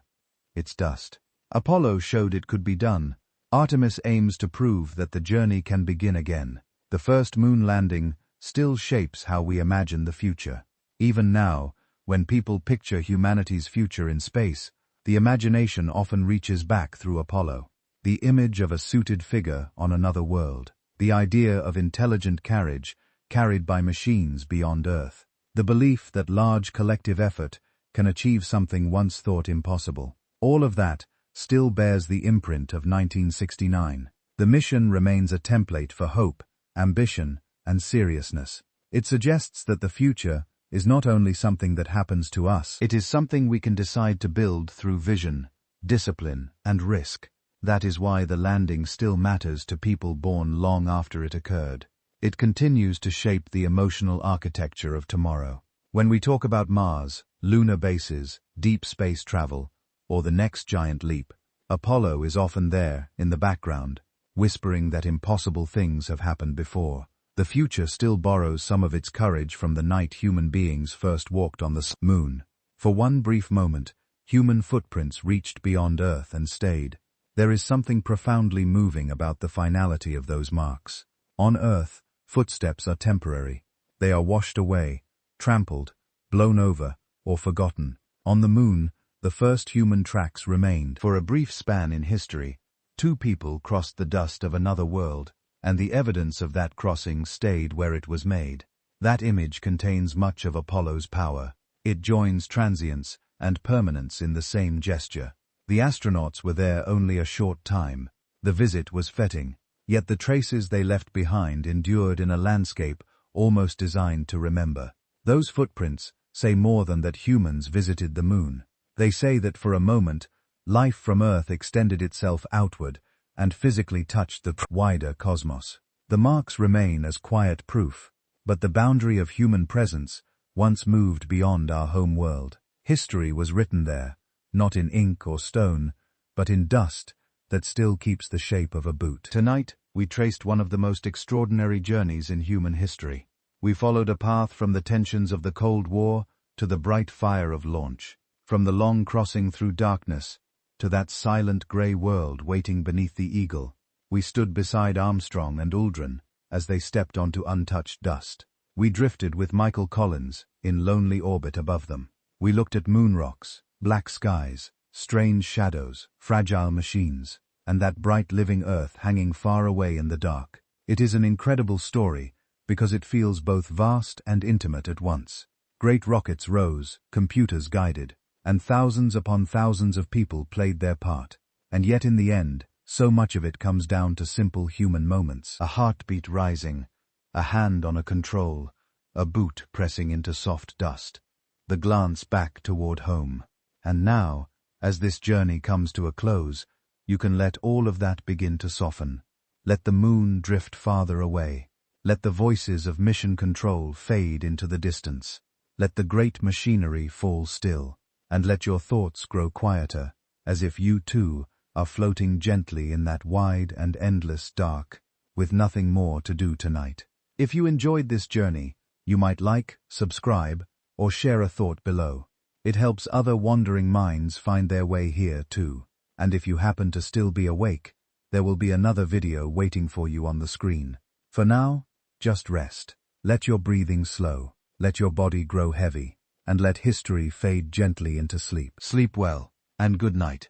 its dust. Apollo showed it could be done. Artemis aims to prove that the journey can begin again. The first moon landing still shapes how we imagine the future. Even now, when people picture humanity's future in space, the imagination often reaches back through Apollo. The image of a suited figure on another world. The idea of intelligent carriage carried by machines beyond Earth. The belief that large collective effort can achieve something once thought impossible. All of that still bears the imprint of 1969. The mission remains a template for hope, ambition, and seriousness. It suggests that the future is not only something that happens to us, it is something we can decide to build through vision, discipline, and risk. That is why the landing still matters to people born long after it occurred. It continues to shape the emotional architecture of tomorrow. When we talk about Mars, lunar bases, deep space travel, or the next giant leap, Apollo is often there, in the background, whispering that impossible things have happened before. The future still borrows some of its courage from the night human beings first walked on the moon. For one brief moment, human footprints reached beyond Earth and stayed. There is something profoundly moving about the finality of those marks. On Earth, footsteps are temporary. They are washed away, trampled, blown over, or forgotten. On the moon, the first human tracks remained. For a brief span in history, two people crossed the dust of another world, and the evidence of that crossing stayed where it was made. That image contains much of Apollo's power. It joins transience and permanence in the same gesture. The astronauts were there only a short time. The visit was fleeting, yet the traces they left behind endured in a landscape almost designed to remember. Those footprints say more than that humans visited the moon. They say that for a moment, life from Earth extended itself outward and physically touched the wider cosmos. The marks remain as quiet proof, but the boundary of human presence once moved beyond our home world. History was written there, not in ink or stone, but in dust that still keeps the shape of a boot. Tonight, we traced one of the most extraordinary journeys in human history. We followed a path from the tensions of the Cold War to the bright fire of launch, from the long crossing through darkness to that silent grey world waiting beneath the Eagle. We stood beside Armstrong and Aldrin as they stepped onto untouched dust. We drifted with Michael Collins in lonely orbit above them. We looked at moon rocks, black skies, strange shadows, fragile machines, and that bright living Earth hanging far away in the dark. It is an incredible story because it feels both vast and intimate at once. Great rockets rose, computers guided, and thousands upon thousands of people played their part. And yet in the end, so much of it comes down to simple human moments. A heartbeat rising, a hand on a control, a boot pressing into soft dust, the glance back toward home. And now, as this journey comes to a close, you can let all of that begin to soften. Let the moon drift farther away. Let the voices of mission control fade into the distance. Let the great machinery fall still. And let your thoughts grow quieter, as if you too are floating gently in that wide and endless dark, with nothing more to do tonight. If you enjoyed this journey, you might like, subscribe, or share a thought below. It helps other wandering minds find their way here too. And if you happen to still be awake, there will be another video waiting for you on the screen. For now, just rest. Let your breathing slow. Let your body grow heavy. And let history fade gently into sleep. Sleep well, and good night.